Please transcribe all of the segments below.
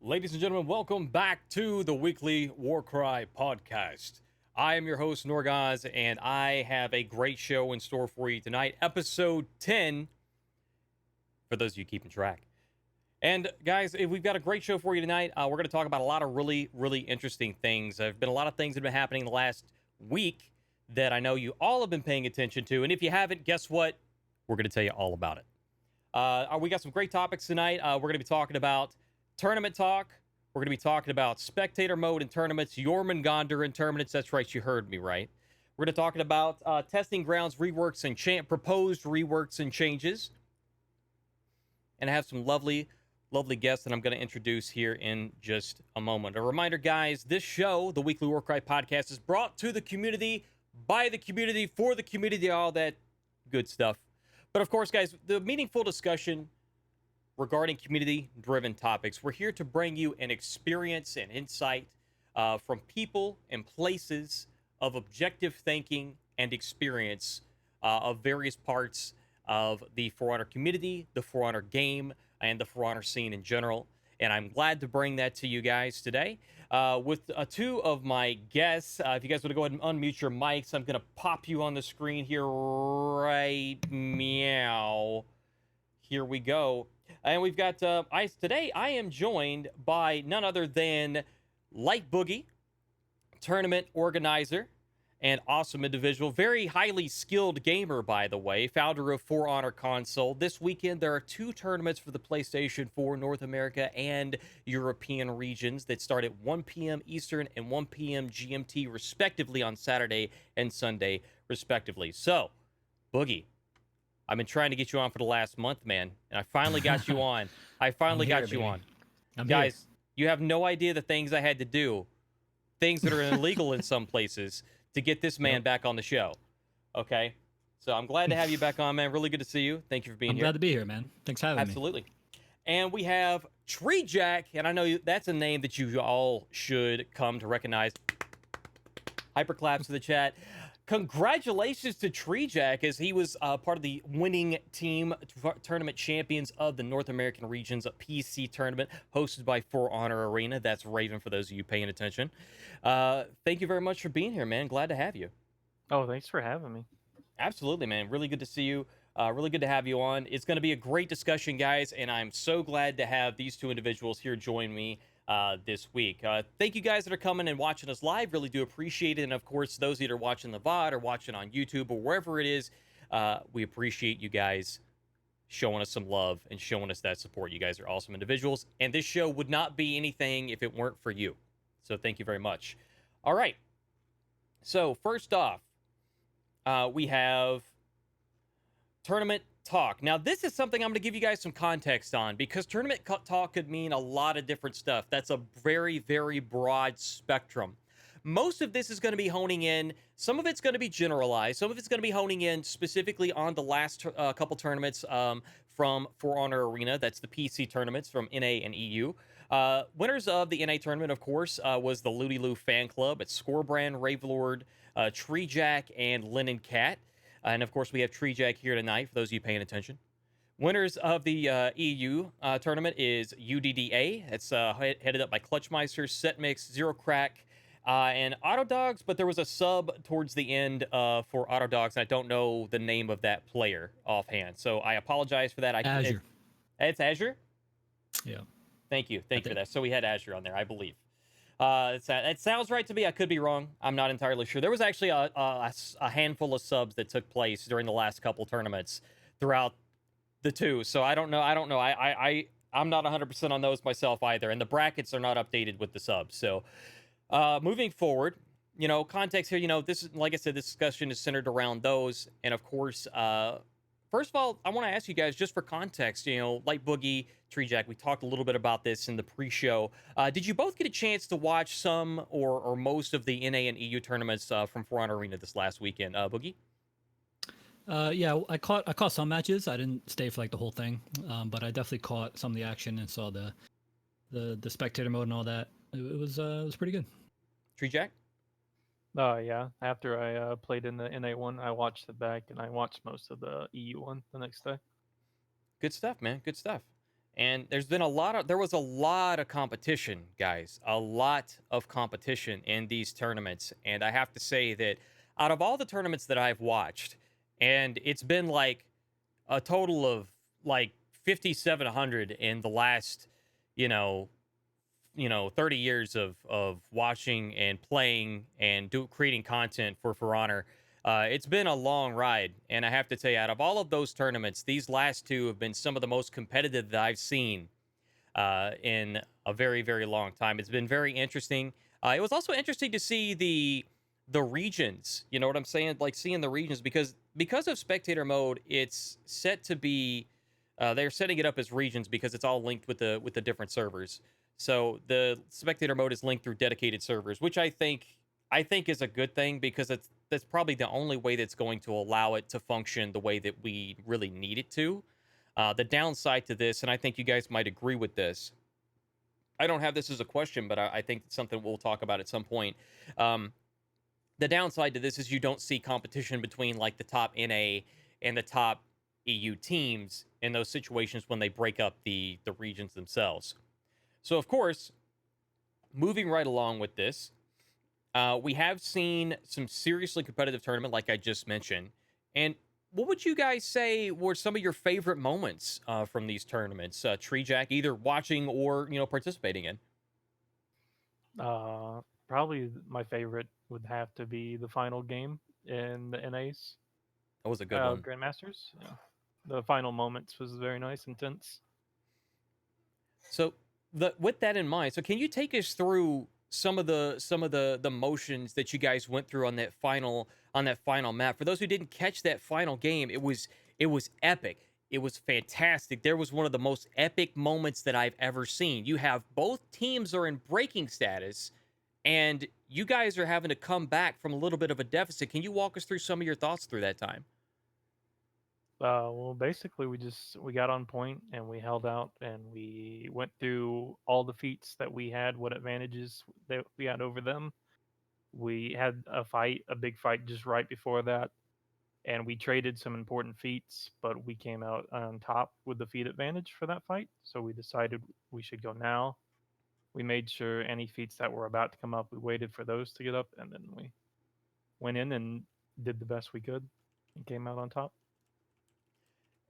Ladies and gentlemen, welcome back to the Weekly Warcry Podcast. I am your host, Norgoz, and I have a great show in store for you tonight. Episode 10, for those of you keeping track. And guys, we've got a great show for you tonight. We're going to talk about a lot of really interesting things. There have been a lot of things that have been happening in the last week that I know you all have been paying attention to. And if you haven't, guess what? We're going to tell you all about it. We got some great topics tonight. We're going to be talking about tournament talk. We're going to be talking about spectator mode in tournaments, Jorm and Gondor in tournaments. That's right, you heard me right. We're going to be talking about testing grounds, reworks, and proposed reworks and changes. And I have some lovely guests that I'm going to introduce here in just a moment. A reminder, guys, this show, the Weekly Warcry Podcast, is brought to the community, by the community, for the community, all that good stuff. But of course, guys, the meaningful discussion regarding community-driven topics. We're here to bring you an experience and insight from people and places of objective thinking and experience of various parts of the For Honor community, the For Honor game, and the For Honor scene in general. And I'm glad to bring that to you guys today with two of my guests. If you guys want to go ahead and unmute your mics, I'm going to pop you on the screen here right meow. Here we go. And we've got, today I am joined by none other than LightBoogey, tournament organizer, and awesome individual, very highly skilled gamer, by the way, founder of For Honor Console. This weekend, there are two tournaments for the PlayStation 4 North America and European regions that start at 1 p.m. Eastern and 1 p.m. GMT, respectively, on Saturday and Sunday, respectively. So, Boogie, I've been trying to get you on for the last month, man, and I finally got you on. I finally got you on. Guys, you have no idea the things I had to do, things that are illegal in some places, to get this man back on the show. Okay? So I'm glad to have you back on, man. Really good to see you. Thank you for being here. I'm glad to be here, man. Thanks for having me. Absolutely. And we have Treejak, and I know that's a name that you all should come to recognize. Hyperclaps to the chat. Congratulations to Treejak, as he was part of the winning team tournament champions of the North American regions PC tournament hosted by For Honor Arena. That's Raven, for those of you paying attention. Thank you very much for being here, man. Glad to have you. Oh, thanks for having me. Absolutely, man. Really good to see you. Really good to have you on. It's going to be a great discussion, guys, and I'm so glad to have these two individuals here join me this week. Thank you guys that are coming and watching us live. Really do appreciate it. And of course, those that are watching the VOD or watching on YouTube or wherever it is, we appreciate you guys showing us some love and showing us that support. You guys are awesome individuals. And this show would not be anything if it weren't for you. So thank you very much. All right. So first off, we have tournament talk. Now, this is something I'm going to give you guys some context on, because tournament talk could mean a lot of different stuff. That's a very broad spectrum. Most of this is going to be honing in. Some of it's going to be generalized. Some of it's going to be honing in specifically on the last couple tournaments from For Honor Arena. That's the PC tournaments from NA and EU. Winners of the NA tournament, of course, was the Looty Loo fan club. It's Scorebrand, Ravelord, Treejak, and Lennon Cat. And of course, we have Treejak here tonight, for those of you paying attention. Winners of the EU tournament is UDDA. It's headed up by Clutchmeister, Setmix, Zero Crack, and Autodogs. But there was a sub towards the end for Autodogs. I don't know the name of that player offhand, so I apologize for that. Azure. It's Azure? Yeah. Thank you for that. So we had Azure on there, I believe. It sounds right to me. I could be wrong. I'm not entirely sure. There was actually a handful of subs that took place during the last couple tournaments throughout the two. So I don't know. I'm not 100% on those myself either. And the brackets are not updated with the subs. So moving forward, context here, this is, like I said, this discussion is centered around those. And of course, first of all, I want to ask you guys, just for context, LightBoogey, Treejak, we talked a little bit about this in the pre-show. Did you both get a chance to watch some or most of the NA and EU tournaments from For Honor Arena this last weekend? Boogie? Yeah, I caught some matches. I didn't stay for the whole thing, but I definitely caught some of the action and saw the spectator mode and all that. It was pretty good. Treejak? Yeah. After I played in the NA one, I watched it back, and I watched most of the EU one the next day. Good stuff, man. Good stuff. And there was a lot of competition, guys, a lot of competition in these tournaments. And I have to say that out of all the tournaments that I've watched, and it's been like a total of like 5,700 in the last, you know, 30 years of watching and playing and creating content for For Honor. It's been a long ride, and I have to tell you, out of all of those tournaments, these last two have been some of the most competitive that I've seen in a very, very long time. It's been very interesting. It was also interesting to see the regions. You know what I'm saying? Like seeing the regions because of Spectator Mode, it's set to be. They're setting it up as regions because it's all linked with the different servers. So the Spectator Mode is linked through dedicated servers, which I think is a good thing because that's probably the only way that's going to allow it to function the way that we really need it to. The downside to this, and I think you guys might agree with this. I don't have this as a question, but I think it's something we'll talk about at some point. The downside to this is you don't see competition between like the top NA and the top EU teams in those situations when they break up the regions themselves. So, of course, moving right along with this, we have seen some seriously competitive tournament, like I just mentioned. And what would you guys say were some of your favorite moments from these tournaments? Treejak, either watching or participating in. Probably my favorite would have to be the final game in the NAs. That was a good one. Grandmasters. Yeah. The final moments was very nice, intense. So, with that in mind, so can you take us through some of the motions that you guys went through on that final map? For those who didn't catch that final game, it was epic. It was fantastic. There was one of the most epic moments that I've ever seen. You have both teams are in breaking status, and you guys are having to come back from a little bit of a deficit. Can you walk us through some of your thoughts through that time? Well, basically, we got on point and we held out and we went through all the feats that we had, what advantages that we had over them. We had a big fight just right before that, and we traded some important feats, but we came out on top with the feat advantage for that fight. So we decided we should go now. We made sure any feats that were about to come up, we waited for those to get up, and then we went in and did the best we could and came out on top.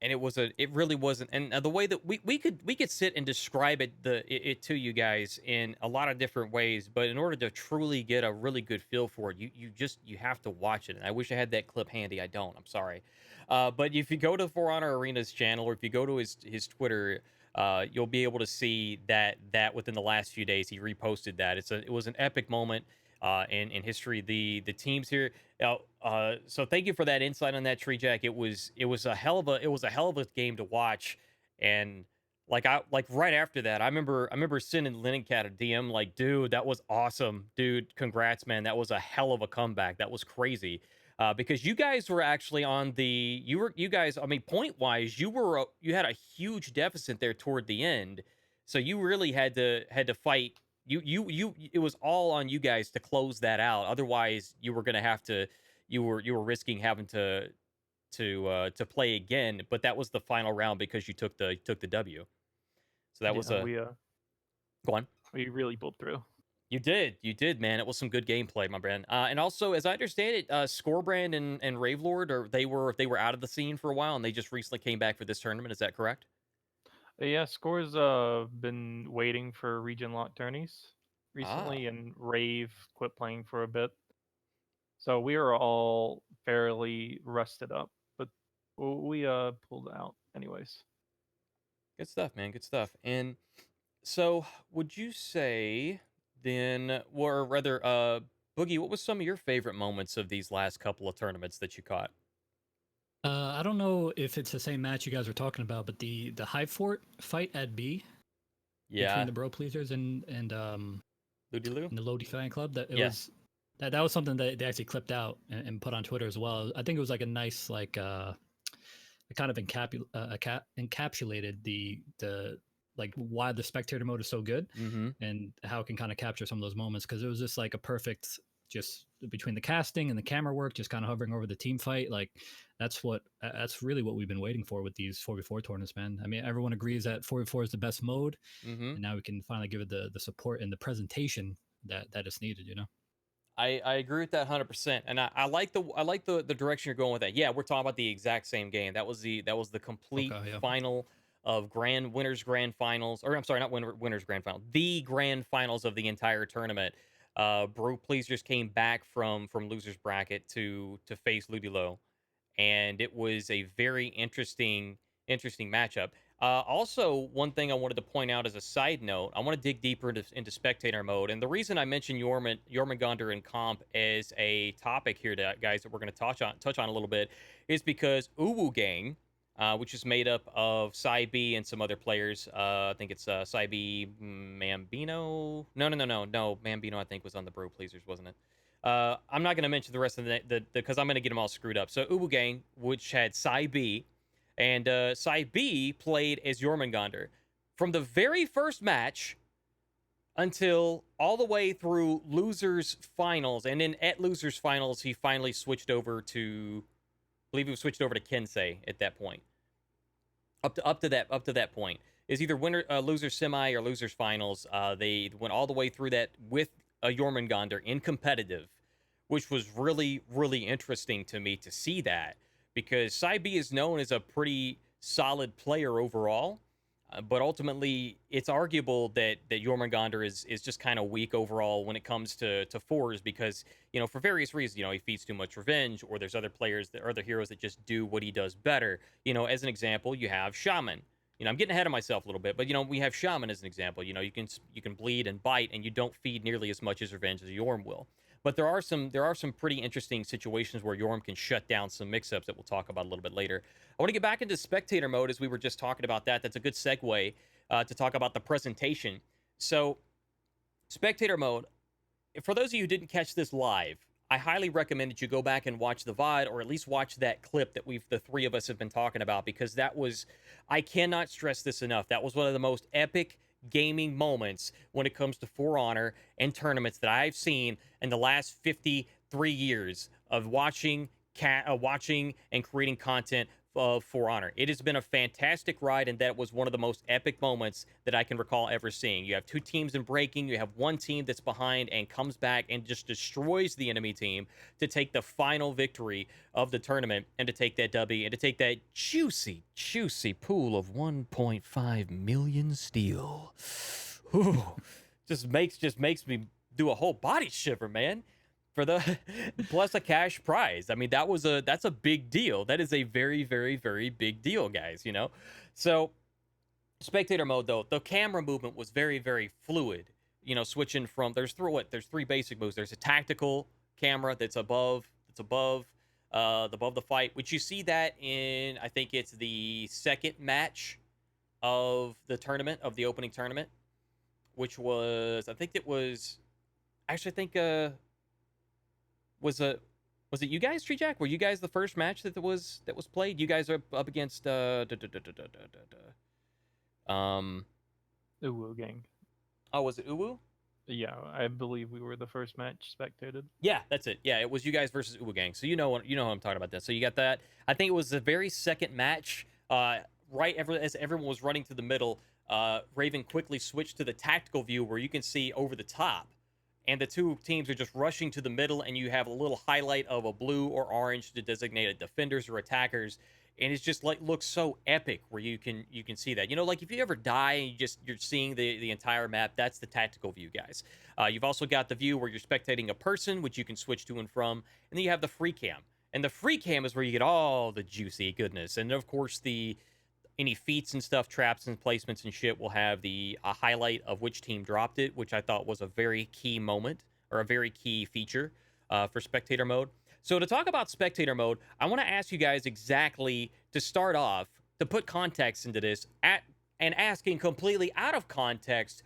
And it really wasn't, and the way that we could sit and describe it to you guys in a lot of different ways, but in order to truly get a really good feel for it, you have to watch it. And I wish I had that clip handy. I don't. I'm sorry. But if you go to For Honor Arena's channel, or if you go to his Twitter, you'll be able to see that within the last few days he reposted that. It was an epic moment in history. The teams here. So thank you for that insight on that, Treejak. It was a hell of a game to watch, and like right after that, I remember sending Linnencat a DM like, dude, that was awesome, dude, congrats, man, that was a hell of a comeback, that was crazy, because you guys were actually you guys, I mean, point wise, you had a huge deficit there toward the end, so you really had to fight. It was all on you guys to close that out. Otherwise, you were gonna have to. You were risking having to play again. But that was the final round because you took the W. So that was a. Go on. We really pulled through. You did, man. It was some good gameplay, my friend. And also, as I understand it, Scorebrand and Ravelord, they were out of the scene for a while, and they just recently came back for this tournament. Is that correct? Yeah, Score's been waiting for region lock tourneys recently, and Rave quit playing for a bit. So we are all fairly rusted up, but we pulled out anyways. Good stuff, man. Good stuff. And so, would you say then, or rather, Boogie, what was some of your favorite moments of these last couple of tournaments that you caught? I don't know if it's the same match you guys were talking about, but the Hive Fort fight at B, between the Bro Pleasers and Ludi and the Lodi Fan Club, that was something that they actually clipped out and put on Twitter as well. I think it was like a nice it kind of encapsulated the like why the spectator mode is so good, and how it can kind of capture some of those moments, because it was just like a perfect, just between the casting and the camera work, just kind of hovering over the team fight, like that's really what we've been waiting for with these 4v4 tournaments, man. I mean, everyone agrees that 4v4 is the best mode, and now we can finally give it the support and the presentation that is needed, you know. I agree with that 100%, and I like the direction you're going with that. Yeah, we're talking about the exact same game. That was the complete final of winners grand finals, or I'm sorry, not winners grand final, the grand finals of the entire tournament. Bro Please just came back from losers bracket to face Ludilo, and it was a very interesting matchup. Also, one thing I wanted to point out as a side note, I want to dig deeper into spectator mode, and the reason I mentioned Jormungandr and comp as a topic here, guys, that we're going to touch on a little bit, is because Uwu Gang, which is made up of Sai B and some other players. I think it's Sai B, Mambino. No, Mambino I think was on the Bro Pleasers, wasn't it? I'm not going to mention the rest of the because I'm going to get them all screwed up. So Uwu Gang, which had Sai B, and Sai B played as Jormungandr from the very first match until all the way through losers finals, and then at losers finals he finally switched over to, I believe he switched over to Kensei at that point. Up to that point is either losers semi or losers finals. They went all the way through that with a Jormungandr in competitive, which was really, really interesting to me to see that, because Sai B is known as a pretty solid player overall, but ultimately it's arguable that Jormungandr is just kind of weak overall when it comes to fours, because, you know, for various reasons, you know, he feeds too much revenge, or there's other heroes that just do what he does better. You know, as an example, you have Shaman. You know, I'm getting ahead of myself a little bit, but, you know, we have Shaman as an example. You know, you can bleed and bite, and you don't feed nearly as much as revenge as Jorm will. But there are some pretty interesting situations where Jorm can shut down some mix-ups that we'll talk about a little bit later. I want to get back into spectator mode, as we were just talking about that. That's a good segue to talk about the presentation. So, spectator mode, for those of you who didn't catch this live, I highly recommend that you go back and watch the VOD, or at least watch that clip that the three of us have been talking about, because that was, I cannot stress this enough, that was one of the most epic gaming moments when it comes to For Honor and tournaments that I've seen in the last 53 years of watching and creating content of For Honor. It has been a fantastic ride, and that was one of the most epic moments that I can recall ever seeing. You have two teams in breaking, you have one team that's behind and comes back and just destroys the enemy team to take the final victory of the tournament, and to take that W, and to take that juicy pool of 1.5 million steel. Ooh, just makes me do a whole body shiver, man. For the plus a cash prize. I mean, that's a big deal. That is a very, very, very big deal, guys, you know? So, spectator mode, though, the camera movement was very, very fluid. You know, switching from, there's three basic moves. There's a tactical camera that's above the fight, which you see that in, I think it's the second match of the tournament, of the opening tournament, which was, was it you guys, Treejak? Were you guys the first match that was played? You guys are up against Uwu Gang. Oh, was it Uwu? Yeah, I believe we were the first match spectated. Yeah, that's it. Yeah, it was you guys versus Uwu Gang. So you know what I'm talking about. Then, so you got that. I think it was the very second match. Right as everyone was running to the middle, Raven quickly switched to the tactical view where you can see over the top, and the two teams are just rushing to the middle, and you have a little highlight of a blue or orange to designate defenders or attackers, and it's just like looks so epic where you can see that. You know, like if you ever die and you're seeing the entire map, that's the tactical view, guys. You've also got the view where you're spectating a person, which you can switch to and from, and then you have the free cam. And the free cam is where you get all the juicy goodness, and of course any feats and stuff, traps and placements and shit will have a highlight of which team dropped it, which I thought was a very key moment, or a very key feature for spectator mode. So to talk about spectator mode, I want to ask you guys exactly, to start off, to put context into this, and asking completely out of context,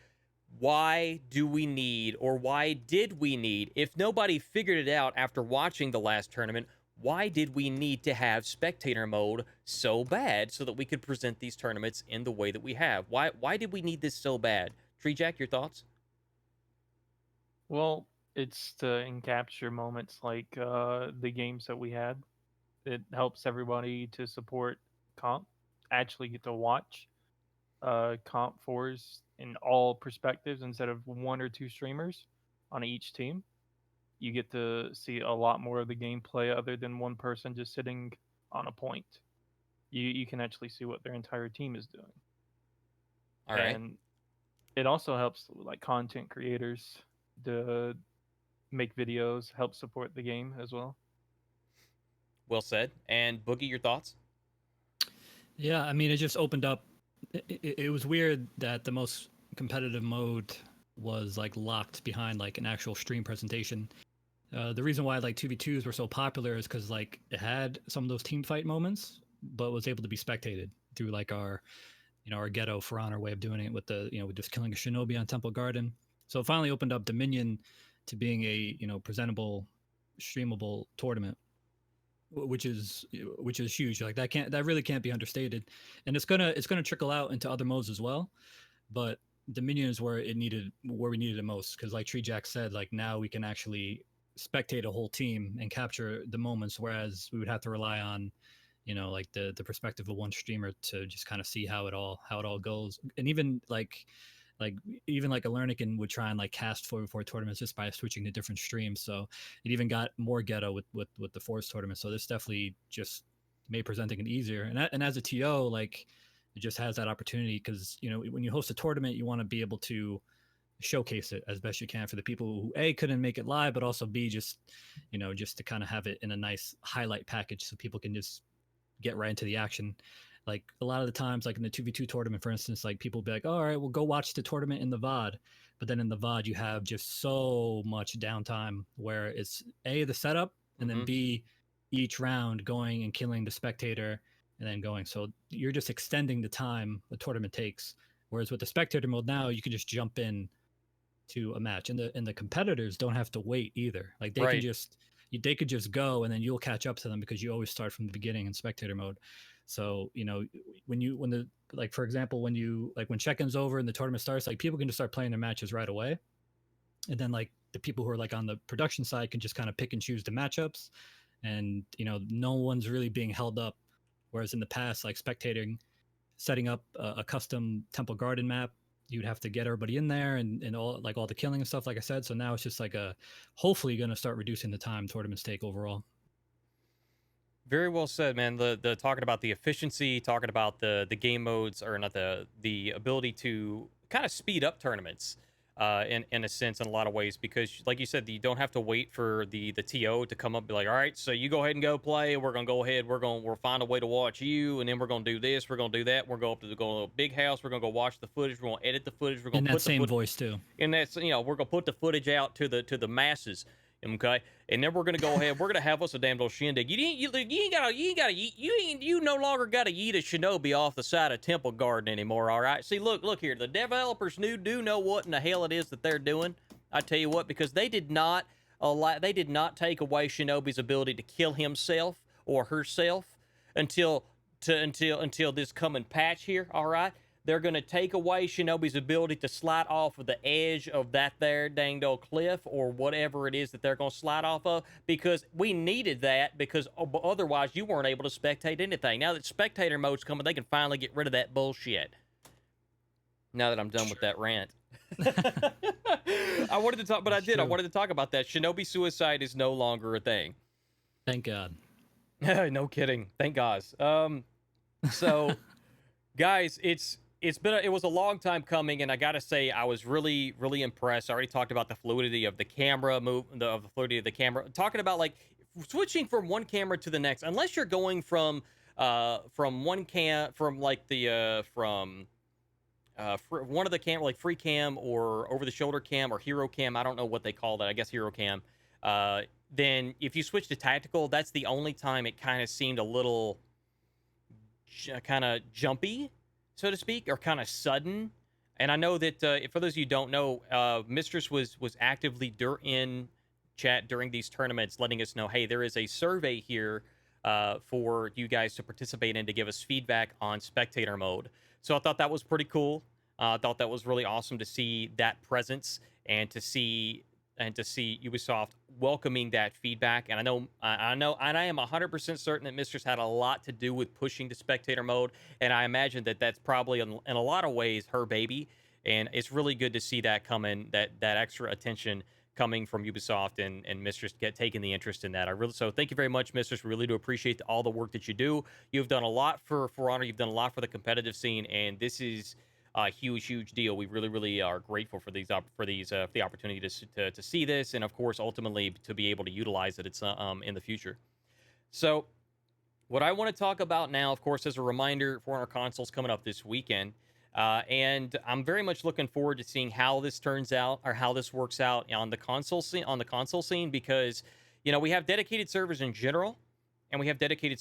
why do we need, or why did we need, if nobody figured it out after watching the last tournament, why did we need to have spectator mode so bad so that we could present these tournaments in the way that we have? Why did we need this so bad? Treejak, your thoughts? Well, It's to encapture moments like the games that we had. It helps everybody to support comp, actually get to watch comp fours in all perspectives instead of one or two streamers on each team. You get to see a lot more of the gameplay other than one person just sitting on a point. You can actually see what their entire team is doing. All right. And it also helps like content creators to make videos, help support the game as well. Well said. And Boogie, your thoughts? Yeah, I mean, it just opened up. It was weird that the most competitive mode was like locked behind like an actual stream presentation. The reason why like 2v2s were so popular is because like it had some of those team fight moments, but was able to be spectated through like our, our ghetto for honor way of doing it with the, with just killing a shinobi on Temple Garden. So it finally opened up Dominion to being a, presentable, streamable tournament, which is huge. Like that really can't be understated, and it's gonna trickle out into other modes as well. But Dominion is where we needed it most, because like Treejak said, like now we can actually spectate a whole team and capture the moments, whereas we would have to rely on like the perspective of one streamer to just kind of see how it all goes. And even like even like a Lernican would try and like cast 4v4 tournaments just by switching to different streams. So it even got more ghetto with the Force tournament. So this definitely just made presenting it easier. And as a TO, like it just has that opportunity, because when you host a tournament, you want to be able to showcase it as best you can for the people who A, couldn't make it live, but also B, just just to kind of have it in a nice highlight package so people can just get right into the action. Like a lot of the times, like in the 2v2 tournament, for instance, like people be like, all right, well, go watch the tournament in the VOD. But then in the VOD, you have just so much downtime where it's A, the setup, and then B, each round going and killing the spectator and then going. So you're just extending the time the tournament takes. Whereas with the spectator mode now, you can just jump in to a match, and the competitors don't have to wait either. Like they can just could just go, and then you'll catch up to them because you always start from the beginning in spectator mode. So for example, when check-in's over and the tournament starts, like people can just start playing their matches right away, and then like the people who are like on the production side can just kind of pick and choose the matchups, and no one's really being held up. Whereas in the past, like spectating, setting up a custom Temple Garden map, you'd have to get everybody in there and all the killing and stuff, like I said. So now it's just like hopefully going to start reducing the time tournaments take overall. Very well said, man. The talking about the efficiency, talking about the game modes, or not, the ability to kind of speed up tournaments, in a sense, in a lot of ways, because like you said, you don't have to wait for the TO to come up and be like, all right, so you go ahead and go play. We're gonna go ahead. We'll find a way to watch you, and then we're gonna do this. We're gonna do that. We're going to go to the big house. We're gonna go watch the footage. We're gonna edit the footage. We're gonna put that same voice too. And that's we're gonna put the footage out to the masses. Okay, and then we're gonna go ahead. We're gonna have us a damn little shindig. You no longer gotta yeet a shinobi off the side of Temple Garden anymore. All right. See, look here. The developers do know what in the hell it is that they're doing. I tell you what, because they did not take away Shinobi's ability to kill himself or herself until this coming patch here. All right. They're going to take away Shinobi's ability to slide off of the edge of that there danged old cliff or whatever it is that they're going to slide off of, because we needed that, because otherwise you weren't able to spectate anything. Now that spectator mode's coming, they can finally get rid of that bullshit. Now that I'm done with that rant. I wanted to talk, but I did. I wanted to talk about that. Shinobi suicide is no longer a thing. Thank God. No kidding. Thank God. So, guys, it was a long time coming, and I gotta say I was really, really impressed. I already talked about the fluidity of the camera the fluidity of the camera. Talking about like switching from one camera to the next, unless you're going from one cam from like the from one of the cam, like free cam or over the shoulder cam or hero cam. I don't know what they call that. I guess hero cam. Then if you switch to tactical, that's the only time it kind of seemed a little kind of jumpy, so to speak, or kind of sudden. And I know that for those of you who don't know, Mistress was actively in chat during these tournaments, letting us know, hey, there is a survey here for you guys to participate in to give us feedback on spectator mode. So I thought that was pretty cool. I thought that was really awesome to see that presence and to see and to see Ubisoft welcoming that feedback. And I know, and I am 100% certain that Mistress had a lot to do with pushing the spectator mode. And I imagine that that's probably in a lot of ways her baby. And it's really good to see that coming, that extra attention coming from Ubisoft and Mistress taking the interest in that. So thank you very much, Mistress. We really do appreciate all the work that you do. You've done a lot for Honor. You've done a lot for the competitive scene, and this is a huge deal. We really are grateful for the opportunity to see this, and of course, ultimately to be able to utilize it. It's in the future. So, what I want to talk about now, of course, as a reminder, For Honor console's coming up this weekend. And I'm very much looking forward to seeing how this turns out or how this works out on the console scene, because we have dedicated servers in general, and we have dedicated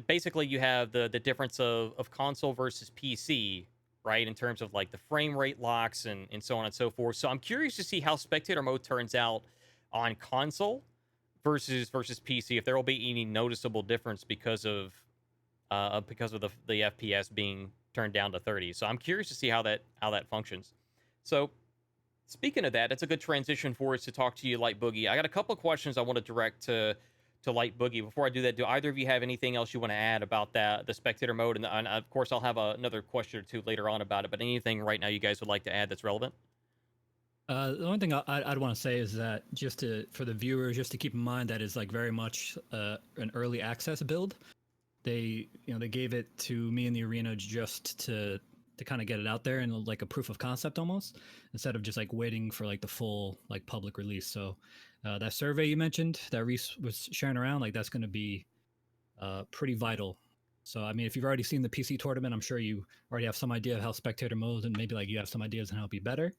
basically you have the difference of console versus PC, right, in terms of like the frame rate locks and so on and so forth. So I'm curious to see how spectator mode turns out on console versus PC, if there will be any noticeable difference because of the FPS being turned down to 30. So I'm curious to see how that functions. So speaking of that, it's a good transition for us to talk to you, LightBoogey. I got a couple of questions I want to direct to LightBoogey. Before I do that, do either of you have anything else you want to add about the spectator mode? And of course, I'll have another question or two later on about it. But anything right now you guys would like to add that's relevant? The only thing I'd want to say is that for the viewers, just to keep in mind that is like very much an early access build. They gave it to me in the arena just to kind of get it out there and like a proof of concept almost, instead of just like waiting for like the full like public release. So that survey you mentioned that Reese was sharing around, like that's going to be pretty vital. So I mean, if you've already seen the PC tournament, I'm sure you already have some idea of how spectator mode, and maybe like you have some ideas on how it'd be better.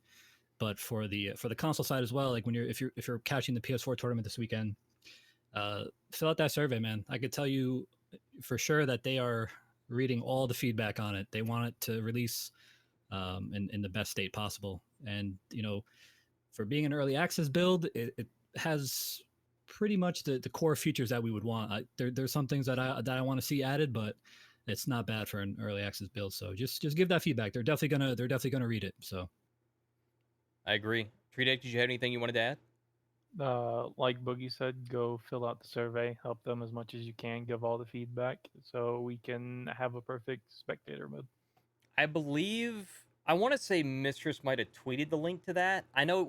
But for the console side as well, like if you're catching the PS4 tournament this weekend, fill out that survey, man. I could tell you for sure that they are reading all the feedback on it. They want it to release in the best state possible. And for being an early access build, it has pretty much the core features that we would want. There's some things that I want to see added, but it's not bad for an early access build. So just give that feedback. They're definitely gonna read it. So I agree. Treejak, did you have anything you wanted to add? Like Boogie said, go fill out the survey, help them as much as you can, give all the feedback so we can have a perfect spectator mode. I want to say Mistress might have tweeted the link to that. I know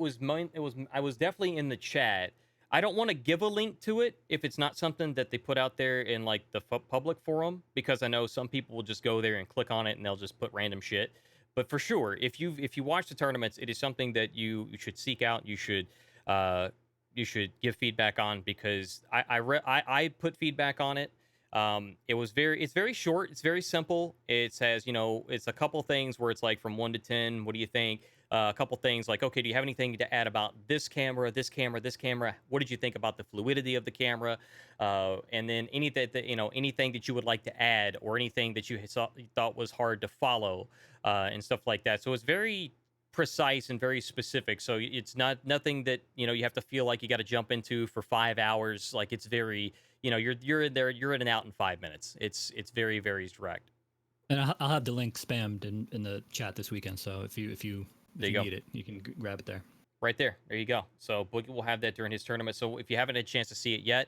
I was definitely in the chat. I don't want to give a link to it if it's not something that they put out there in like the public forum, because I know some people will just go there and click on it and they'll just put random shit. But for sure, if you watch the tournaments, it is something that you should seek out. You should give feedback on, because I put feedback on it. It's very short. It's very simple. It says, it's a couple things where it's like from 1 to 10. What do you think? A couple things like, okay, do you have anything to add about this camera, this camera, this camera? What did you think about the fluidity of the camera? And then anything that you would like to add, or anything that you thought was hard to follow, and stuff like that. So it's very precise and very specific. So it's nothing that you have to feel like you got to jump into for 5 hours. Like it's very, you're in there, you're in and out in 5 minutes. It's very direct. And I'll have the link spammed in the chat this weekend. So if you need it, you can grab it there. Right there. There you go. So Boogie will have that during his tournament. So if you haven't had a chance to see it yet,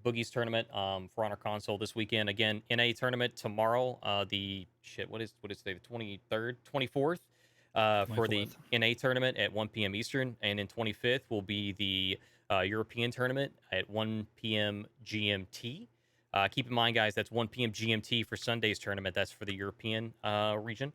Boogie's tournament for Honor console this weekend. Again, NA tournament tomorrow. What is today? The 23rd, 24th. For the NA tournament at 1 p.m. Eastern, and then 25th will be the European tournament at 1 p.m. GMT. Keep in mind, guys, that's 1 p.m. GMT for Sunday's tournament. That's for the European region.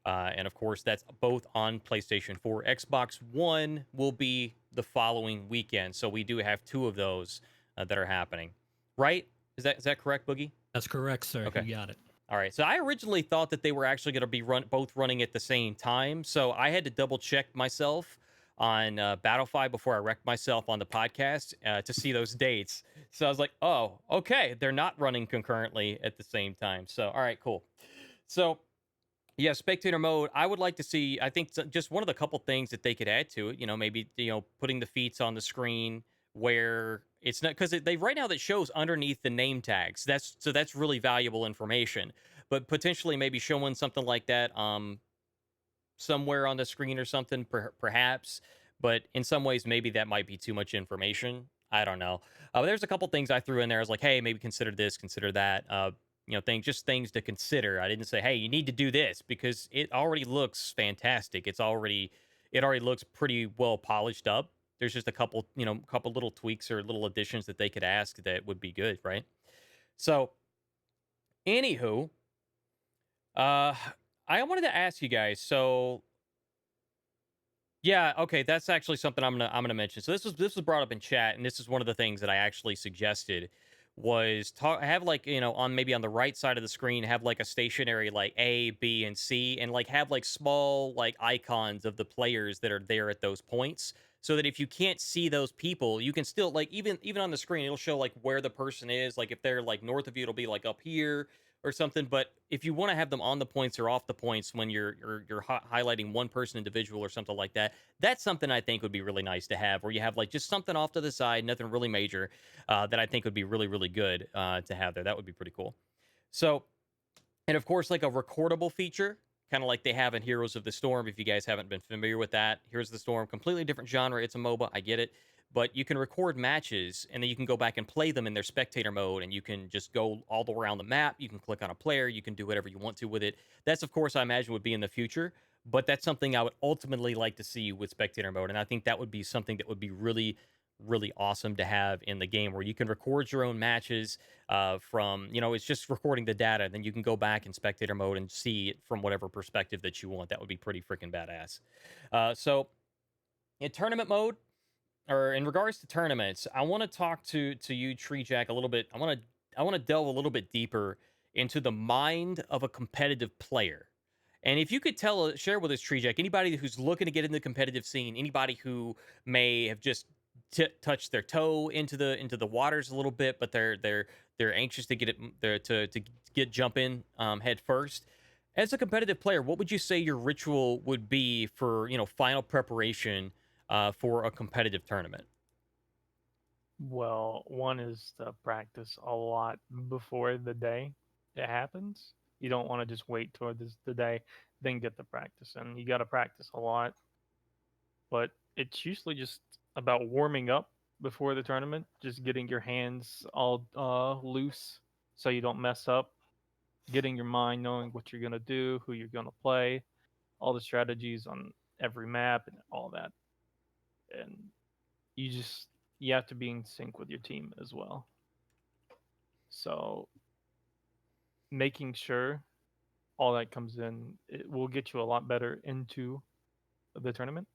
And of course, that's both on PlayStation 4. Xbox One will be the following weekend. So we do have 2 of those that are happening. Right? Is that correct, Boogie? That's correct, sir. Okay. You got it. All right. So I originally thought that they were actually going to be both running at the same time. So I had to double check myself on Battlefy before I wrecked myself on the podcast to see those dates. So I was like, oh, okay. They're not running concurrently at the same time. So, all right, cool. So, yeah, spectator mode, I would like to see, I think just one of the couple things that they could add to it, maybe, putting the feats on the screen where it's not, because they right now that shows underneath the name tags. That's really valuable information. But potentially maybe showing something like that somewhere on the screen or something, perhaps. but in some ways, maybe that might be too much information. I don't know. But there's a couple things I threw in there. I was like, hey, maybe consider this, consider that. Things to consider. I didn't say, hey, you need to do this because it already looks fantastic. It already looks pretty well polished up. There's just a couple little tweaks or little additions that they could ask that would be good, right? So, anywho, I wanted to ask you guys. So, yeah, okay, that's actually something I'm gonna mention. So this was brought up in chat, and this is one of the things that I actually suggested was have like on maybe on the right side of the screen have like a stationary like A, B, and C, and like have like small like icons of the players that are there at those points, so that if you can't see those people, you can still like even on the screen it'll show like where the person is. Like if they're like north of you, it'll be like up here or something. But if you want to have them on the points or off the points when you're highlighting one person individual or something like that, that's something I think would be really nice to have, where you have like just something off to the side, nothing really major, that I think would be really really good to have there. That would be pretty cool. So, and of course, like a recordable feature, kind of like they have in Heroes of the Storm. If you guys haven't been familiar with that, Heroes of the Storm, completely different genre. It's a MOBA, I get it, but you can record matches and then you can go back and play them in their spectator mode, and you can just go all the way around the map. You can click on a player, you can do whatever you want to with it. That's, of course, I imagine would be in the future, but that's something I would ultimately like to see with spectator mode, and I think that would be something that would be really really awesome to have in the game, where you can record your own matches from, it's just recording the data, and then you can go back in spectator mode and see it from whatever perspective that you want. That would be pretty freaking badass. So in tournament mode, or in regards to tournaments, I want to talk to you, Treejak, a little bit. I want to delve a little bit deeper into the mind of a competitive player. And if you could share with us, Treejak, anybody who's looking to get in the competitive scene, anybody who may have just touched their toe into the waters a little bit, but they're anxious to get it to get jump in head first. As a competitive player, what would you say your ritual would be for final preparation for a competitive tournament? Well, one is to practice a lot before the day it happens. You don't want to just wait toward the day, then get the practice in. You got to practice a lot, but it's usually just about warming up before the tournament, just getting your hands all loose so you don't mess up, getting your mind knowing what you're going to do, who you're going to play, all the strategies on every map and all that. And you have to be in sync with your team as well. So making sure all that comes in, it will get you a lot better into the tournament.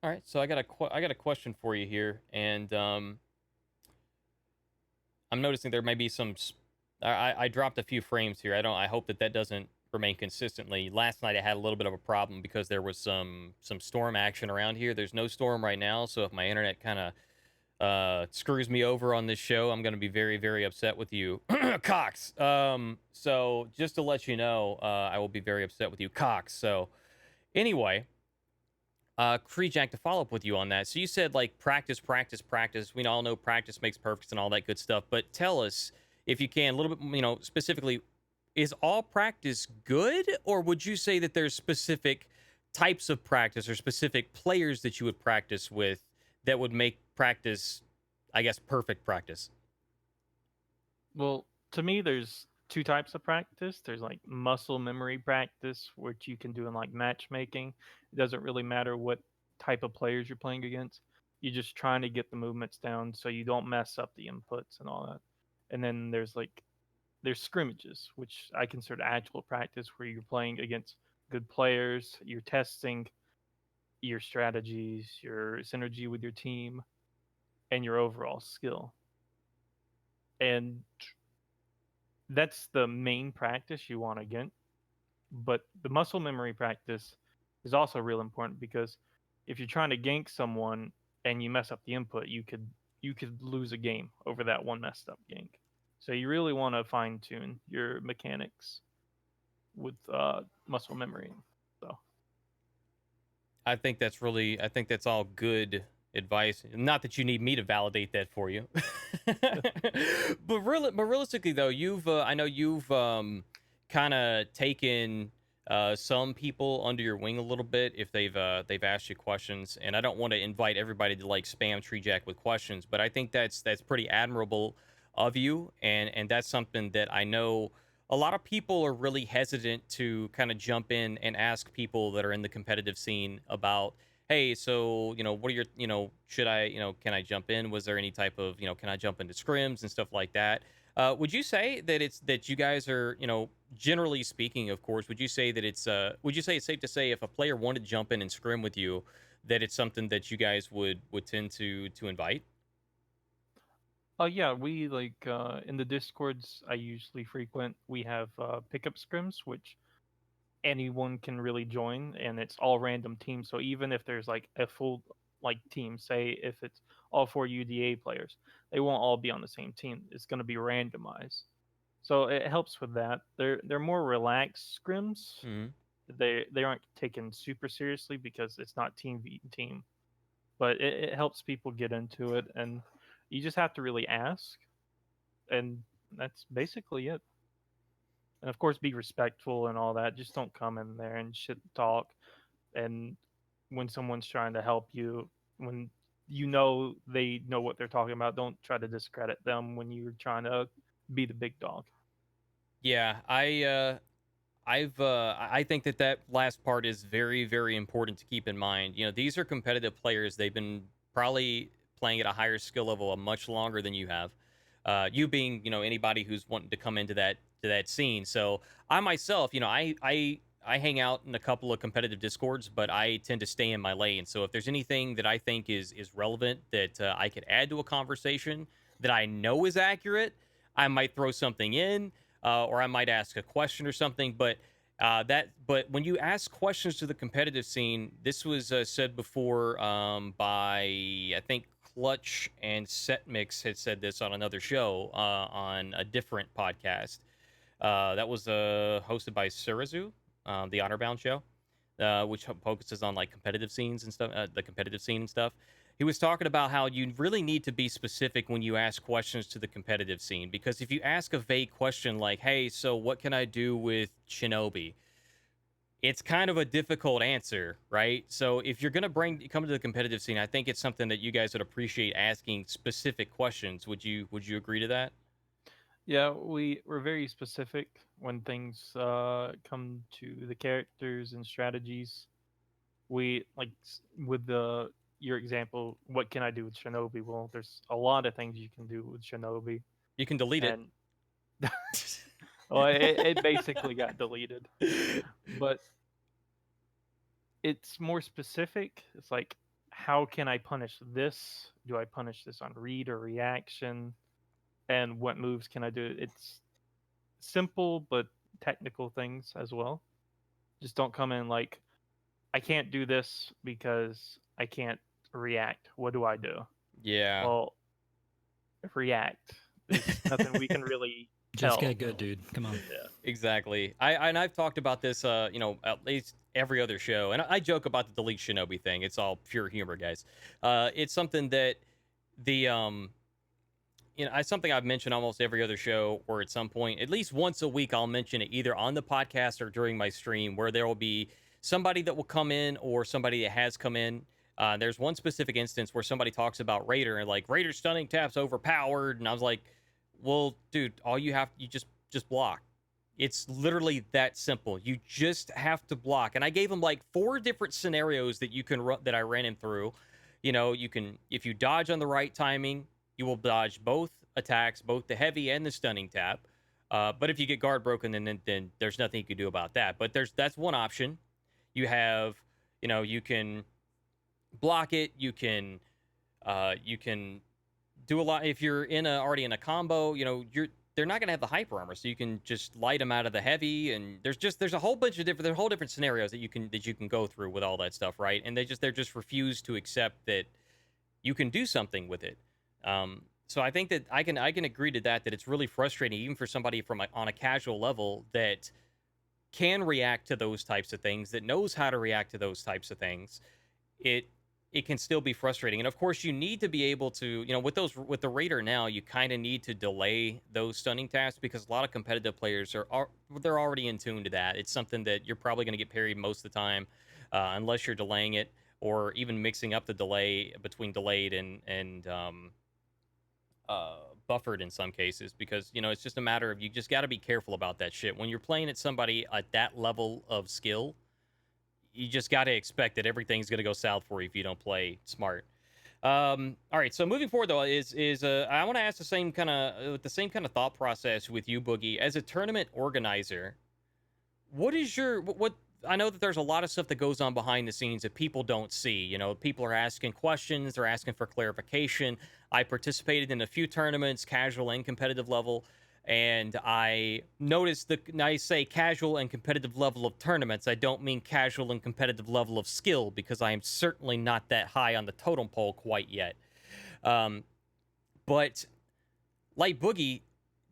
All right, so I got a question for you here, and I'm noticing there may be some. I dropped a few frames here. I hope that doesn't remain consistently. Last night I had a little bit of a problem because there was some storm action around here. There's no storm right now, so if my internet kind of screws me over on this show, I'm going to be very very upset with you, Cox. So just to let you know, I will be very upset with you, Cox. So anyway. Treejak, to follow up with you on that. So you said like practice, practice, practice. We all know practice makes perfect and all that good stuff. But tell us, if you can, a little bit, specifically, is all practice good, or would you say that there's specific types of practice or specific players that you would practice with that would make practice, I guess, perfect practice? Well, to me, there's two types of practice. There's like muscle memory practice, which you can do in like matchmaking. It doesn't really matter what type of players you're playing against. You're just trying to get the movements down so you don't mess up the inputs and all that. And then there's scrimmages, which I consider actual practice, where you're playing against good players. You're testing your strategies, your synergy with your team, and your overall skill. And that's the main practice you want to get. But the muscle memory practice is also real important, because if you're trying to gank someone and you mess up the input, you could lose a game over that one messed up gank. So you really want to fine tune your mechanics with muscle memory. So I think that's all good advice. Not that you need me to validate that for you, but realistically though, I know you've kind of taken some people under your wing a little bit if they've asked you questions. And I don't want to invite everybody to like spam Treejak with questions, but I think that's pretty admirable of you, and that's something that I know a lot of people are really hesitant to kind of jump in and ask people that are in the competitive scene about, hey, so, what are your, should I, can I jump in? Was there any type of, can I jump into scrims and stuff like that? Would you say that you guys are, generally speaking, of course, would you say it's safe to say if a player wanted to jump in and scrim with you, that it's something that you guys would tend to invite? Oh yeah, we in the discords I usually frequent. We have pickup scrims, which anyone can really join, and it's all random teams. So even if there's like a full team, say if it's all four UDA players, they won't all be on the same team. It's going to be randomized. So it helps with that. They're more relaxed scrims. Hmm. They aren't taken super seriously because it's not team v team, but it helps people get into it, and you just have to really ask, and that's basically it. And of course, be respectful and all that. Just don't come in there and shit talk. And when someone's trying to help you, when you know they know what they're talking about, don't try to discredit them when you're trying to be the big dog. Yeah, I think that last part is very, very important to keep in mind. These are competitive players. They've been probably playing at a higher skill level much longer than you have. You being, anybody who's wanting to come into that scene. So I myself, I hang out in a couple of competitive discords, but I tend to stay in my lane. So if there's anything that I think is relevant that I could add to a conversation that I know is accurate, I might throw something in, or I might ask a question or something. But when you ask questions to the competitive scene, this was said before by, I think, Clutch and Setmix had said this on another show on a different podcast that was hosted by Surazu, the Honorbound show, which focuses on like competitive scenes and stuff, the competitive scene and stuff. He was talking about how you really need to be specific when you ask questions to the competitive scene, because if you ask a vague question like, hey, so what can I do with Shinobi? It's kind of a difficult answer, right? So if you're gonna come to the competitive scene, I think it's something that you guys would appreciate asking specific questions. Would you agree to that? Yeah, we're very specific when things come to the characters and strategies. We with the your example, what can I do with Shinobi? Well, there's a lot of things you can do with Shinobi, You can delete it. and well, it basically got deleted. But it's more specific. It's like, how can I punish this? Do I punish this on read or reaction? And what moves can I do? It's simple but technical things as well. Just don't come in like, I can't do this because I can't react. What do I do? Yeah. Well, react. There's nothing we can really Just tell. get good, dude. Come on. Yeah. Exactly. I've talked about this, at least every other show, and I joke about the delete Shinobi thing. It's all pure humor, guys. It's something that it's something I've mentioned almost every other show, or at some point, at least once a week, I'll mention it either on the podcast or during my stream, where there will be somebody that will come in or somebody that has come in. There's one specific instance where somebody talks about Raider and like Raider stunning tap's overpowered, and I was like, well, dude, you just block. It's literally that simple. You just have to block. And I gave him like 4 different scenarios that you can run, that I ran him through. You can, if you dodge on the right timing, you will dodge both attacks, both the heavy and the stunning tap. But if you get guard broken, then there's nothing you can do about that. But that's one option. You have, you can block it. You can do a lot if you're already in a combo. They're not going to have the hyper armor, so you can just light them out of the heavy. And there's a whole bunch of different scenarios that you can go through with all that stuff, right? And they're just refuse to accept that you can do something with it. So I think that I can agree to that it's really frustrating, even for somebody on a casual level that can react to those types of things, that knows how to react to those types of things. it can still be frustrating. And of course, you need to be able to, you know, with the Raider now, you kind of need to delay those stunning tasks because a lot of competitive players they're already in tune to that. It's something that you're probably going to get parried most of the time, unless you're delaying it or even mixing up the delay between delayed and buffered in some cases, because you know it's just a matter of, you just got to be careful about that shit when you're playing at somebody at that level of skill. You just got to expect that everything's going to go south for you if you don't play smart. All right, so moving forward though, I want to ask the same kind of thought process with you, Boogie, as a tournament organizer. What is your what? I know that there's a lot of stuff that goes on behind the scenes that people don't see. You know, people are asking questions, they're asking for clarification. I participated in a few tournaments, casual and competitive level, and I noticed I say casual and competitive level of tournaments. I don't mean casual and competitive level of skill, because I am certainly not that high on the totem pole quite yet. But LightBoogey,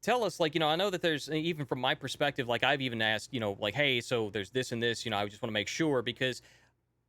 tell us, like, you know, I know that there's, even from my perspective, like I've even asked, you know, like, hey, so there's this and this, you know, I just want to make sure, because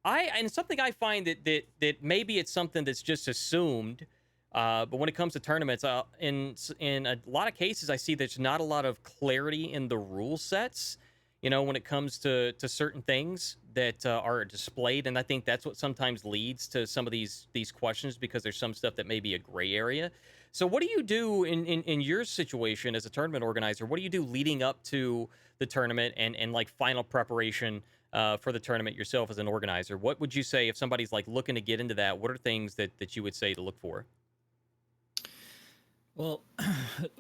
and something I find that maybe it's something that's just assumed, but when it comes to tournaments, in a lot of cases, I see there's not a lot of clarity in the rule sets, you know, when it comes to certain things that are displayed, and I think that's what sometimes leads to some of these questions, because there's some stuff that may be a gray area. So what do you do in your situation as a tournament organizer? What do you do leading up to the tournament and like final preparation for the tournament yourself as an organizer? What would you say if somebody's like looking to get into that? What are things that you would say to look for? Well,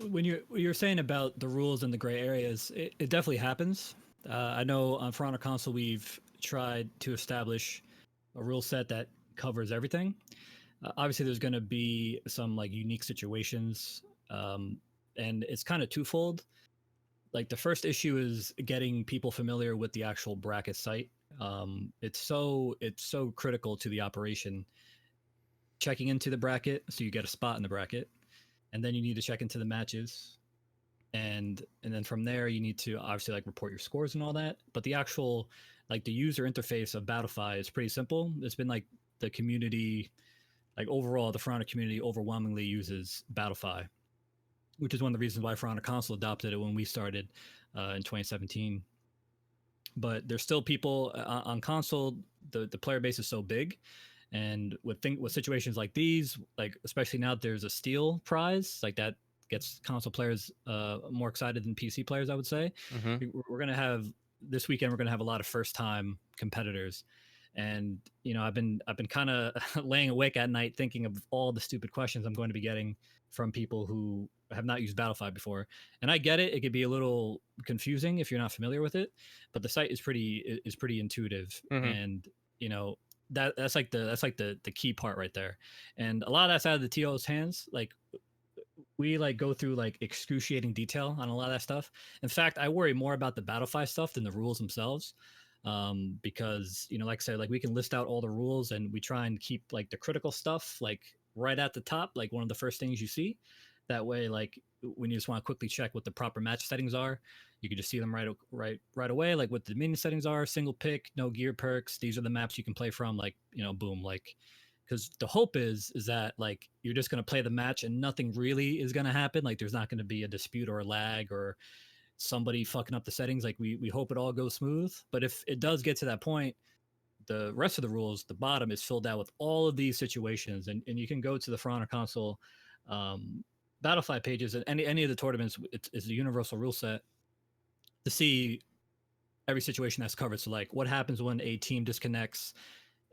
when you're saying about the rules and the gray areas, it definitely happens. I know on For Honor console we've tried to establish a rule set that covers everything. Obviously, there's going to be some like unique situations, and it's kind of twofold. Like the first issue is getting people familiar with the actual bracket site. It's so critical to the operation. Checking into the bracket, so you get a spot in the bracket, and then you need to check into the matches, and then from there you need to obviously like report your scores and all that. But the actual like the user interface of Battlefy is pretty simple. It's been like the community, like overall the For Honor community overwhelmingly uses Battlefy, which is one of the reasons why For Honor console adopted it when we started in 2017. But there's still people on console. The player base is so big, and with situations like these, like especially now that there's a Steel prize, like that gets console players more excited than PC players, I would say. Mm-hmm. We're gonna have this weekend. We're gonna have a lot of first time competitors, and you know I've been kind of laying awake at night thinking of all the stupid questions I'm going to be getting from people who have not used Battlefy before. And I get it; it could be a little confusing if you're not familiar with it, but the site is pretty intuitive, Mm-hmm. and you know that's like the key part right there. And a lot of that's out of the TO's hands. Like we like go through like excruciating detail on a lot of that stuff. In fact, I worry more about the Battlefy stuff than the rules themselves, because you know, like I said, like we can list out all the rules and we try and keep like the critical stuff like right at the top, like one of the first things you see. That way, like when you just want to quickly check what the proper match settings are, you can just see them right away, like what the minion settings are, single pick, no gear perks. These are the maps you can play from, like, you know, boom, like, because the hope is that like you're just going to play the match and nothing really is going to happen. Like there's not going to be a dispute or a lag or somebody fucking up the settings. Like we hope it all goes smooth. But if it does get to that point, the rest of the rules, the bottom is filled out with all of these situations, and you can go to the For Honor console Battlefy pages and any of the tournaments. It's a universal rule set to see every situation that's covered. So like what happens when a team disconnects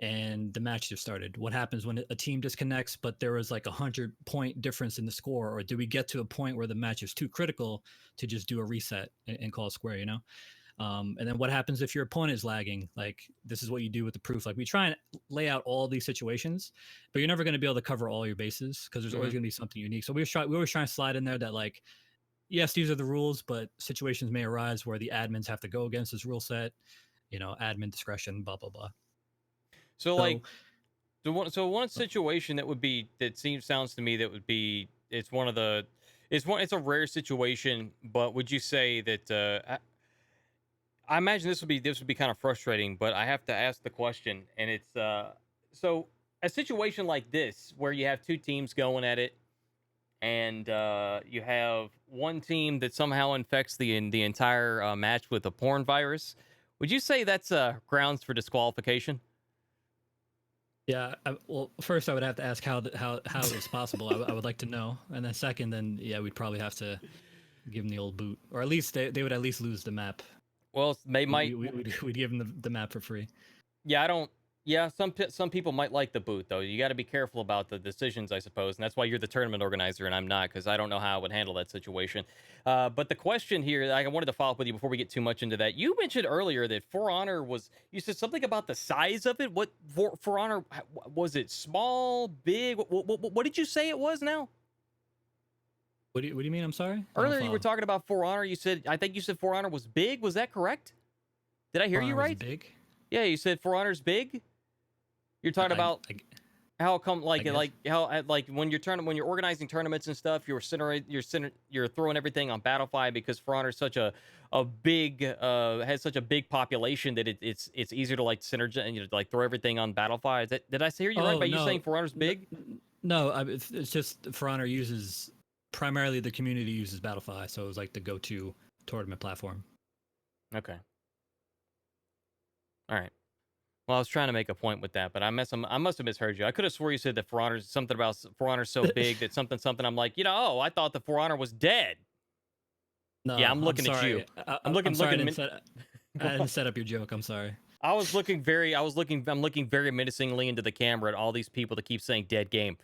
and the match just started? What happens when a team disconnects but there was like 100-point difference in the score? Or do we get to a point where the match is too critical to just do a reset and call it square, you know? And then what happens if your opponent is lagging? Like this is what you do with the proof. Like we try and lay out all these situations, but you're never going to be able to cover all your bases because there's always going to be something unique. So we always try and slide in there that like, yes, these are the rules, but situations may arise where the admins have to go against this rule set, you know, admin discretion, blah, blah, blah. So like, so one situation sounds to me that would be, it's a rare situation, but would you say that I imagine this would be kind of frustrating, but I have to ask the question, and it's so a situation like this where you have two teams going at it, and you have one team that somehow infects the entire match with a porn virus, would you say that's grounds for disqualification? Yeah. Well, first I would have to ask how it was possible. I would like to know, and then second, then yeah, we'd probably have to give them the old boot, or at least they would at least lose the map. Well, they might. We'd give them the map for free. Yeah, I don't. Yeah, some people might like the boot though. You got to be careful about the decisions, I suppose, and that's why you're the tournament organizer and I'm not, because I don't know how I would handle that situation. But the question here, I wanted to follow up with you before we get too much into that. You mentioned earlier that For Honor was. You said something about the size of it. What For Honor was it? Small, big? What did you say it was now? What do you mean? I'm sorry. Earlier you were talking about For Honor. I think you said For Honor was big. Was that correct? Did I hear you right? Big. Yeah, you said For Honor's big. You're talking about how come when you're organizing tournaments and stuff, you're throwing everything on Battlefy because For Honor is such a big has such a big population that it's easier to like synergize and like throw everything on Battlefy. Did I hear you right by you saying For Honor's big? No, it's just For Honor uses primarily the community uses Battlefy, so it was like the go-to tournament platform. Okay. All right. Well, I was trying to make a point with that, but I must have misheard you. I could have swore you said that For Honor's something about For Honor's so big that something. I'm like, I thought the For Honor was dead. No, yeah, I'm looking at you. I'm looking. I didn't set up your joke. I'm sorry. I'm looking very menacingly into the camera at all these people that keep saying dead game.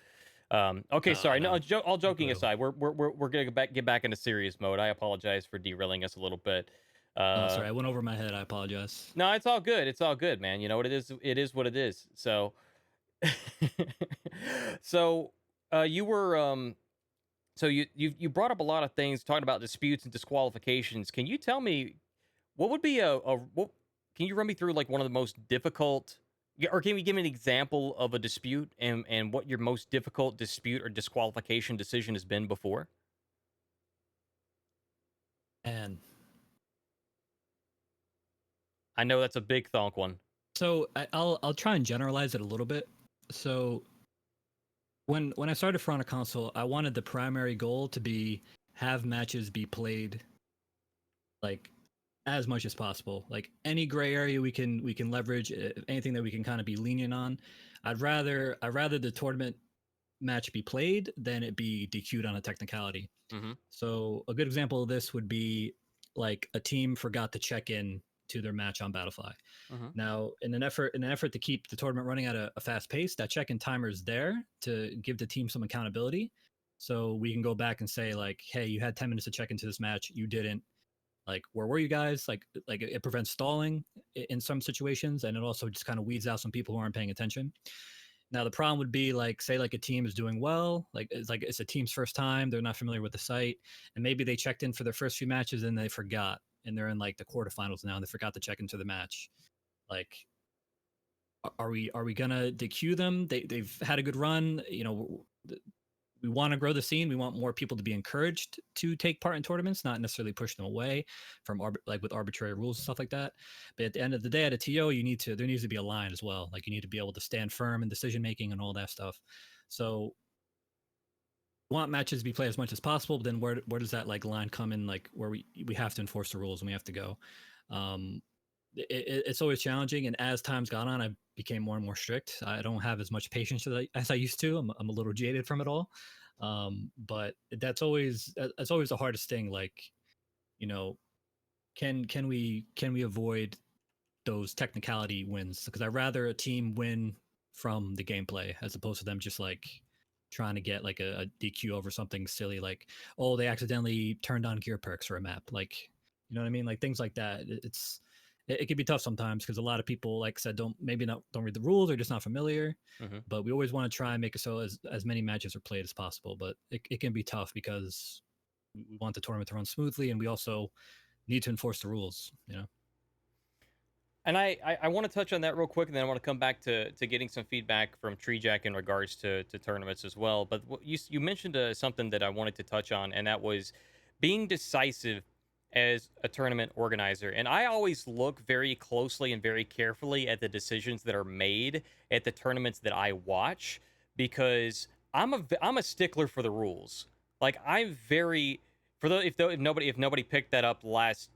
Okay, sorry. No, all joking aside, we're gonna get back into serious mode. I apologize for derailing us a little bit. Sorry, I went over my head. I apologize. No, it's all good. It's all good, man. You know what it is? It is what it is. So, you were so you brought up a lot of things talking about disputes and disqualifications. Can you tell me what would be can you run me through like one of the most difficult, or can you give me an example of a dispute and what your most difficult dispute or disqualification decision has been before? And I know that's a big thonk one. So I'll try and generalize it a little bit. So when I started For Honor console, I wanted the primary goal to be have matches be played like as much as possible. Like any gray area we can leverage, anything that we can kind of be lenient on. I'd rather the tournament match be played than it be DQ'd on a technicality. Mm-hmm. So a good example of this would be like a team forgot to check in to their match on Battlefy. Mm-hmm. Now, in an effort to keep the tournament running at a fast pace, that check-in timer is there to give the team some accountability. So we can go back and say like, hey, you had 10 minutes to check into this match, you didn't. Like, where were you guys? Like it prevents stalling in some situations, and it also just kind of weeds out some people who aren't paying attention. Now, the problem would be like, say like a team is doing well, like it's a team's first time, they're not familiar with the site, and maybe they checked in for their first few matches and they forgot, and they're in like the quarterfinals now and they forgot to check into the match. Like, are we gonna DQ them? They've had a good run. We want to grow the scene. We want more people to be encouraged to take part in tournaments, not necessarily push them away from with arbitrary rules and stuff like that. But at the end of the day, at a TO, there needs to be a line as well. Like you need to be able to stand firm in decision making and all that stuff. So we want matches to be played as much as possible. But then where does that like line come in? Like where we have to enforce the rules and we have to go. It's always challenging, and as time's gone on, I became more and more strict. I don't have as much patience as I used to. I'm a little jaded from it all, but that's always the hardest thing. Like, can we avoid those technicality wins? Because I'd rather a team win from the gameplay as opposed to them just like trying to get like a DQ over something silly, like, oh, they accidentally turned on gear perks for a map, like, you know what I mean, like things like that. It can be tough sometimes because a lot of people, like I said, don't read the rules or just not familiar. Mm-hmm. But we always want to try and make it so as many matches are played as possible. But it can be tough because we want the tournament to run smoothly, and we also need to enforce the rules. And I want to touch on that real quick, and then I want to come back to getting some feedback from Treejak in regards to tournaments as well. But you mentioned something that I wanted to touch on, and that was being decisive as a tournament organizer. And I always look very closely and very carefully at the decisions that are made at the tournaments that I watch, because I'm a stickler for the rules. Like, I'm very, for the if nobody picked that up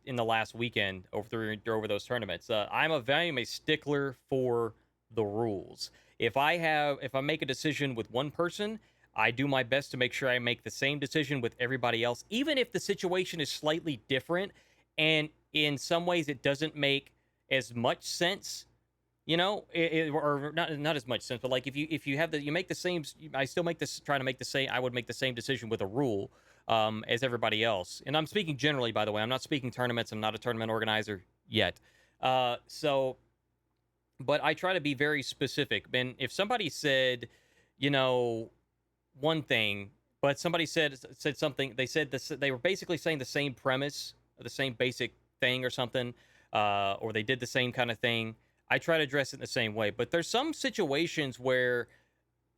in the last weekend over those tournaments, I'm a stickler for the rules. If I make a decision with one person, I do my best to make sure I make the same decision with everybody else, even if the situation is slightly different, and in some ways it doesn't make as much sense, or not as much sense. But like, if you make the same, I still try to make the same. I would make the same decision with a rule as everybody else. And I'm speaking generally, by the way. I'm not speaking tournaments. I'm not a tournament organizer yet. But I try to be very specific. And if somebody said, one thing, but somebody said something, they were basically saying the same premise, the same basic thing or something, or they did the same kind of thing, I try to address it in the same way. But there's some situations where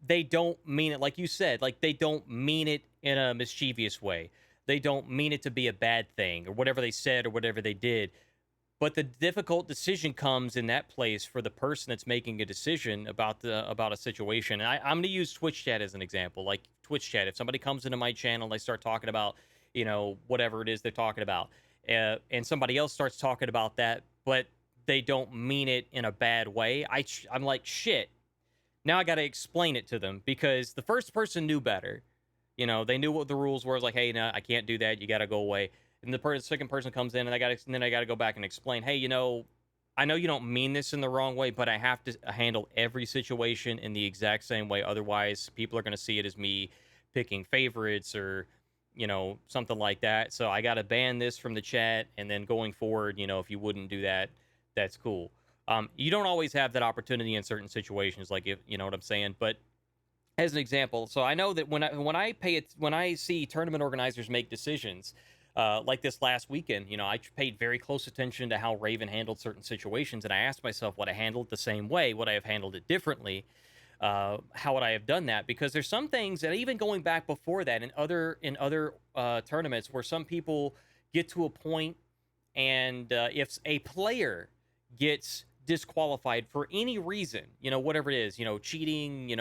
they don't mean it, like you said, like they don't mean it in a mischievous way. They don't mean it to be a bad thing, or whatever they said or whatever they did. But the difficult decision comes in that place for the person that's making a decision about a situation. And I'm going to use Twitch chat as an example. Like Twitch chat, if somebody comes into my channel and they start talking about, whatever it is they're talking about, and somebody else starts talking about that, but they don't mean it in a bad way, I'm like, shit. Now I got to explain it to them, because the first person knew better. They knew what the rules were. It was like, hey, no, I can't do that. You got to go away. And the second person comes in, and then I got to go back and explain, hey, I know you don't mean this in the wrong way, but I have to handle every situation in the exact same way. Otherwise, people are going to see it as me picking favorites or, something like that. So I got to ban this from the chat. And then going forward, if you wouldn't do that, that's cool. You don't always have that opportunity in certain situations, like, if you know what I'm saying. But as an example, so I know that when I see tournament organizers make decisions, like this last weekend, I paid very close attention to how Raven handled certain situations, and I asked myself, would I handle it the same way? Would I have handled it differently? How would I have done that? Because there's some things that, even going back before that, in other tournaments, where some people get to a point, and if a player gets disqualified for any reason, whatever it is, cheating,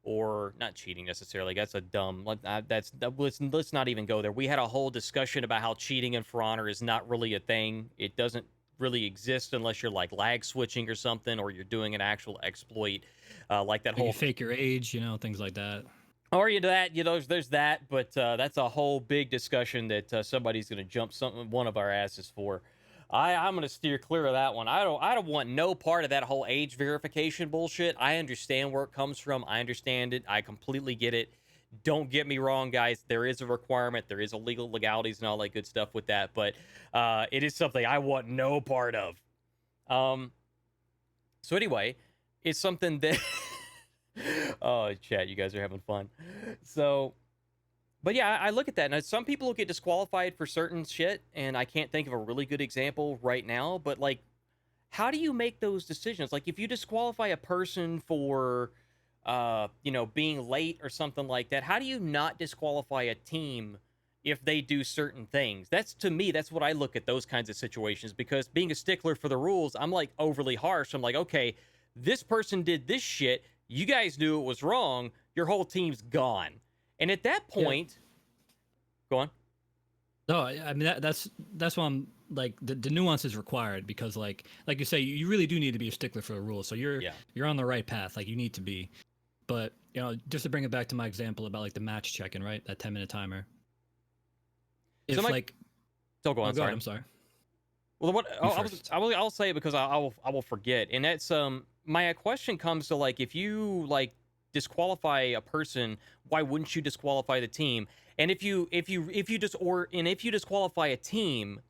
or not cheating necessarily. That's a dumb. Let's not even go there. We had a whole discussion about how cheating in For Honor is not really a thing. It doesn't really exist unless you're like lag switching or something, or you're doing an actual exploit, like that whole. You fake your age, things like that. Or that, there's that, but that's a whole big discussion that somebody's going to jump one of our asses for. I'm going to steer clear of that one. I don't want no part of that whole age verification bullshit. I understand where it comes from. I understand it. I completely get it. Don't get me wrong, guys. There is a requirement. There is a legalities and all that good stuff with that. But it is something I want no part of. So anyway, it's something that... Oh, chat, you guys are having fun. So... But yeah, I look at that, and some people get disqualified for certain shit, and I can't think of a really good example right now, but, like, how do you make those decisions? Like, if you disqualify a person for, being late or something like that, how do you not disqualify a team if they do certain things? To me, that's what I look at those kinds of situations, because being a stickler for the rules, I'm, like, overly harsh. I'm like, okay, this person did this shit, you guys knew it was wrong, your whole team's gone. And at that point, Go on. No, I mean that's why I'm like the nuance is required, because like you say, you really do need to be a stickler for the rules. So you're on the right path, like you need to be. But just to bring it back to my example about like the match check-in, right? That 10-minute timer. If so go on. Sorry, I'm sorry. Well, I'll say it because I will forget, and that's my question comes to, like, if you like disqualify a person, why wouldn't you disqualify the team? And if you disqualify a team,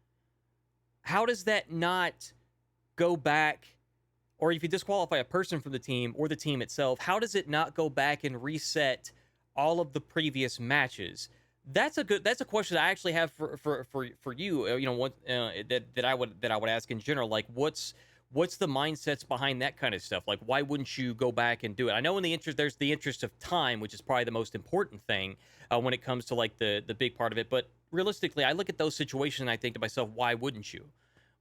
how does that not go back? Or if you disqualify a person from the team or the team itself, how does it not go back and reset all of the previous matches? That's a question I actually have for you. That I would ask in general. Like, what's the mindsets behind that kind of stuff? Like, why wouldn't you go back and do it? I know there's the interest of time, which is probably the most important thing when it comes to like the big part of it. But realistically, I look at those situations and I think to myself, why wouldn't you?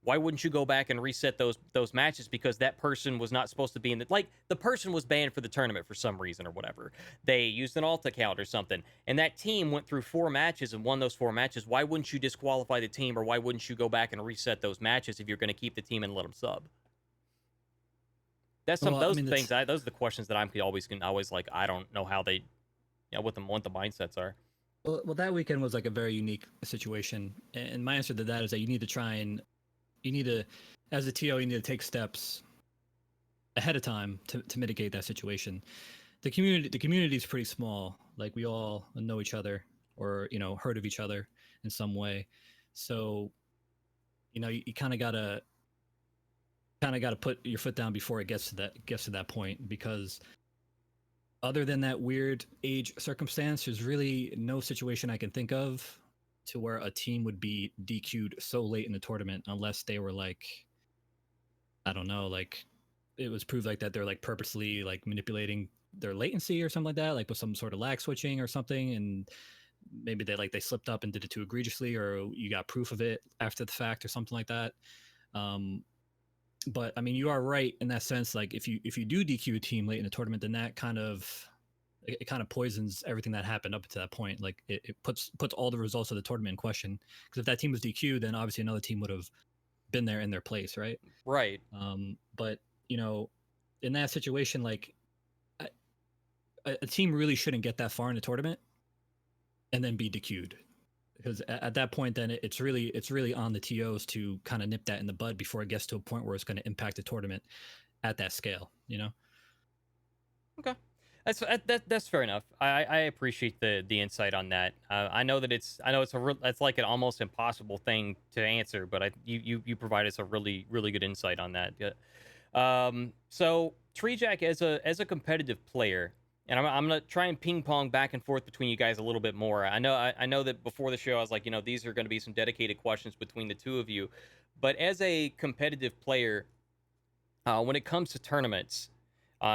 Why wouldn't you go back and reset those matches because that person was not supposed to be in the, like, the person was banned for the tournament for some reason or whatever. They used an alt account or something, and that team went through 4 matches and won those 4 matches. Why wouldn't you disqualify the team, or why wouldn't you go back and reset those matches if you're going to keep the team and let them sub? That's some those things. Those are the questions that I'm always like. I don't know how they, what the mindsets are. Well, that weekend was like a very unique situation, and my answer to that is that you need to, as a TO, you need to take steps ahead of time to mitigate that situation. The community is pretty small. Like, we all know each other, or heard of each other in some way. So, you kind of gotta put your foot down before it gets to that point, because other than that weird age circumstance, there's really no situation I can think of to where a team would be DQ'd so late in the tournament, unless they were like, I don't know, like it was proved like that they're like purposely like manipulating their latency or something like that, like with some sort of lag switching or something, and maybe they slipped up and did it too egregiously, or you got proof of it after the fact or something like that. But I mean, you are right in that sense. Like, if you do DQ a team late in the tournament, then that kind of poisons everything that happened up to that point. Like, it puts all the results of the tournament in question. Because if that team was DQ'd, then obviously another team would have been there in their place, right? Right. But in that situation, like, a team really shouldn't get that far in the tournament and then be DQ'd. Because at that point, then it's really on the TOs to kind of nip that in the bud before it gets to a point where it's going to impact the tournament at that scale. Okay, that's fair enough. I appreciate the insight on that. I know it's like an almost impossible thing to answer, but you provide us a really good insight on that. So Treejak, as a competitive player. And I'm gonna try and ping pong back and forth between you guys a little bit more. I know that before the show I was like, these are going to be some dedicated questions between the two of you. But as a competitive player, when it comes to tournaments,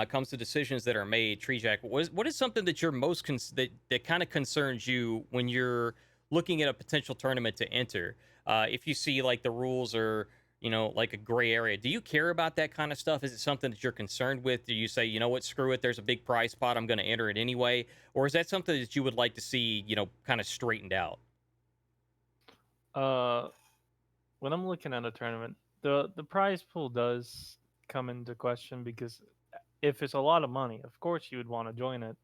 comes to decisions that are made, Treejak, what is something that you're most that kind of concerns you when you're looking at a potential tournament to enter? If you see like the rules are, like a gray area, do you care about that kind of stuff? Is it something that you're concerned with? Do you say, you know what, screw it, there's a big prize pot, I'm going to enter it anyway? Or is that something that you would like to see, kind of straightened out? When I'm looking at a tournament, the prize pool does come into question, because if it's a lot of money, of course you would want to join it.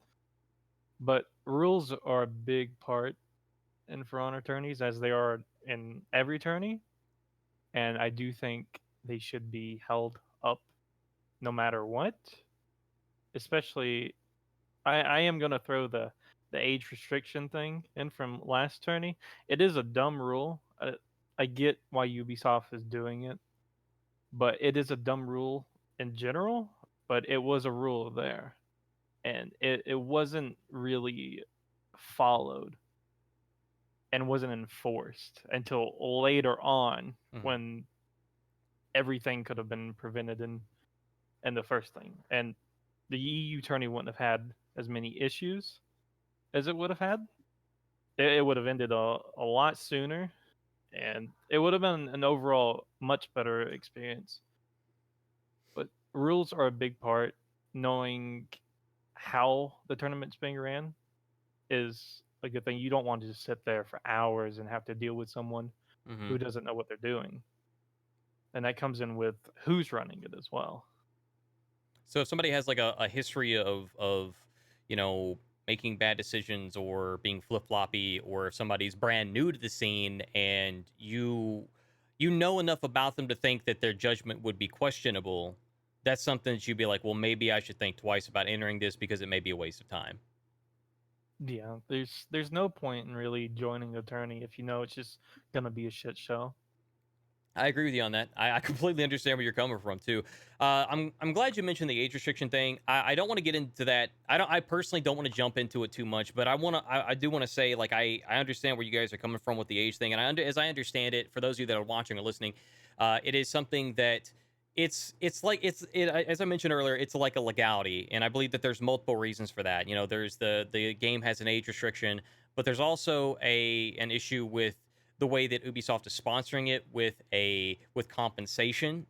But rules are a big part in For Honor tourneys, as they are in every tourney. And I do think they should be held up no matter what. Especially, I am going to throw the age restriction thing in from last tourney. It is a dumb rule. I get why Ubisoft is doing it, but it is a dumb rule in general. But it was a rule there, and it wasn't really followed and wasn't enforced until later on, when everything could have been prevented in the first thing. And the EU tourney wouldn't have had as many issues as it would have had. It would have ended a lot sooner, and it would have been an overall much better experience. But rules are a big part. Knowing how the tournament's being ran is a good thing. You don't want to just sit there for hours and have to deal with someone who doesn't know what they're doing. And that comes in with who's running it as well. So if somebody has like a history of making bad decisions or being flip-floppy, or if somebody's brand new to the scene and you know enough about them to think that their judgment would be questionable, that's something that you'd be like, well, maybe I should think twice about entering this because it may be a waste of time. Yeah, there's no point in really joining a tourney if you know it's just gonna be a shit show. I agree with you on that. I completely understand where you're coming from too. I'm glad you mentioned the age restriction thing. I don't want to get into that. I personally don't want to jump into it too much, but I do want to say, like, I understand where you guys are coming from with the age thing, and as I understand it, for those of you that are watching or listening, it is something that it's as I mentioned earlier, it's like a legality, and I believe that there's multiple reasons for that. There's the game has an age restriction, but there's also an issue with the way that Ubisoft is sponsoring it with compensation.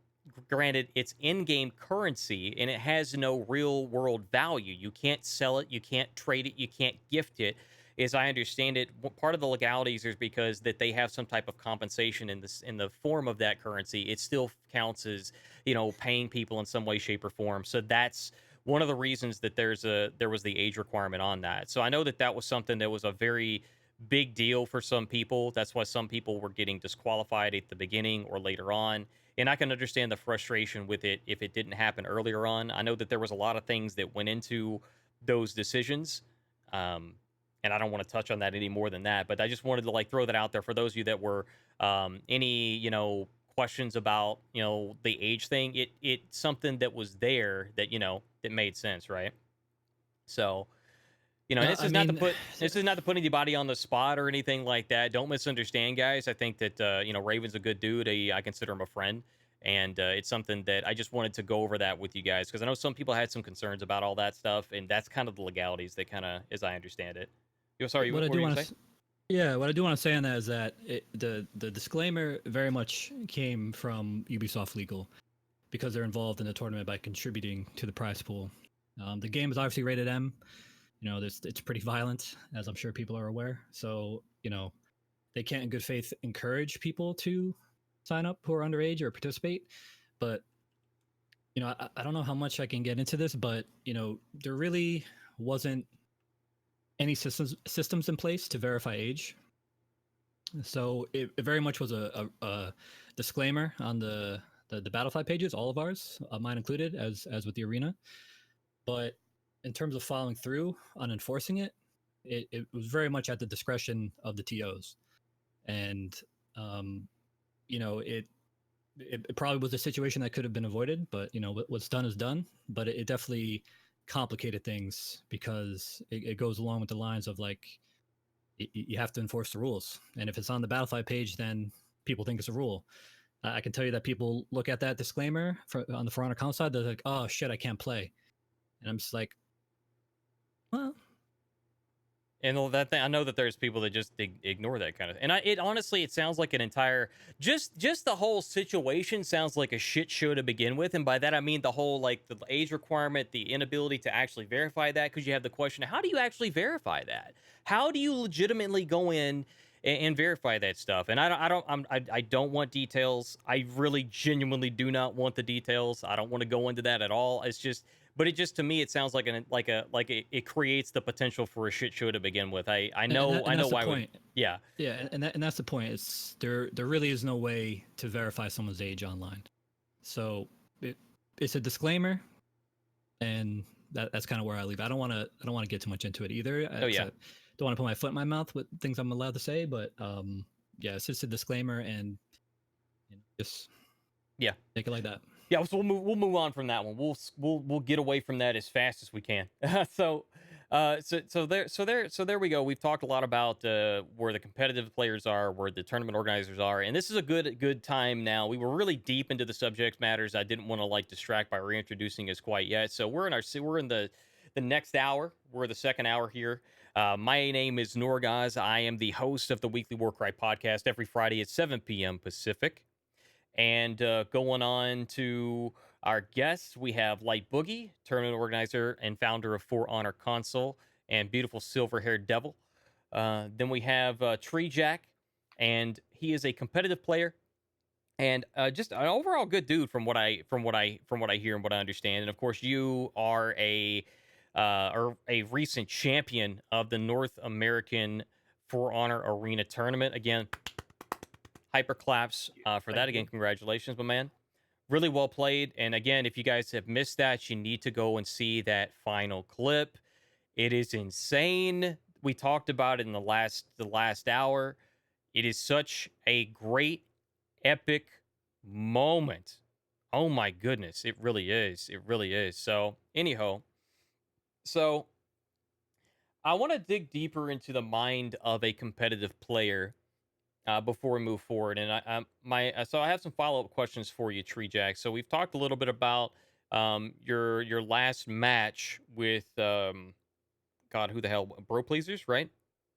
Granted, it's in-game currency and it has no real-world value. You can't sell it, you can't trade it, you can't gift it. As I understand it, part of the legalities is because that they have some type of compensation in the form of that currency. It still counts as, paying people in some way, shape, or form. So that's one of the reasons that there was the age requirement on that. So I know that was something that was a very big deal for some people. That's why some people were getting disqualified at the beginning or later on. And I can understand the frustration with it if it didn't happen earlier on. I know that there was a lot of things that went into those decisions. And I don't want to touch on that any more than that, but I just wanted to throw that out there for those of you that were any questions about the age thing. It's something that was there that that made sense, right? So this is not to put anybody on the spot or anything like that. Don't misunderstand, guys. I think that Raven's a good dude. I consider him a friend, and it's something that I just wanted to go over that with you guys because I know some people had some concerns about all that stuff, and that's kind of the legalities that kind of, as I understand it. Sorry, what were you going to say? Yeah, what I do want to say on that is that the disclaimer very much came from Ubisoft Legal because they're involved in the tournament by contributing to the prize pool. The game is obviously rated M. It's pretty violent, as I'm sure people are aware. So, they can't in good faith encourage people to sign up who are underage or participate. But, I don't know how much I can get into this, but, there really wasn't any systems in place to verify age. So it very much was a disclaimer on the Battlefly pages, all of ours, mine included, as with the arena. But in terms of following through on enforcing it, it was very much at the discretion of the TOs. And, it probably was a situation that could have been avoided, but, what's done is done. But it definitely complicated things because it goes along with the lines of you have to enforce the rules, and if it's on the Battlefly page, then people think it's a rule. I can tell you that people look at that disclaimer on the For Honor console side, they're like, oh shit, I can't play, and I'm just like, well. And that thing, I know that there's people that just ignore that kind of, and it honestly, it sounds like an entire, just the whole situation sounds like a shit show to begin with, and by that I mean the whole the age requirement, the inability to actually verify that, because you have the question, how do you actually verify that? How do you legitimately go in and verify that stuff? And I don't want details. I really genuinely do not want the details. I don't want to go into that at all. It's just. But it just, to me, it sounds like it creates the potential for a shit show to begin with. I know why. Yeah. Yeah, and that's the point. It's there really is no way to verify someone's age online. So it's a disclaimer, and that's kind of where I leave. I don't want to get too much into it either. Oh yeah. Don't want to put my foot in my mouth with things I'm allowed to say, but yeah, it's just a disclaimer, and just take it like that. Yeah, so we'll move on from that one. We'll get away from that as fast as we can. So there we go. We've talked a lot about where the competitive players are, where the tournament organizers are, and this is a good time now. We were really deep into the subject matters. I didn't want to distract by reintroducing us quite yet. So we're in the next hour. We're the second hour here. My name is Norgoz. I am the host of the Weekly Warcry Podcast every Friday at 7 p.m. Pacific. And going on to our guests, we have LightBoogey, tournament organizer and founder of For Honor Console, and beautiful silver-haired devil. Then we have Treejak, and he is a competitive player and just an overall good dude from what I hear and what I understand. And of course, you are a recent champion of the North American For Honor Arena Tournament. Again, hyper claps for that. Again, congratulations, my man. Really well played. And again, if you guys have missed that, you need to go and see that final clip. It is insane. We talked about it in the last hour. It is such a great, epic moment. Oh my goodness, it really is. It really is. So, anyhow, I want to dig deeper into the mind of a competitive player before we move forward. And so I have some follow-up questions for you, Treejak. So we've talked a little bit about your last match with God, who the hell, Bro Pleasers, right?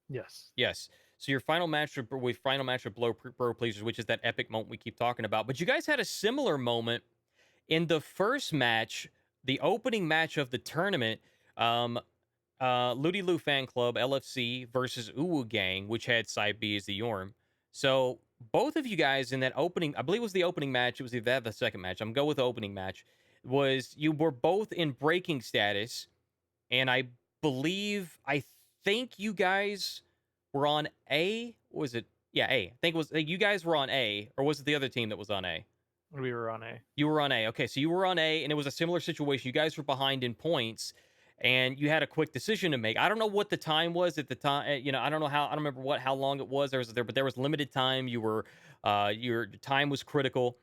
Yes. Yes. So your final match with Bro Pleasers, which is that epic moment we keep talking about. But you guys had a similar moment in the first match, the opening match of the tournament. Um, Ludi Lu Fan Club LFC versus Uwu Gang, which had Side B as the Yorm. So both of you guys in that opening, I believe it was the opening match. It was either that or the second match. I'm going with the opening match. Was you were both in breaking status, and I think you guys were on A. What was it? Yeah, A. I think it was you guys were on A, or was it the other team that was on A? We were on A. You were on A. Okay, so you were on A, and it was a similar situation. You guys were behind in points, and you had a quick decision to make. I don't know what the time was at the time. I don't know how. I don't remember how long it was. But there was limited time. Your time was critical.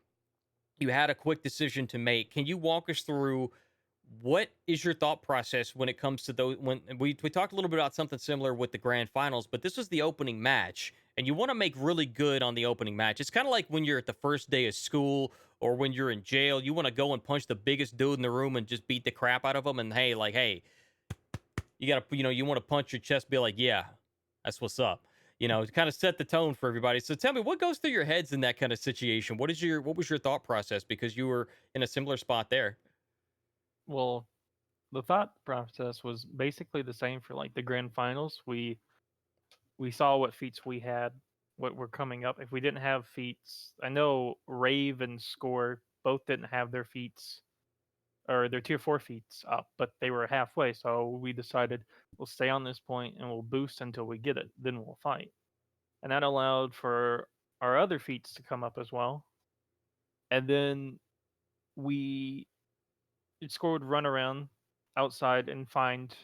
You had a quick decision to make. Can you walk us through what is your thought process when it comes to those? When we talked a little bit about something similar with the grand finals, but this was the opening match, and you want to make really good on the opening match. It's kind of like when you're at the first day of school or when you're in jail. You want to go and punch the biggest dude in the room and just beat the crap out of him. And hey, you gotta, you want to punch your chest, be like, yeah, that's what's up. To kind of set the tone for everybody. So tell me, what goes through your heads in that kind of situation? What was your thought process? Because you were in a similar spot there. Well, the thought process was basically the same for like the grand finals. We saw what feats we had, what were coming up. If we didn't have feats, I know Rave and Score both didn't have their feats or their tier 4 feats up, but they were halfway. So we decided we'll stay on this point and we'll boost until we get it. Then we'll fight. And that allowed for our other feats to come up as well. And then we Score would run around outside and find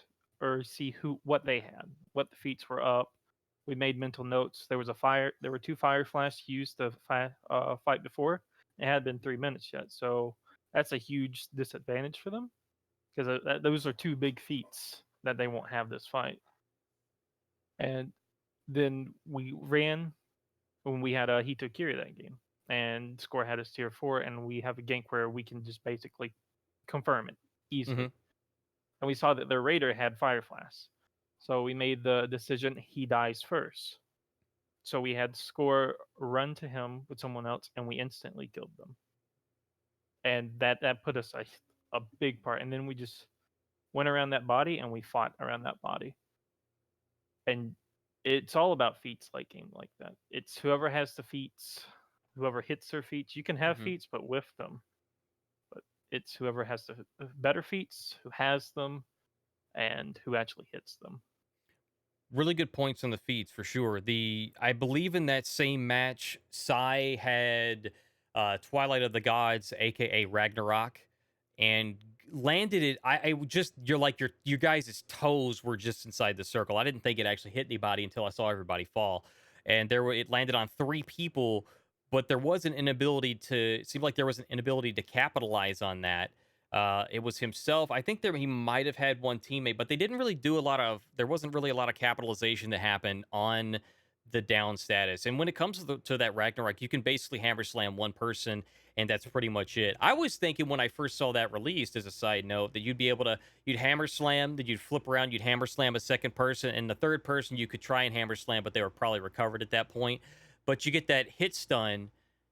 or see what they had, what the feats were up. We made mental notes. There were two fire flasks used to fight before. It had been 3 minutes yet, so that's a huge disadvantage for them because those are two big feats that they won't have this fight. And then we ran when we had a Hito Kiri that game, and Score had his tier 4, and we have a gank where we can just basically confirm it easily. Mm-hmm. And we saw that their raider had fire flasks. So we made the decision he dies first. So we had Score run to him with someone else, and we instantly killed them. And that put us a big part. And then we just went around that body, and we fought around that body. And it's all about feats like game like that. It's whoever has the feats, whoever hits their feats. You can have feats, but whiff them. But it's whoever has the better feats, who has them, and who actually hits them. Really good points on the feats for sure. I believe in that same match, Sai had Twilight of the Gods, aka Ragnarok, and landed it. I just your guys' toes were just inside the circle. I didn't think it actually hit anybody until I saw everybody fall, and it landed on 3 people, but there was an inability to. It seemed like there was an inability to capitalize on that. It was himself. I think he might have had one teammate, but they didn't really do a lot of. There wasn't really a lot of capitalization that happened on the down status. And when it comes to that Ragnarok, you can basically hammer slam one person, and that's pretty much it. I was thinking when I first saw that released, as a side note, that you'd hammer slam, that you'd flip around, you'd hammer slam a second person, and the third person you could try and hammer slam, but they were probably recovered at that point. But you get that hit stun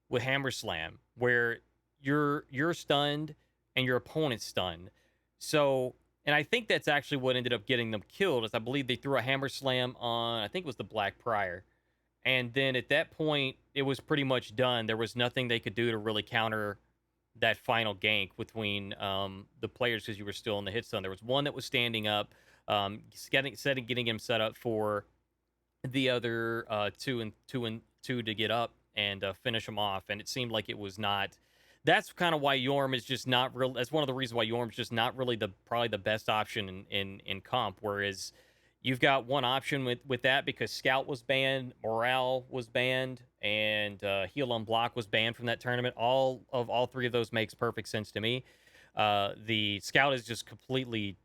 with hammer slam, where you're stunned and your opponent's stunned. So, and I think that's actually what ended up getting them killed, is I believe they threw a hammer slam on, I think it was the Black Prior. And then at that point, it was pretty much done. There was nothing they could do to really counter that final gank between the players, because you were still in the hit stun. There was one that was standing up, getting him set up for the other two and two to get up and finish him off. And it seemed like it was not. That's kind of why Jorm is just not real. That's one of the reasons why Jorm's just not really probably the best option in comp. Whereas you've got one option with that, because Scout was banned, Morale was banned, and Heal Unblock was banned from that tournament. All 3 of those makes perfect sense to me. The Scout is just completely.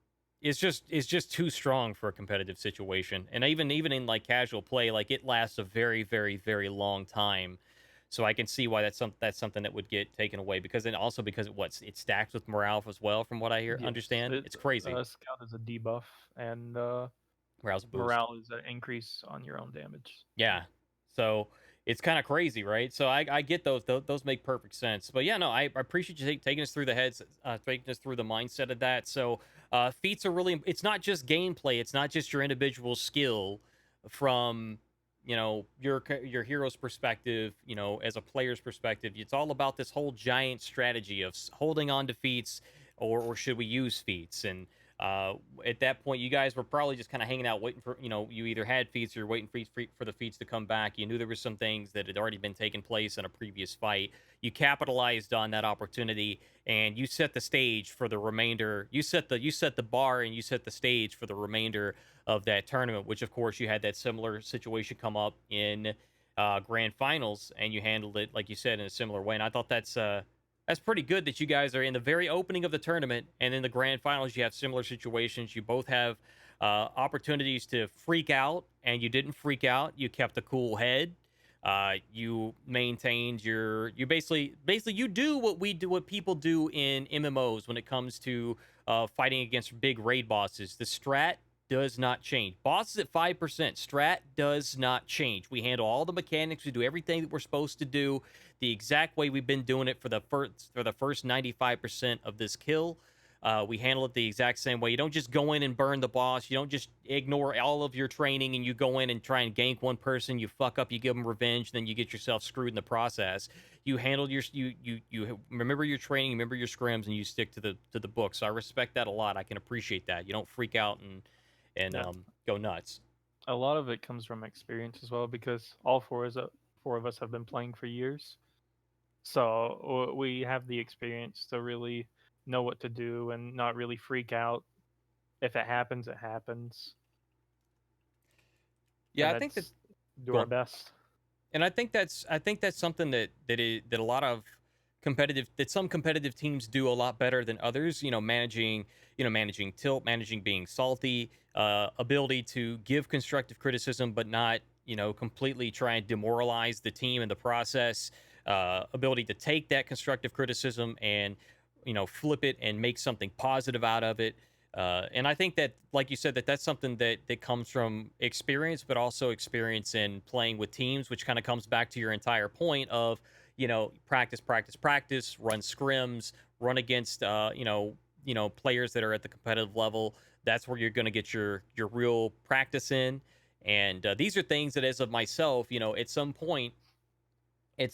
It's just too strong for a competitive situation, and even in like casual play, like it lasts a very, very, very long time. So I can see why that's something that would get taken away, because it stacks with morale as well, from what I understand. It's crazy. Scout is a debuff, and Morale's a boost. Morale is an increase on your own damage. Yeah. So it's kind of crazy, right? So I get those. Those make perfect sense. But yeah, no, I appreciate you taking us through the heads, taking us through the mindset of that. So feats are really, it's not just gameplay. It's not just your individual skill from, your hero's perspective, as a player's perspective. It's all about this whole giant strategy of holding on to feats, or should we use feats? And at that point, you guys were probably just kind of hanging out, waiting for, you either had feats or you're waiting for the feats to come back. You knew there were some things that had already been taking place in a previous fight. You capitalized on that opportunity, and you set the stage for the remainder. You set the bar, and you set the stage for the remainder of that tournament. Which, of course, you had that similar situation come up in grand finals, and you handled it, like you said, in a similar way. And I thought that's pretty good that you guys are in the very opening of the tournament, and in the grand finals you have similar situations. You both have opportunities to freak out, and you didn't freak out. You kept a cool head. You maintained you basically you do what people do in MMOs when it comes to fighting against big raid bosses. The strat does not change. Bosses at 5%, strat does not change. We handle all the mechanics. We do everything that we're supposed to do the exact way we've been doing it for the first 95% of this kill. We handle it the exact same way. You don't just go in and burn the boss. You don't just ignore all of your training and you go in and try and gank one person. You fuck up, you give them revenge, then you get yourself screwed in the process. You handle you remember your training, remember your scrims, and you stick to the book. So I respect that a lot. I can appreciate that. You don't freak out and go nuts. A lot of it comes from experience as well, because all four of us have been playing for years. So we have the experience to really know what to do and not really freak out. If it happens, it happens. Yeah, And I think that do our best. And I think that's something that a lot of some competitive teams do a lot better than others. Managing tilt, managing being salty, ability to give constructive criticism, but not completely try and demoralize the team in the process. Ability to take that constructive criticism and flip it and make something positive out of it. And I think that, like you said, that's something that comes from experience, but also experience in playing with teams, which kind of comes back to your entire point of, practice, run scrims, run against, players that are at the competitive level. That's where you're going to get your real practice in. And these are things that, as of myself, at some point, I'm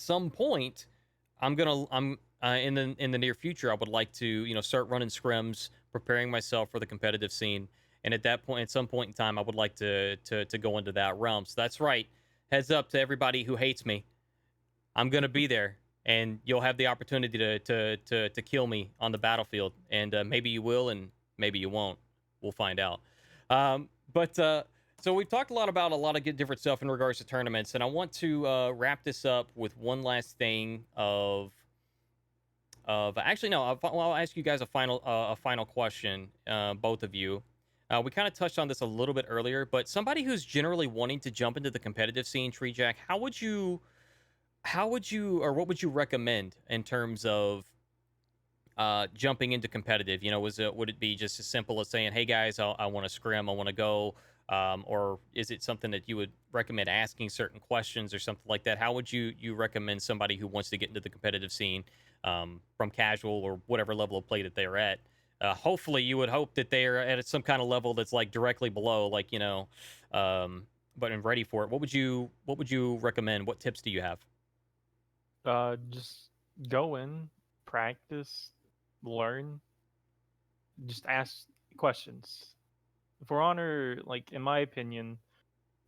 in the near future, I would like to, start running scrims, preparing myself for the competitive scene. And at that point, at some point in time, I would like to go into that realm. So that's right. Heads up to everybody who hates me. I'm going to be there, and you'll have the opportunity to kill me on the battlefield. And maybe you will, and maybe you won't. We'll find out. So we've talked a lot about a lot of different stuff in regards to tournaments, and I want to wrap this up with one last thing actually, no, I'll ask you guys a final question, both of you. We kind of touched on this a little bit earlier, but somebody who's generally wanting to jump into the competitive scene, Treejak, what would you recommend in terms of jumping into competitive? Would it be just as simple as saying, "Hey guys, I want to scrim, I want to go," or is it something that you would recommend asking certain questions or something like that? How would you recommend somebody who wants to get into the competitive scene, from casual or whatever level of play that they're at? Hopefully, you would hope that they are at some kind of level that's like directly below, but and ready for it. What would you recommend? What tips do you have? Just go in, practice, learn, just ask questions. For Honor, like in my opinion,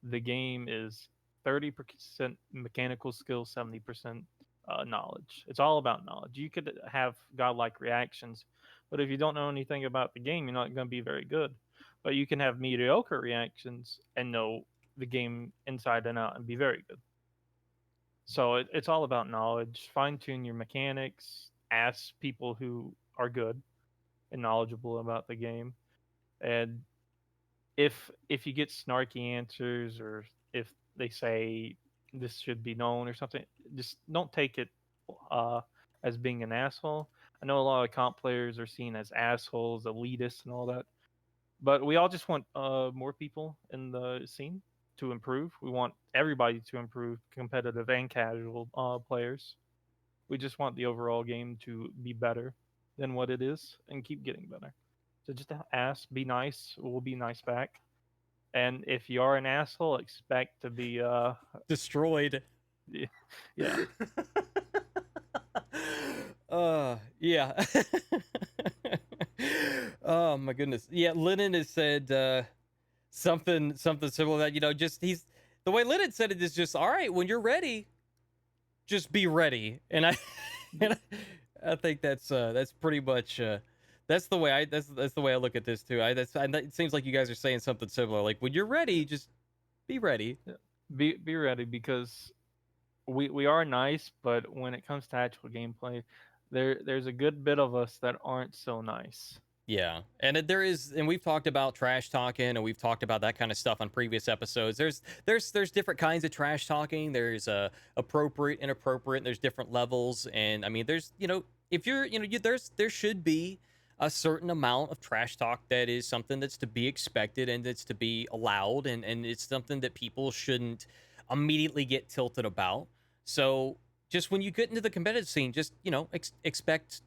the game is 30% mechanical skill, 70% knowledge. It's all about knowledge. You could have godlike reactions, but if you don't know anything about the game, you're not going to be very good. But you can have mediocre reactions and know the game inside and out and be very good. So it's all about knowledge. Fine tune your mechanics. Ask people who are good and knowledgeable about the game. And if you get snarky answers, or if they say this should be known or something, just don't take it as being an asshole. I know a lot of comp players are seen as assholes, elitists, and all that. But we all just want more people in the scene to improve. We want everybody to improve, competitive and casual players. We just want the overall game to be better than what it is and keep getting better. So just ask, be nice. We'll be nice back. And if you are an asshole, expect to be Destroyed. yeah. Yeah. Oh my goodness. Yeah, Lennon has said something similar to that. You know, just he's the way Lennon said it is just all right. When you're ready, just be ready. And I, and I think that's pretty much that's the way that's the way I look at this too. It seems like you guys are saying something similar. Like when you're ready, just be ready. Be ready because we are nice, but when it comes to actual gameplay, there's a good bit of us that aren't so nice. Yeah, and there is, and we've talked about trash talking, and we've talked about that kind of stuff on previous episodes. There's different kinds of trash talking. There's appropriate, inappropriate. And there's different levels, and I mean, there's if you're there should be a certain amount of trash talk that is something that's to be expected and that's to be allowed, and it's something that people shouldn't immediately get tilted about. So just when you get into the competitive scene, just expect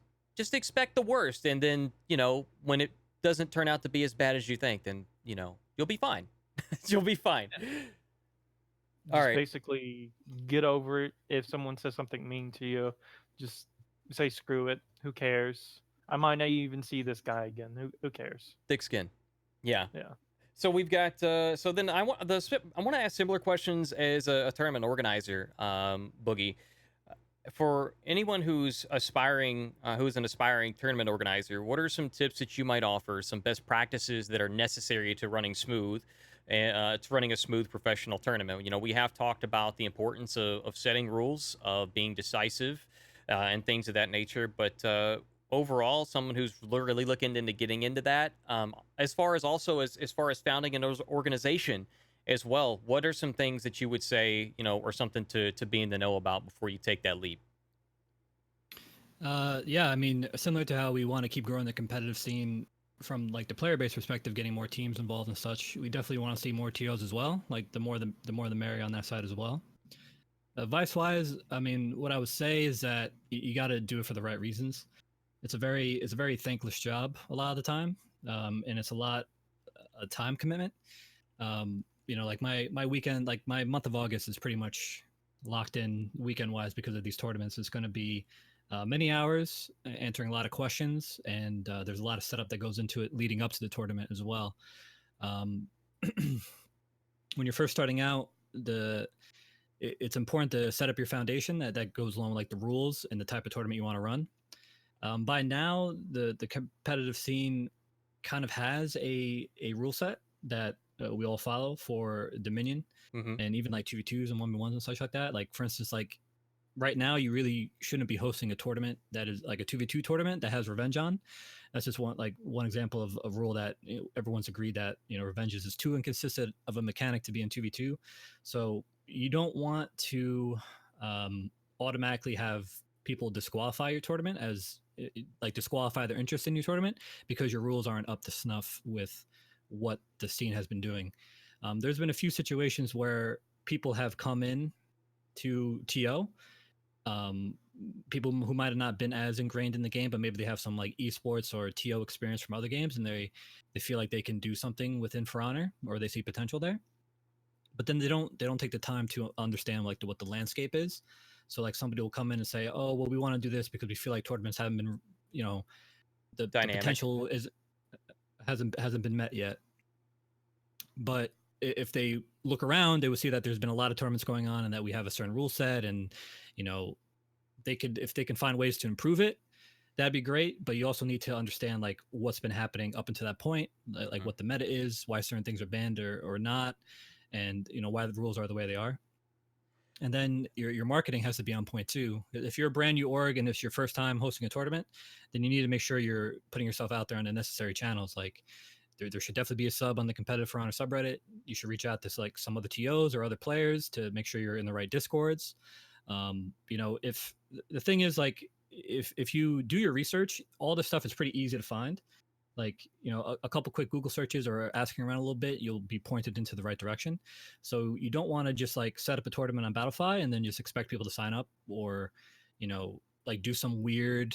the worst, and then when it doesn't turn out to be as bad as you think, then you'll be fine. You'll be fine. All right. Basically, get over it. If someone says something mean to you, just say screw it. Who cares? I might not even see this guy again. Who cares? Thick skin. Yeah. Yeah. So we've got. So then I want to ask similar questions as a tournament organizer, Boogie. For anyone who's aspiring, who's an aspiring tournament organizer, what are some tips that you might offer? Some best practices that are necessary to running smooth, to running a smooth professional tournament. We have talked about the importance of setting rules, of being decisive, and things of that nature. But overall, someone who's really looking into getting into that, as far as founding an organization as well, what are some things that you would say, or something to be in the know about before you take that leap? Yeah, I mean, similar to how we want to keep growing the competitive scene from like the player-based perspective, getting more teams involved and such, we definitely want to see more TOs as well. Like the more the merrier on that side as well. Advice-wise, I mean, what I would say is that you got to do it for the right reasons. It's a very thankless job a lot of the time, and it's a time commitment. Like my weekend, like my month of August is pretty much locked in weekend wise because of these tournaments. It's going to be many hours answering a lot of questions, and there's a lot of setup that goes into it leading up to the tournament as well. When you're first starting out, it's important to set up your foundation that goes along with like the rules and the type of tournament you want to run. By now, the competitive scene kind of has a rule set that we all follow for Dominion, and even like 2v2s and 1v1s and such like that. Like for instance, like right now you really shouldn't be hosting a tournament that is like a 2v2 tournament that has revenge on. That's just one example of a rule that everyone's agreed that revenge is too inconsistent of a mechanic to be in 2v2. So you don't want to automatically have people disqualify your tournament as like disqualify their interest in your tournament because your rules aren't up to snuff with what the scene has been doing. There's been a few situations where people have come in to TO, people who might have not been as ingrained in the game, but maybe they have some like esports or TO experience from other games, and they feel like they can do something within For Honor, or they see potential there. But then they don't take the time to understand like what the landscape is. So like somebody will come in and say, oh well, we want to do this because we feel like tournaments haven't been, the potential hasn't been met yet. But if they look around, they will see that there's been a lot of tournaments going on and that we have a certain rule set, and if they can find ways to improve it, that'd be great. But you also need to understand like what's been happening up until that point, like what the meta is, why certain things are banned or not, and why the rules are the way they are. And then your marketing has to be on point too. If you're a brand new org and it's your first time hosting a tournament, then you need to make sure you're putting yourself out there on the necessary channels. Like there should definitely be a sub on the competitive For Honor subreddit. You should reach out to like some other TOs or other players to make sure you're in the right discords. If the thing is like if you do your research, all this stuff is pretty easy to find. like a couple quick Google searches or asking around a little bit, you'll be pointed into the right direction. So you don't want to just like set up a tournament on Battlefy and then just expect people to sign up, or like do some weird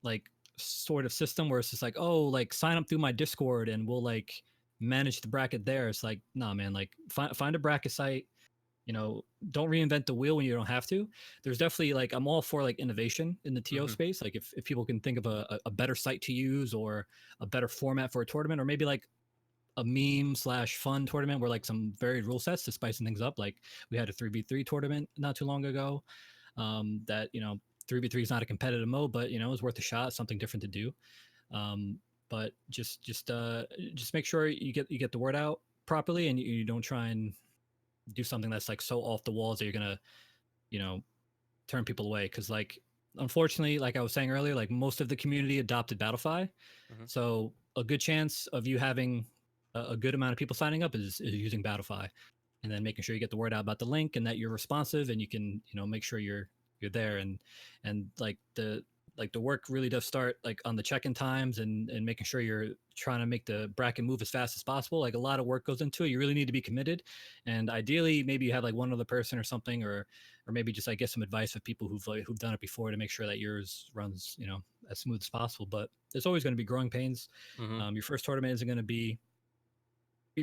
like sort of system where it's just like, oh, like sign up through my Discord and we'll like manage the bracket there. It's like, nah, man, like find a bracket site. Don't reinvent the wheel when you don't have to. There's definitely like, I'm all for like innovation in the TO space. Like if people can think of a better site to use or a better format for a tournament, or maybe like a meme/fun tournament where like some varied rule sets to spicing things up. Like we had a 3v3 tournament not too long ago. That 3v3 is not a competitive mode, but it was worth a shot, something different to do. But just make sure you get the word out properly, and you don't try and do something that's like so off the walls that you're gonna turn people away. Because like, unfortunately, like I was saying earlier, like most of the community adopted Battlefy, so a good chance of you having a good amount of people signing up is using Battlefy, and then making sure you get the word out about the link and that you're responsive and you can make sure you're there. And like the work really does start like on the check-in times and making sure you're trying to make the bracket move as fast as possible. Like a lot of work goes into it. You really need to be committed, and ideally maybe you have like one other person or something, or maybe just like get some advice of people who've done it before to make sure that yours runs as smooth as possible. But there's always going to be growing pains. Your first tournament isn't going to be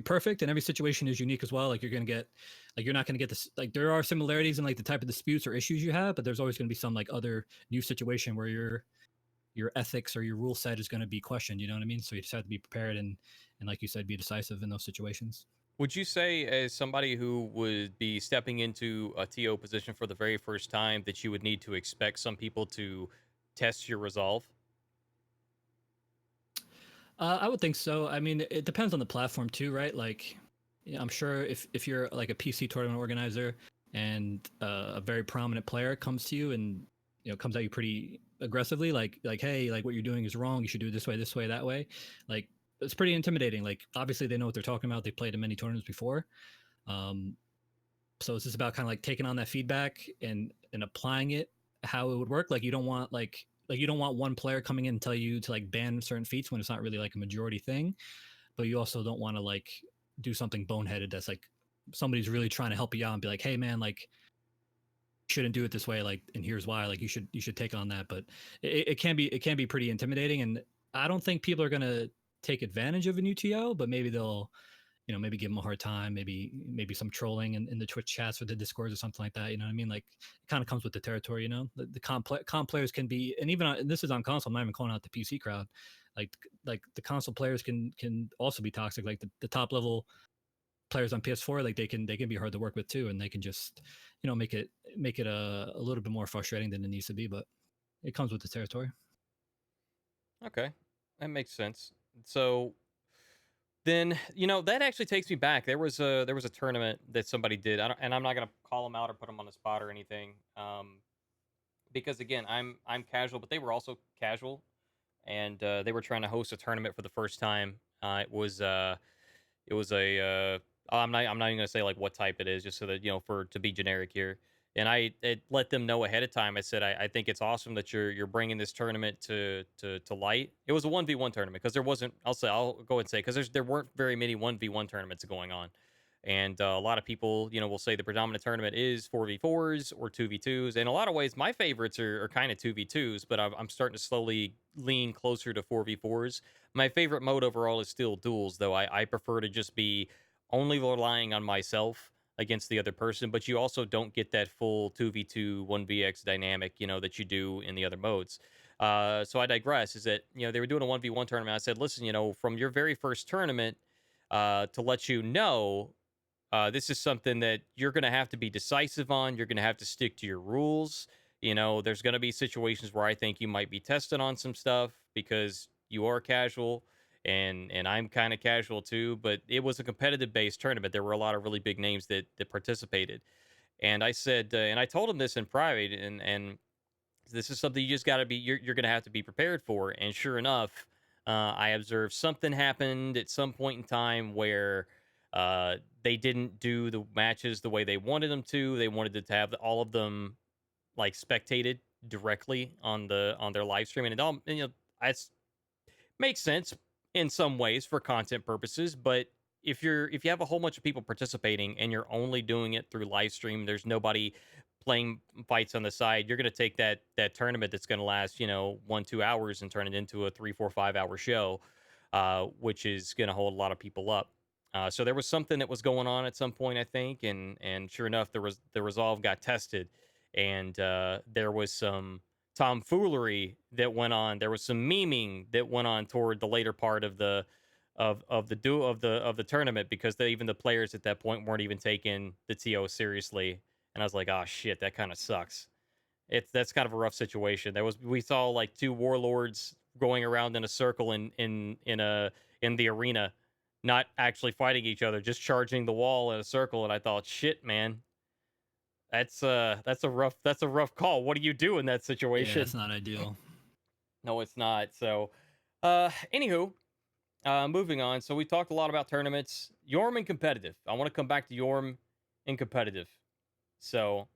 perfect, and every situation is unique as well. Like you're not going to get this, like there are similarities in like the type of disputes or issues you have, but there's always going to be some like other new situation where your ethics or your rule set is going to be questioned. You know what I mean? So you just have to be prepared and like you said, be decisive in those situations. Would you say, as somebody who would be stepping into a TO position for the very first time, that you would need to expect some people to test your resolve? I would think so. I mean, it depends on the platform too, right? Like, I'm sure if you're like a PC tournament organizer and a very prominent player comes to you and comes at you pretty aggressively, like hey, like what you're doing is wrong. You should do it this way, that way. Like it's pretty intimidating. Like obviously they know what they're talking about. They played in many tournaments before. So it's just about kind of like taking on that feedback and applying it how it would work. Like you don't want you don't want one player coming in and tell you to like ban certain feats when it's not really like a majority thing, but you also don't want to like do something boneheaded that's like somebody's really trying to help you out and be like, hey man, like shouldn't do it this way, like, and here's why, like you should take on that. But it can be pretty intimidating, and I don't think people are gonna take advantage of a new TO, but maybe they'll maybe give them a hard time, maybe some trolling in the Twitch chats or the Discords or something like that. You know what I mean? Like it kind of comes with the territory. The comp players can be, and even and this is on console. I'm not even calling out the PC crowd. Like the console players can also be toxic. Like the top level players on PS4, like they can be hard to work with too, and they can just make it a little bit more frustrating than it needs to be. But it comes with the territory. Okay, that makes sense. So then that actually takes me back. There was a tournament that somebody did, and I'm not gonna call them out or put them on the spot or anything, because again, I'm casual, but they were also casual, and they were trying to host a tournament for the first time. It was a I'm not even gonna say like what type it is, just so that for to be generic here. And I let them know ahead of time. I said I think it's awesome that you're bringing this tournament to light. It was a 1v1 tournament because there wasn't. I'll go ahead and say, because there weren't very many 1v1 tournaments going on, and a lot of people will say the predominant tournament is 4v4s or 2v2s. In a lot of ways, my favorites are kind of 2v2s, but I'm starting to slowly lean closer to 4v4s. My favorite mode overall is still duels, though. I prefer to just be only relying on myself against the other person, but you also don't get that full 2v2 1vx dynamic that you do in the other modes. So I digress. Is that they were doing a 1v1 tournament. I said, listen, from your very first tournament, to let you know, this is something that you're going to have to be decisive on. You're going to have to stick to your rules. There's going to be situations where I think you might be tested on some stuff because you are casual, and I'm kind of casual too. But it was a competitive based tournament. There were a lot of really big names that participated, and I said, and I told him this in private, and this is something you just got to be. You're going to have to be prepared for. And sure enough, I observed something happened at some point in time where they didn't do the matches the way they wanted them to. They wanted to have all of them like spectated directly on their live stream, and it all, it makes sense. in some ways for content purposes, but if you have a whole bunch of people participating and you're only doing it through live stream, there's nobody playing fights on the side, you're going to take that tournament that's going to last 1-2 hours and turn it into a 3-4-5 hour show, which is going to hold a lot of people up. So there was something that was going on at some point, I think, and sure enough, the resolve got tested, and there was some tomfoolery that went on. There was some memeing that went on toward the later part of the tournament, because even the players at that point weren't even taking the TO seriously. And I was like, oh shit, that kind of sucks. That's kind of a rough situation. We saw like two warlords going around in a circle in the arena, not actually fighting each other, just charging the wall in a circle. And I thought, shit, man, that's a rough call. What do you do in that situation? Yeah, it's not ideal. No, it's not. So, anywho, moving on. So we talked a lot about tournaments. Jorm and competitive. I want to come back to Jorm and competitive. So,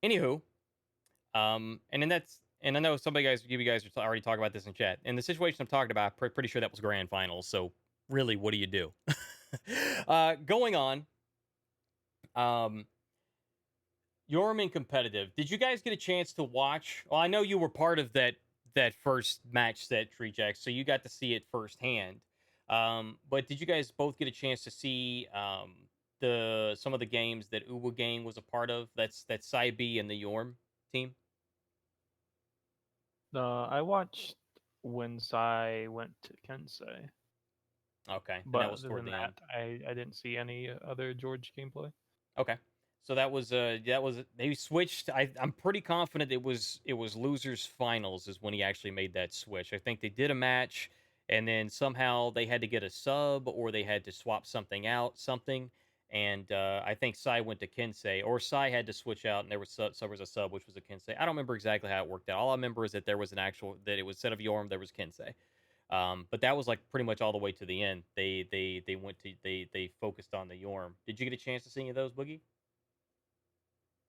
anywho, and I know you guys are already talking about this in chat. And the situation I'm talking about, pretty sure that was grand finals. So, really, what do you do? Going on. Jorm and competitive. Did you guys get a chance to watch? Well, I know you were part of that first match set, Treejak, so you got to see it firsthand. But did you guys both get a chance to see some of the games that Uwu Gang was a part of? That's Saibi and the Jorm team. I watched when Sai went to Kensei. Okay, But that was toward the end. I didn't see any other George gameplay. Okay, so that was they switched. I'm pretty confident it was losers finals is when he actually made that switch. I think they did a match, and then somehow they had to get a sub, or they had to swap something out, and I think Sai went to Kensei, or Sai had to switch out, and there was a sub, which was a Kensei. I don't remember exactly how it worked out. All I remember is that there was that it was instead of Jorm, there was Kensei. But that was like pretty much all the way to the end. They focused on the Jorm. Did you get a chance to see any of those, Boogie?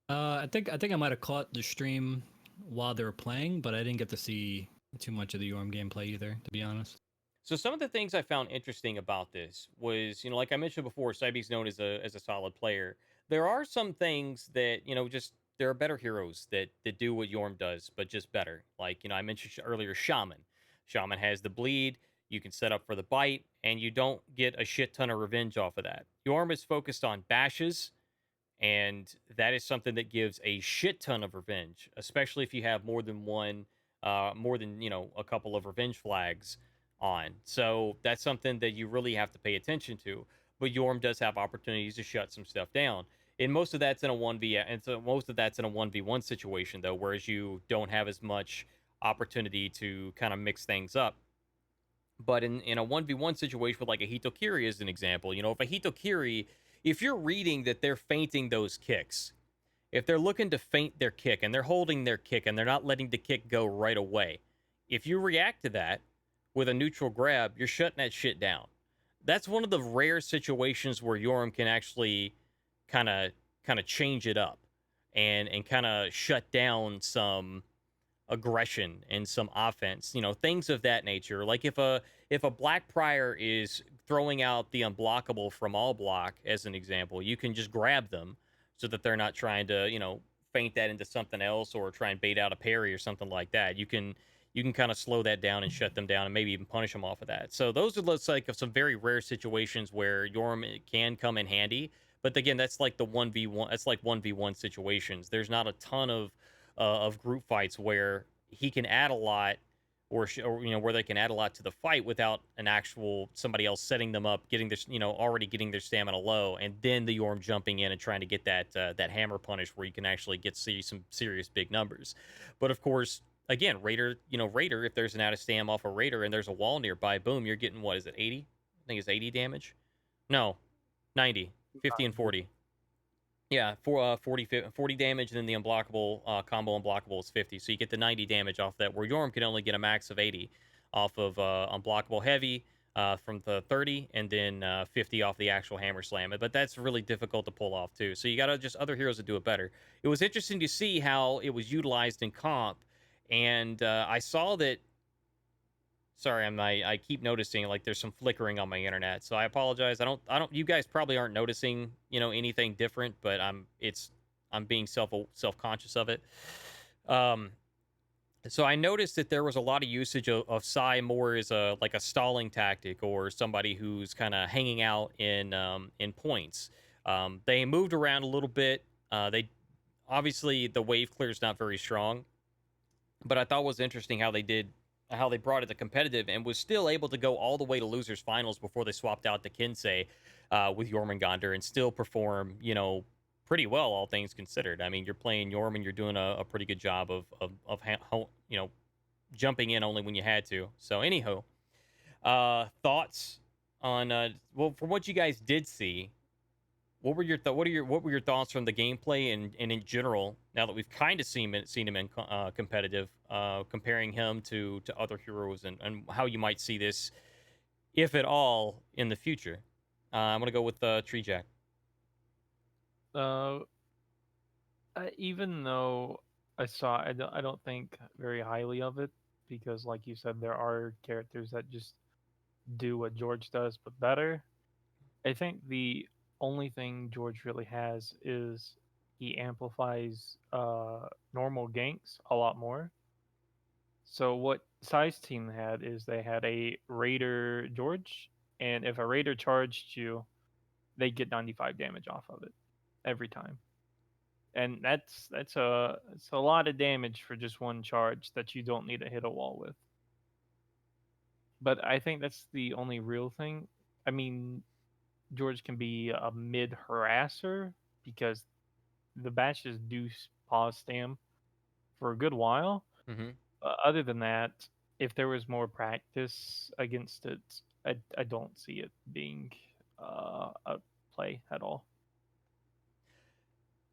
I think I might have caught the stream while they were playing, but I didn't get to see too much of the Jorm gameplay either, to be honest. So some of the things I found interesting about this was, like I mentioned before, Saibi's known as a solid player. There are some things that, just there are better heroes that do what Jorm does, but just better. Like, I mentioned earlier, Shaman. Shaman has the bleed, you can set up for the bite, and you don't get a shit ton of revenge off of that. Jorm is focused on bashes, and that is something that gives a shit ton of revenge, especially if you have more than a couple of revenge flags on. So that's something that you really have to pay attention to. But Jorm does have opportunities to shut some stuff down. And most of that's in a 1v1 situation, though, whereas you don't have as much opportunity to kind of mix things up. But in a 1v1 situation with like a Hitokiri as an example, if a Hitokiri, if you're reading that they're feinting those kicks, if they're looking to feint their kick and they're holding their kick and they're not letting the kick go right away, if you react to that with a neutral grab, you're shutting that shit down. That's one of the rare situations where Jorm can actually kind of change it up and kind of shut down some aggression and some offense, things of that nature. Like if a Black Prior is throwing out the unblockable from all block, as an example, you can just grab them so that they're not trying to, feint that into something else or try and bait out a parry or something like that. You can kind of slow that down and shut them down and maybe even punish them off of that. So those are like some very rare situations where Jorm can come in handy. But again, that's like the 1v1. That's like 1v1 situations. There's not a ton of group fights where he can add a lot, or where they can add a lot to the fight without an actual somebody else setting them up, getting this, already getting their stamina low, and then the Jorm jumping in and trying to get that hammer punish where you can actually see some serious big numbers. But of course, again, Raider, if there's an out of stam off a Raider and there's a wall nearby, boom, you're getting, what is it, 80? I think it's 80 damage. No, 90, 50 and 40. Yeah, 40 damage, and then the unblockable combo unblockable is 50. So you get the 90 damage off that, where Jorm can only get a max of 80 off of unblockable heavy from the 30, and then 50 off the actual hammer slam. But that's really difficult to pull off, too. So you got to just other heroes that do it better. It was interesting to see how it was utilized in comp, and I saw that Sorry, I keep noticing like there's some flickering on my internet, so I apologize. I don't. You guys probably aren't noticing, anything different, but I'm being self-conscious of it. Um, so I noticed that there was a lot of usage of Psy more as a like a stalling tactic or somebody who's kind of hanging out in points. They moved around a little bit. They obviously the wave clear is not very strong, but I thought it was interesting how they brought it to competitive and was still able to go all the way to losers finals before they swapped out the Kinsei with Jormungandr and still perform, pretty well, all things considered. I mean, you're playing Jorm and you're doing a pretty good job of jumping in only when you had to. So, anyhow, thoughts on well, from what you guys did see, what were your thoughts from the gameplay and in general? Now that we've kind of seen him in competitive, comparing him to other heroes and how you might see this, if at all, in the future. I'm gonna go with Treejak. Uh, even though I don't think very highly of it because, like you said, there are characters that just do what George does but better. I think the only thing George really has is he amplifies normal ganks a lot more. So what Size team had is they had a Raider George, and if a Raider charged you, they get 95 damage off of it every time. And it's a lot of damage for just one charge that you don't need to hit a wall with. But I think that's the only real thing. I mean, George can be a mid harasser because the bashes do pause stam for a good while. Mm-hmm. Other than that, if there was more practice against it, I don't see it being a play at all.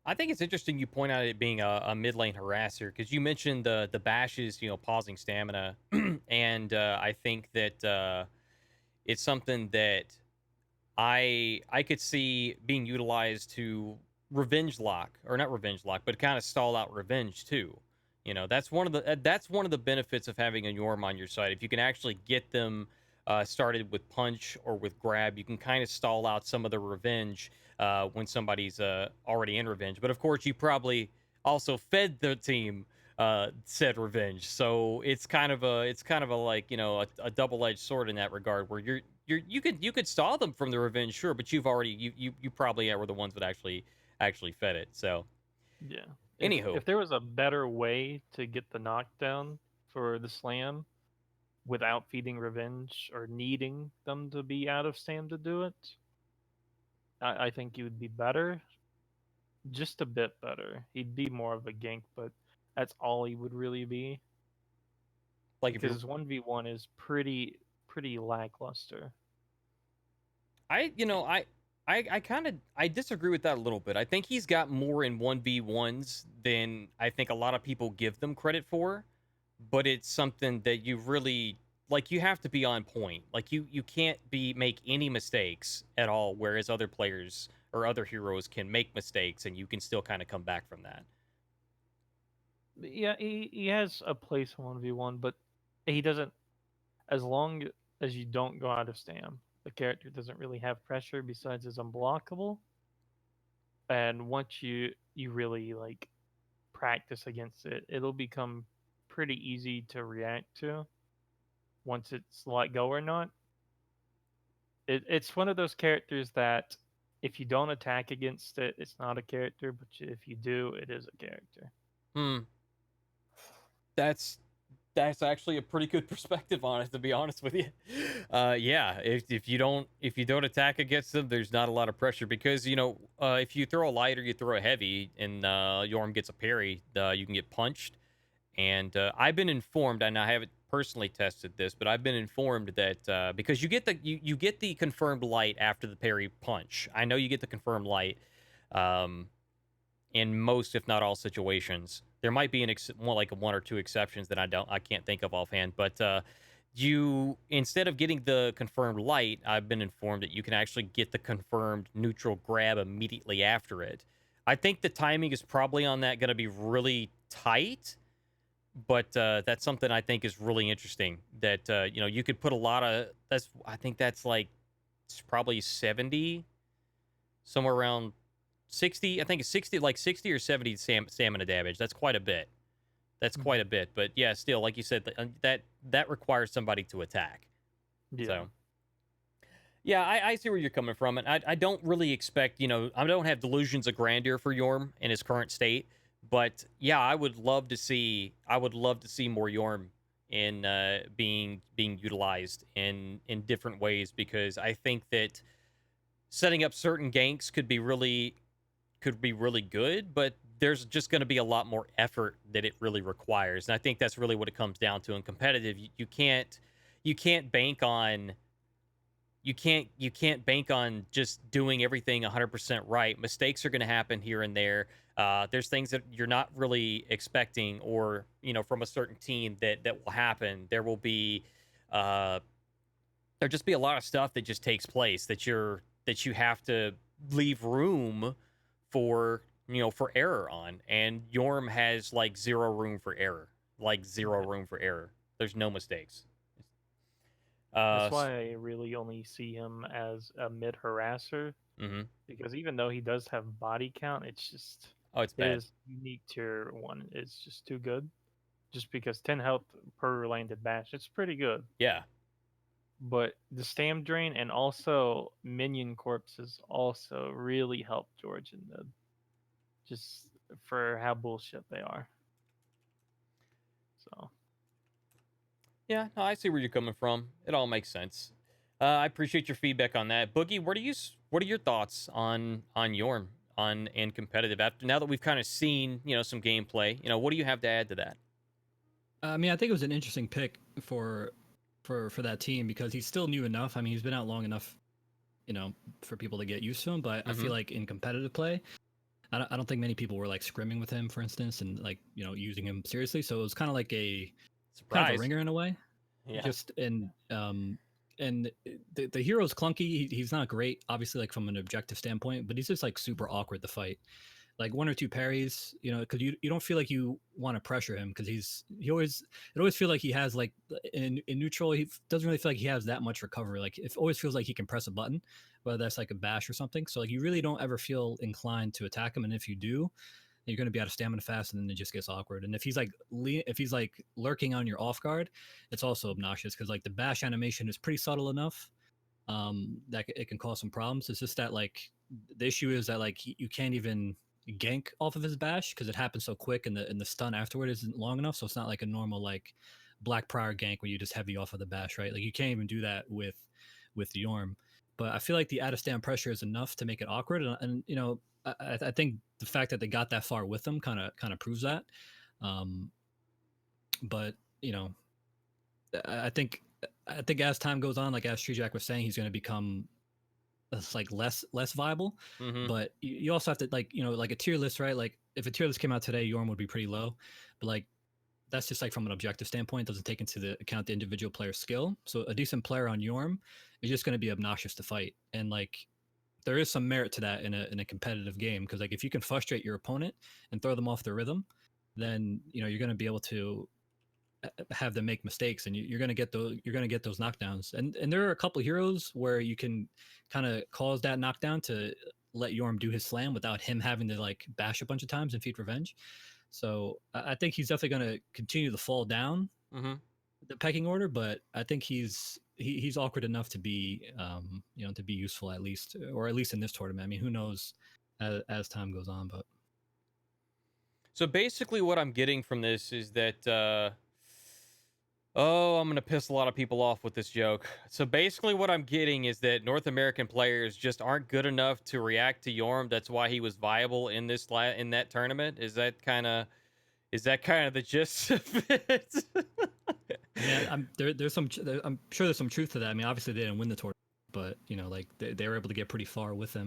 I think it's interesting you point out it being a mid lane harasser because you mentioned the bashes, pausing stamina, and I think that it's something that I could see being utilized to revenge lock or not revenge lock, but kind of stall out revenge too. That's one of the benefits of having a Yorm on your side. If you can actually get them started with punch or with grab, you can kind of stall out some of the revenge when somebody's already in revenge. But of course, you probably also fed the team said revenge, so it's kind of a like a double edged sword in that regard, where you could stall them from the revenge, sure, but you've already you probably were the ones that actually fed it. So, Yeah. anywho, If there was a better way to get the knockdown for the slam without feeding revenge or needing them to be out of stam to do it, I think he would be better. Just a bit better. He'd be more of a gank, but that's all he would really be like if because you're his 1v1 is pretty lackluster. I you know I kind of I disagree with that a little bit. I think he's got more in 1v1s than I think a lot of people give them credit for, but it's something that you really like you have to be on point. Like you can't make any mistakes at all, whereas other players or other heroes can make mistakes and you can still kind of come back from that. Yeah, he has a place in 1v1, but he doesn't, as long as you don't go out of stam, the character doesn't really have pressure besides his unblockable. And once you really like practice against it, it'll become pretty easy to react to once it's let go or not. It's one of those characters that if you don't attack against it, it's not a character, but if you do, it is a character. Hmm. That's that's actually a pretty good perspective on it, to be honest with you. Yeah, if you don't attack against them, there's not a lot of pressure because if you throw a light or you throw a heavy and Yorm gets a parry, you can get punched. And I've been informed, and I haven't personally tested this, but I've been informed that because you get the confirmed light after the parry punch. I know you get the confirmed light. Um, in most, if not all, situations. There might be more like one or two exceptions that I can't think of offhand. But you instead of getting the confirmed light, I've been informed that you can actually get the confirmed neutral grab immediately after it. I think the timing is probably on that going to be really tight, but that's something I think is really interesting. That you could put a lot of I think that's like it's probably 70, somewhere around 60. I think it's 60, like 60 or 70 stamina damage. That's quite a bit. That's quite a bit. But yeah, still, like you said, that requires somebody to attack. Yeah. So. Yeah, I see where you're coming from, and I don't really expect, I don't have delusions of grandeur for Yorm in his current state, but yeah, I would love to see more Yorm in being utilized in different ways, because I think that setting up certain ganks could be really good, but there's just going to be a lot more effort that it really requires, and I think that's really what it comes down to in competitive. You can't bank on. You can't bank on just doing everything 100% right. Mistakes are going to happen here and there. There's things that you're not really expecting, or from a certain team that will happen. There will be there'll just be a lot of stuff that just takes place that you have to leave room for for error on. And Yorm has like zero room for error. There's no mistakes. That's why I really only see him as a mid harasser, because even though he does have body count, it's just it's bad. his unique tier 1 is just too good. Just because 10 health per landed bash, it's pretty good. Yeah. But the stam drain and also minion corpses also really help George in mid, just for how bullshit they are. So. Yeah, no, I see where you're coming from. It all makes sense. I appreciate your feedback on that. Boogie, what are your thoughts on Yorm and competitive now that we've kind of seen some gameplay? What do you have to add to that? I mean, I think it was an interesting pick for that team, because he's still new enough. I mean, he's been out long enough, for people to get used to him. But I feel like in competitive play, I don't think many people were like scrimming with him, for instance, and like using him seriously. So it was kind of like a surprise. Kind of a ringer in a way. Yeah. Just and the hero's clunky. He's not great, obviously, like from an objective standpoint, but he's just like super awkward to fight. Like one or two parries, because you don't feel like you want to pressure him, because it always feel like he has like in neutral, he doesn't really feel like he has that much recovery. Like it always feels like he can press a button, whether that's like a bash or something. So like you really don't ever feel inclined to attack him, and if you do, you're going to be out of stamina fast, and then it just gets awkward. And if he's like lurking on your off guard, it's also obnoxious, because like the bash animation is pretty subtle enough that it can cause some problems. It's just that like the issue is that like you can't even gank off of his bash, because it happens so quick, and the stun afterward isn't long enough. So it's not like a normal like Black Prior gank where you just heavy off of the bash, right? Like you can't even do that with Yorm. But I feel like the out of stand pressure is enough to make it awkward, and I think the fact that they got that far with them kind of proves that. But I think as time goes on, like as Treejak was saying, he's going to become like less viable. But you also have to like like a tier list, right? Like if a tier list came out today, Yorm would be pretty low, but like that's just like from an objective standpoint, doesn't take into the account the individual player's skill. So a decent player on Yorm is just going to be obnoxious to fight, and like there is some merit to that in a competitive game, because like if you can frustrate your opponent and throw them off their rhythm, then you're going to be able to have them make mistakes, and you're going to get those knockdowns. And there are a couple heroes where you can kind of cause that knockdown to let Yorm do his slam without him having to like bash a bunch of times and feed revenge. So I think he's definitely going to continue to fall down the pecking order, but I think he's awkward enough to be to be useful, at least in this tournament. I mean, who knows as time goes on. But so basically what I'm getting from this is that I'm going to piss a lot of people off with this joke. So basically what I'm getting is that North American players just aren't good enough to react to Yorm. That's why he was viable in that tournament. Is that kind of the gist of it? Yeah, I'm sure there's some truth to that. I mean, obviously they didn't win the tournament, but like they were able to get pretty far with him.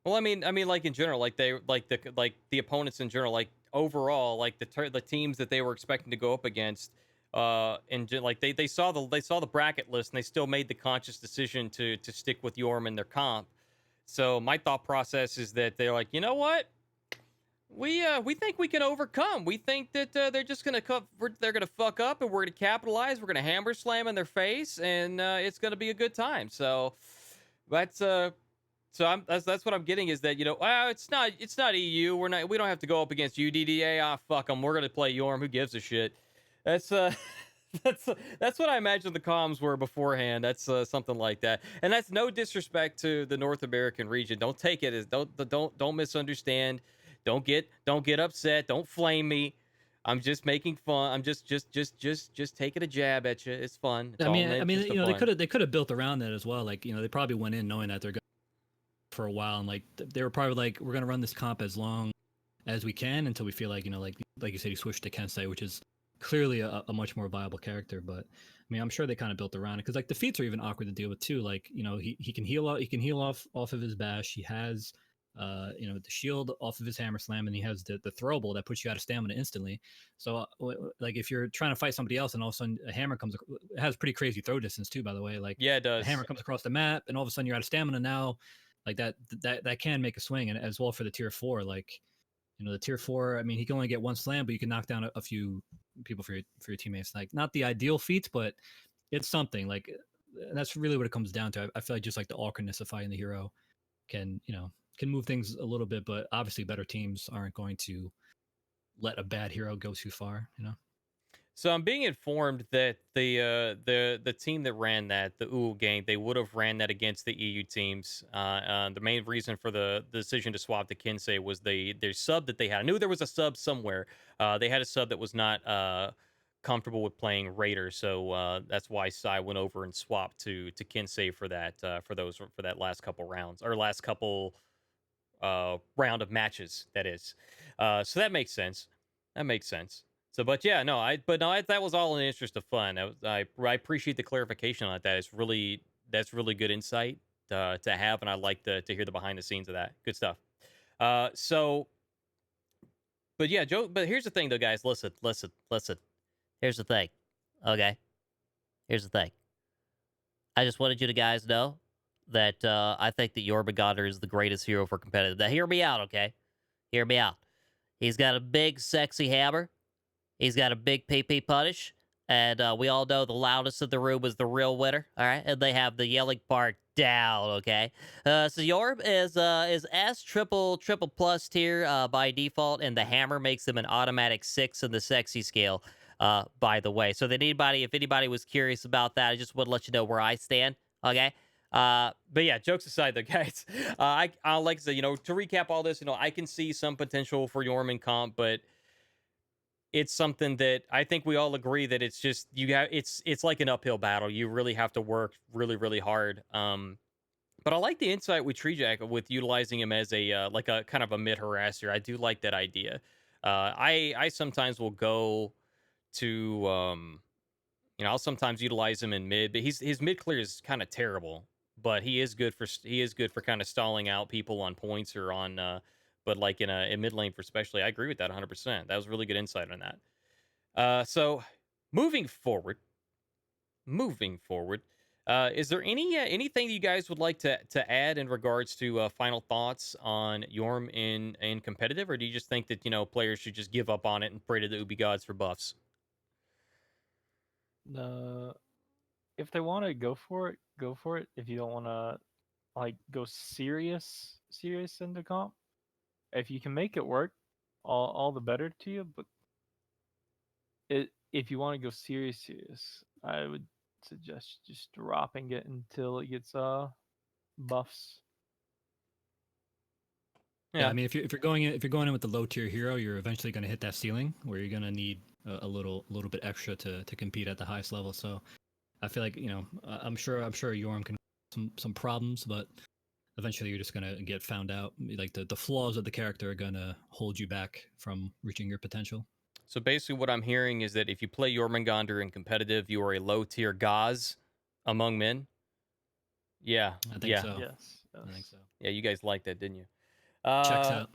Well, I mean, like in general, like the opponents in general, like overall, like the teams that they were expecting to go up against, and like they saw the bracket list, and they still made the conscious decision to stick with Yorm in their comp. So my thought process is that they're like, you know what? we think we can overcome. We think that they're just gonna they're gonna fuck up, and we're gonna capitalize. We're gonna hammer slam in their face, and it's gonna be a good time. So that's that's what I'm getting is that it's not EU. We don't have to go up against UDDA. Ah, fuck them. We're gonna play Jorm. Who gives a shit? That's that's what I imagine the comms were beforehand. That's something like that, and that's no disrespect to the North American region. Don't take it as don't misunderstand. Don't get upset. Don't flame me. I'm just making fun. I'm just taking a jab at you. It's fun. It's I mean, fun. they could have built around that as well. Like, they probably went in knowing that they're going for a while, and like they were probably like, we're gonna run this comp as long as we can until we feel like like you said, you switched to Kensei, which is clearly a much more viable character. But I mean, I'm sure they kind of built around it because like the feats are even awkward to deal with too. Like, he can heal out, off of his bash. He has the shield off of his hammer slam, and he has the throwable that puts you out of stamina instantly. So like if you're trying to fight somebody else and all of a sudden a hammer comes, it has pretty crazy throw distance too, by the way. Like, yeah, it does. The hammer comes across the map and all of a sudden you're out of stamina now. Like that can make a swing. And as well for the tier 4, like, the tier 4, I mean, he can only get one slam, but you can knock down a few people for your teammates. Like, not the ideal feat, but it's something. Like, that's really what it comes down to. I feel like just like the awkwardness of fighting the hero can move things a little bit, but obviously better teams aren't going to let a bad hero go too far. So I'm being informed that the team that ran that, the UU gang, they would have ran that against the EU teams. The main reason for the decision to swap to Kensei was their sub that they had. I knew there was a sub somewhere. They had a sub that was not comfortable with playing Raider, so that's why Sai went over and swapped to Kensei for that for that last couple rounds, or last couple round of matches. That is, so that makes sense. That makes sense. So, but yeah, no, that was all in the interest of fun. I appreciate the clarification on that. That's really good insight to have, and I like to hear the behind the scenes of that. Good stuff. So, but yeah, Joe. But here's the thing, though, guys. Listen. Here's the thing. Okay. Here's the thing. I just wanted you to guys know that I think that Jormungandr is the greatest hero for competitive. Now, hear me out, okay? Hear me out. He's got a big, sexy hammer. He's got a big PP punish, and we all know the loudest in the room is the real winner. All right, and they have the yelling part down. Okay, so Jorm is S triple plus tier by default, and the hammer makes him an automatic 6 in the sexy scale. By the way, so that if anybody was curious about that, I just would let you know where I stand. Okay. But yeah, jokes aside, though, guys, I'll like to say, to recap all this, I can see some potential for Jorm in comp, but it's something that I think we all agree that it's just it's like an uphill battle. You really have to work really, really hard. But I like the insight with Treejak with utilizing him as a like a kind of a mid harasser. I do like that idea. I sometimes will go to I'll sometimes utilize him in mid, but his mid clear is kind of terrible. But he is good for kind of stalling out people on points or on but like in mid lane for especially. I agree with that 100%. That was really good insight on that. So moving forward, is there anything you guys would like to add in regards to final thoughts on Jorm in competitive, or do you just think that players should just give up on it and pray to the Ubi gods for buffs? If they want to go for it, go for it. If you don't want to like go serious into comp, if you can make it work, all the better to you. But if you want to go serious, I would suggest just dropping it until it gets buffs. Yeah, I mean, if you're going in with the low tier hero, you're eventually going to hit that ceiling where you're going to need a little bit extra to compete at the highest level. So I feel like I'm sure Jorm can some problems, but eventually you're just gonna get found out. Like the flaws of the character are gonna hold you back from reaching your potential. So basically what I'm hearing is that if you play Jormungandr in competitive, you are a low tier Gauze among men. Yeah. I think so. Yes. I think so. Yeah, you guys liked that, didn't you? Checks out.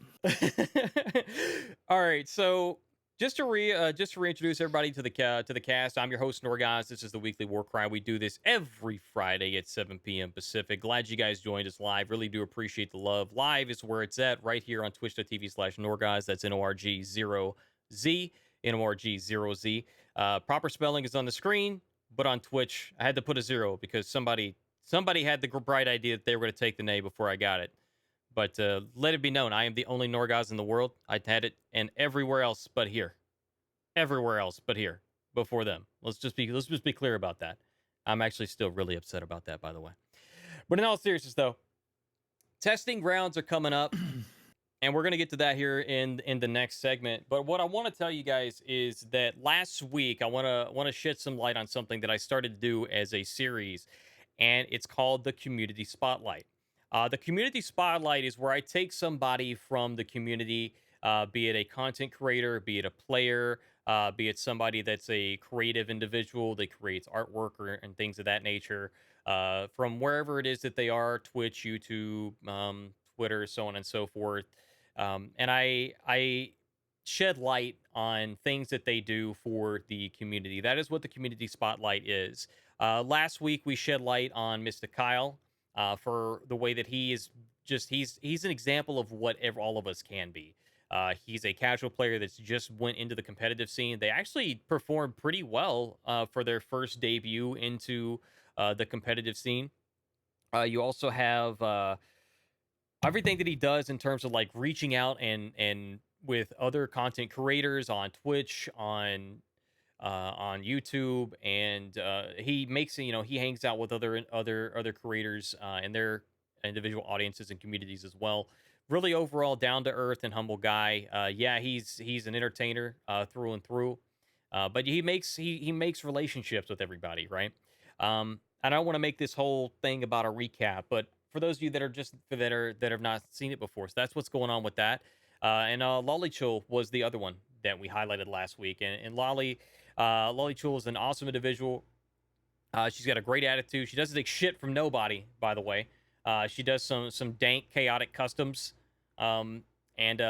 All right, so just to reintroduce everybody to the cast, I'm your host Norgoz. This is the Weekly Warcry. We do this every Friday at 7 p.m. Pacific. Glad you guys joined us live. Really do appreciate the love. Live is where it's at, right here on twitch.tv/Norgoz. That's NORG0Z, NORG0Z. Proper spelling is on the screen, but on Twitch, I had to put a 0 because somebody had the bright idea that they were going to take the name before I got it. But let it be known, I am the only Norgoz in the world. I had it and everywhere else but here. Everywhere else but here before them. Let's just be clear about that. I'm actually still really upset about that, by the way. But in all seriousness, though, testing grounds are coming up, and we're going to get to that here in the next segment. But what I want to tell you guys is that last week I want to shed some light on something that I started to do as a series, and it's called the Community Spotlight. The Community Spotlight is where I take somebody from the community, be it a content creator, be it a player, be it somebody that's a creative individual that creates artwork and things of that nature, from wherever it is that they are, Twitch, YouTube, Twitter, so on and so forth. And I shed light on things that they do for the community. That is what the Community Spotlight is. Last week, we shed light on Mr. Kyle. For the way that he is he's an example of what all of us can be. He's a casual player that's just went into the competitive scene. They actually performed pretty well for their first debut into the competitive scene. You also have everything that he does in terms of like reaching out and with other content creators on Twitch, on YouTube, and he makes he hangs out with other creators and their individual audiences and communities as well. Really overall down to earth and humble guy. He's an entertainer through and through, but he makes relationships with everybody, right? I don't want to make this whole thing about a recap, but for those of you that have not seen it before, so that's what's going on with that. And Lollychul was the other one that we highlighted last week, and Lollychul is an awesome individual. She's got a great attitude. She doesn't take shit from nobody, by the way. She does some dank, chaotic customs, and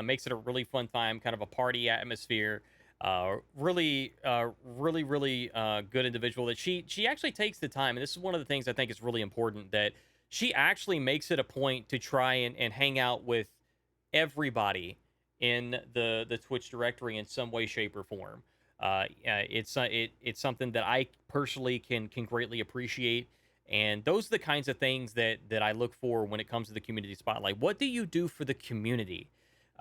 makes it a really fun time, kind of a party atmosphere. Really good individual. That she actually takes the time, and this is one of the things I think is really important, that she actually makes it a point to try and hang out with everybody in the Twitch directory in some way, shape, or form. It's something that I personally can greatly appreciate, and those are the kinds of things that I look for when it comes to the Community Spotlight. What do you do for the community?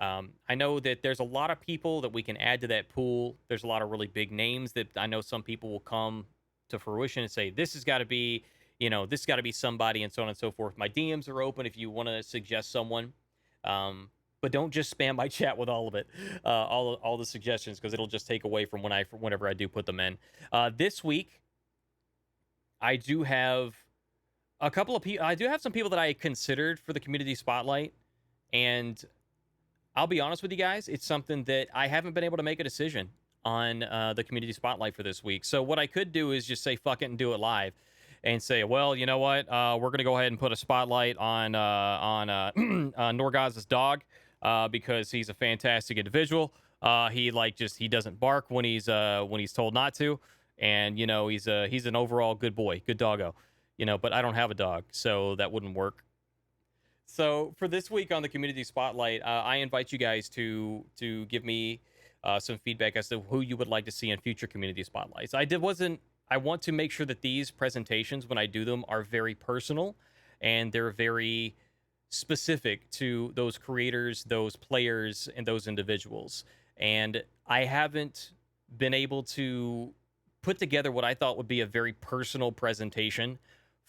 I know that there's a lot of people that we can add to that pool. There's a lot of really big names that I know some people will come to fruition and say, this has got to be, this got to be somebody, and so on and so forth. My DMs are open if you want to suggest someone. But don't just spam my chat with all of it, all the suggestions, because it'll just take away from whenever I do put them in. This week, I do have a couple of people. I do have some people that I considered for the Community Spotlight, and I'll be honest with you guys, it's something that I haven't been able to make a decision on the Community Spotlight for this week. So what I could do is just say fuck it and do it live, and say, well, you know what, we're gonna go ahead and put a spotlight on Norgoz's dog. Because he's a fantastic individual. He doesn't bark when he's told not to, and he's an overall good boy, good doggo. But I don't have a dog, so that wouldn't work. So for this week on the Community Spotlight, I invite you guys to give me some feedback as to who you would like to see in future Community Spotlights. I want to make sure that these presentations, when I do them, are very personal, and they're very specific to those creators, those players, and those individuals. And I haven't been able to put together what I thought would be a very personal presentation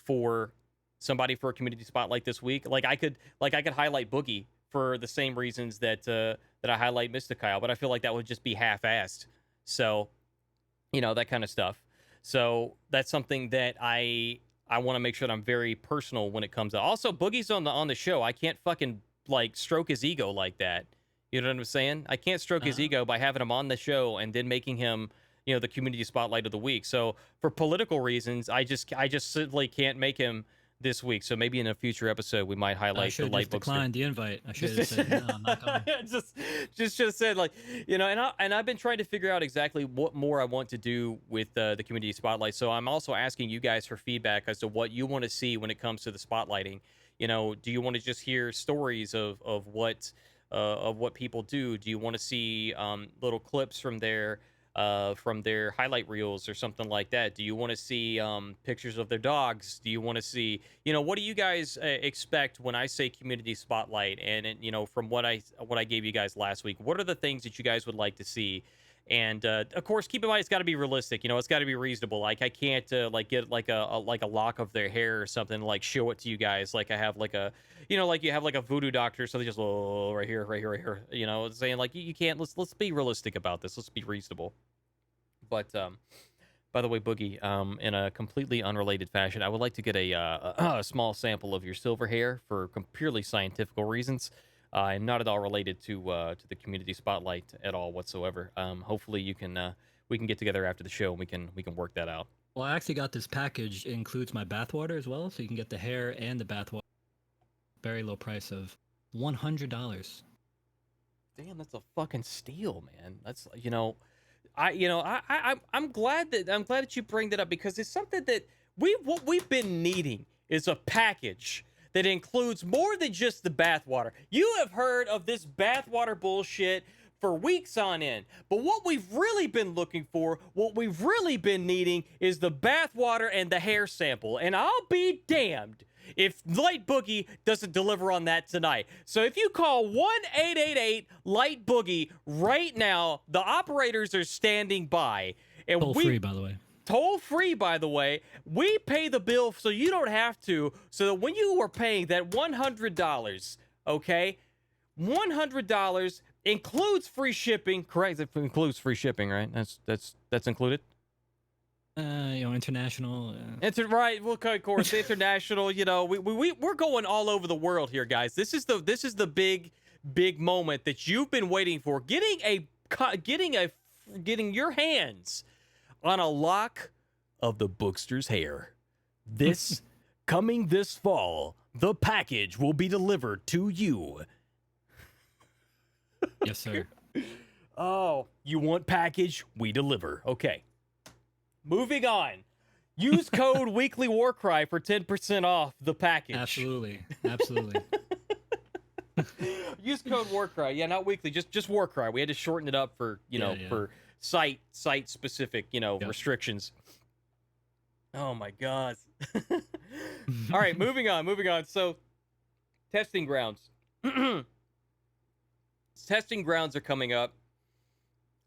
for somebody for a Community Spotlight this week. Like I could highlight Boogie for the same reasons that I highlight Mr. Kyle, but I feel like that would just be half-assed. So, that kind of stuff. So that's something that I want to make sure that I'm very personal when it comes to. Also, Boogie's on the show. I can't fucking stroke his ego like that. You know what I'm saying? I can't stroke his ego by having him on the show and then making him, the Community Spotlight of the week. So for political reasons, I just simply can't make him this week. So maybe in a future episode we might highlight I the should have light just bookster. declined the invite. I should have said, no, I'm not coming. just said, like, you know, and I've been trying to figure out exactly what more I want to do with the community spotlight. So I'm also asking you guys for feedback as to what you want to see when it comes to the spotlighting. You know, do you want to just hear stories of what people do? Do you want to see little clips from their highlight reels or something like that? Do you want to see pictures of their dogs? Do you want to see, you know, what do you guys expect when I say community spotlight? And you know, from what I gave you guys last week, what are the things that you guys would like to see? And of course, keep in mind, it's got to be realistic. You know, it's got to be reasonable. Like, I can't like get like a lock of their hair or something, like show it to you guys. Like I have like a, you know, like you have like a voodoo doctor, so they just right here. You know, saying like you can't. Let's be realistic about this. Let's be reasonable. But by the way, Boogie, in a completely unrelated fashion, I would like to get a small sample of your silver hair for purely scientific reasons. And not at all related to the community spotlight at all whatsoever. Hopefully we can get together after the show and we can work that out. Well, I actually got this package. It includes my bathwater as well, so you can get the hair and the bathwater. Very low price of $100. Damn, that's a fucking steal, man. That's, you know, I'm glad that you bring that up, because it's something that what we've been needing is a package that includes more than just the bathwater. You have heard of this bathwater bullshit for weeks on end. But what we've really been looking for, what we've really been needing, is the bathwater and the hair sample. And I'll be damned if LightBoogey doesn't deliver on that tonight. So if you call 1-888-LightBoogey right now, the operators are standing by. And Toll free, by the way. Toll free, by the way. We pay the bill so you don't have to, so that when you are paying that $100, okay, $100 includes free shipping. Correct? It includes free shipping, right? That's included. You know, international. It's right. Well, of course, international. You know, we're going all over the world here, guys. This is the big moment that you've been waiting for. Getting your hands on a lock of the Bookster's hair. This coming this fall, the package will be delivered to you. Yes, sir. Oh, you want package? We deliver. Okay. Moving on. Use code Weekly Warcry for 10% off the package. Absolutely. Use code Warcry. Yeah, not weekly, just Warcry. We had to shorten it up for, for site specific, restrictions. Oh my god. All right, moving on. So, testing grounds. Testing grounds are coming up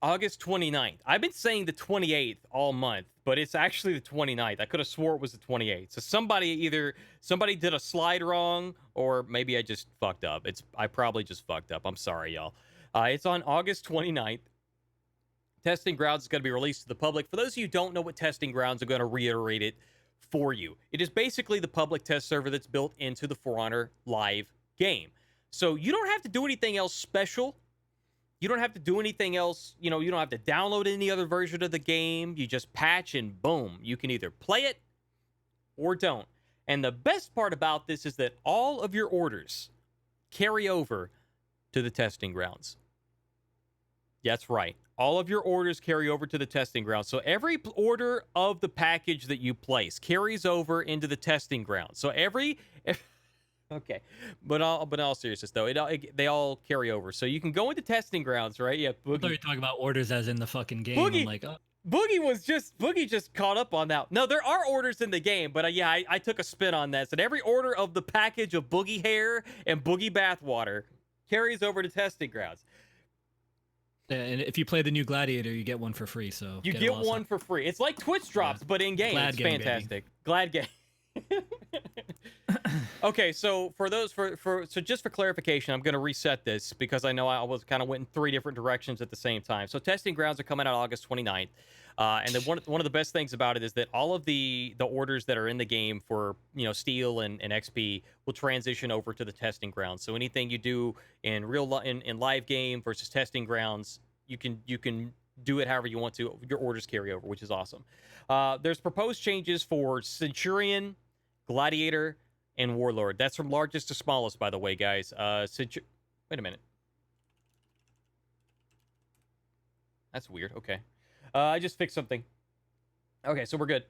August 29th. I've been saying the 28th all month, but it's actually the 29th. I could have swore it was the 28th. So somebody did a slide wrong, or maybe I just fucked up. I probably just fucked up. I'm sorry, y'all. It's on August 29th. Testing Grounds is going to be released to the public. For those of you who don't know what Testing Grounds, I'm going to reiterate it for you. It is basically the public test server that's built into the For Honor live game. So you don't have to do anything else special. You don't have to do anything else. You don't have to download any other version of the game. You just patch and boom. You can either play it or don't. And the best part about this is that all of your orders carry over to the Testing Grounds. That's right. All of your orders carry over to the Testing Grounds. So every order of the package that you place carries over into the Testing Grounds. So okay, but in all seriousness though, they all carry over. So you can go into Testing Grounds, right? Yeah, Boogie. I thought you were talking about orders as in the fucking game. Boogie, I'm like, oh. Boogie just caught up on that. No, there are orders in the game, but I took a spin on that. So every order of the package of Boogie hair and Boogie bathwater carries over to Testing Grounds. And if you play the new Gladiator, you get one for free. So you get one for free. It's like Twitch drops, but in game. It's fantastic. Glad game. Okay, so just for clarification, I'm going to reset this because I know I went in three different directions at the same time. So Testing Grounds are coming out August 29th. And then one of the best things about it is that all of the orders that are in the game for Steel and XP will transition over to the Testing Grounds. So anything you do in in live game versus Testing Grounds, you can do it however you want to. Your orders carry over, which is awesome. There's proposed changes for Centurion, Gladiator, and Warlord. That's from largest to smallest, by the way, guys. Wait a minute. That's weird. Okay. I just fixed something. Okay, so we're good.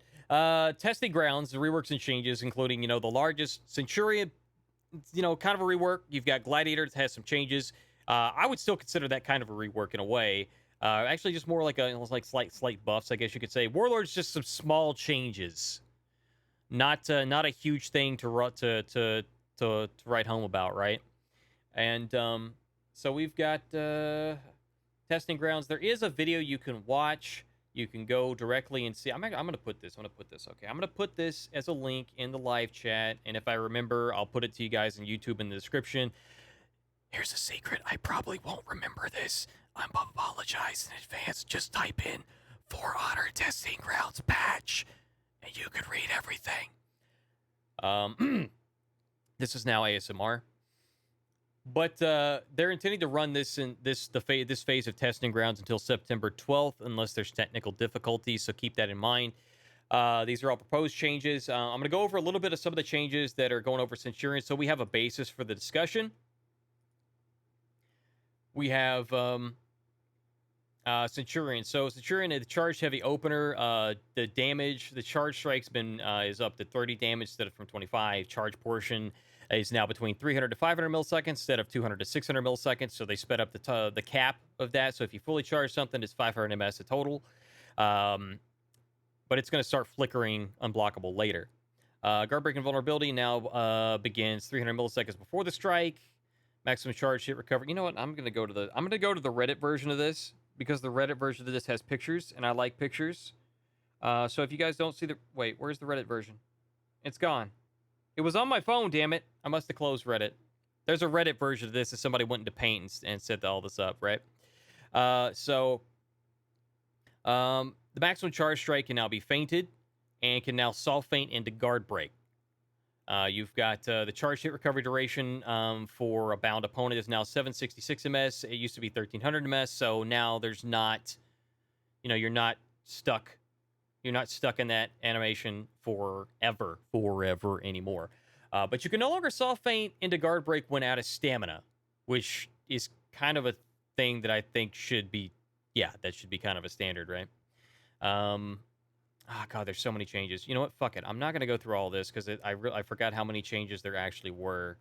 Testing grounds, the reworks and changes, including, the largest Centurion, kind of a rework. You've got Gladiator that has some changes. I would still consider that kind of a rework in a way. Actually, just more like slight buffs, I guess you could say. Warlord's just some small changes. Not a huge thing to write home about, right? And so we've got testing grounds. There is a video you can watch. You can go directly and see. I'm going to put this. Okay, I'm going to put this as a link in the live chat, and if I remember, I'll put it to you guys on YouTube in the description. Here's a secret. I probably won't remember this. I apologize in advance. Just type in For Honor Testing Grounds patch, and you can read everything. This is now ASMR. But they're intending to run this phase of testing grounds until September 12th, unless there's technical difficulties. So keep that in mind. These are all proposed changes. I'm going to go over a little bit of some of the changes that are going over Centurion, so we have a basis for the discussion. We have Centurion. So Centurion, the charge heavy opener, the damage, the charge strike's been is up to 30 damage instead of from 25. Charge portion is now between 300 to 500 milliseconds instead of 200 to 600 milliseconds. So they sped up the cap of that. So if you fully charge something, it's 500 ms a total. But it's going to start flickering unblockable later. Guard break and vulnerability now begins 300 milliseconds before the strike. Maximum charge hit recovery. You know what? I'm going to go to the Reddit version of this, because the Reddit version of this has pictures, and I like pictures. So if you guys don't see wait, where's the Reddit version? It's gone. It was on my phone, damn it. I must have closed Reddit. There's a Reddit version of this if somebody went into Paint and set all this up, right? The maximum charge strike can now be feinted and can now soft feint into guard break. You've got the charge hit recovery duration for a bound opponent is now 766 ms. It used to be 1300 ms. So now there's not, you're not stuck. You're not stuck in that animation forever anymore. But you can no longer soft feint into guard break when out of stamina, which is kind of a thing that I think should be kind of a standard, right? God, there's so many changes. You know what? Fuck it. I'm not going to go through all this because I forgot how many changes there actually were.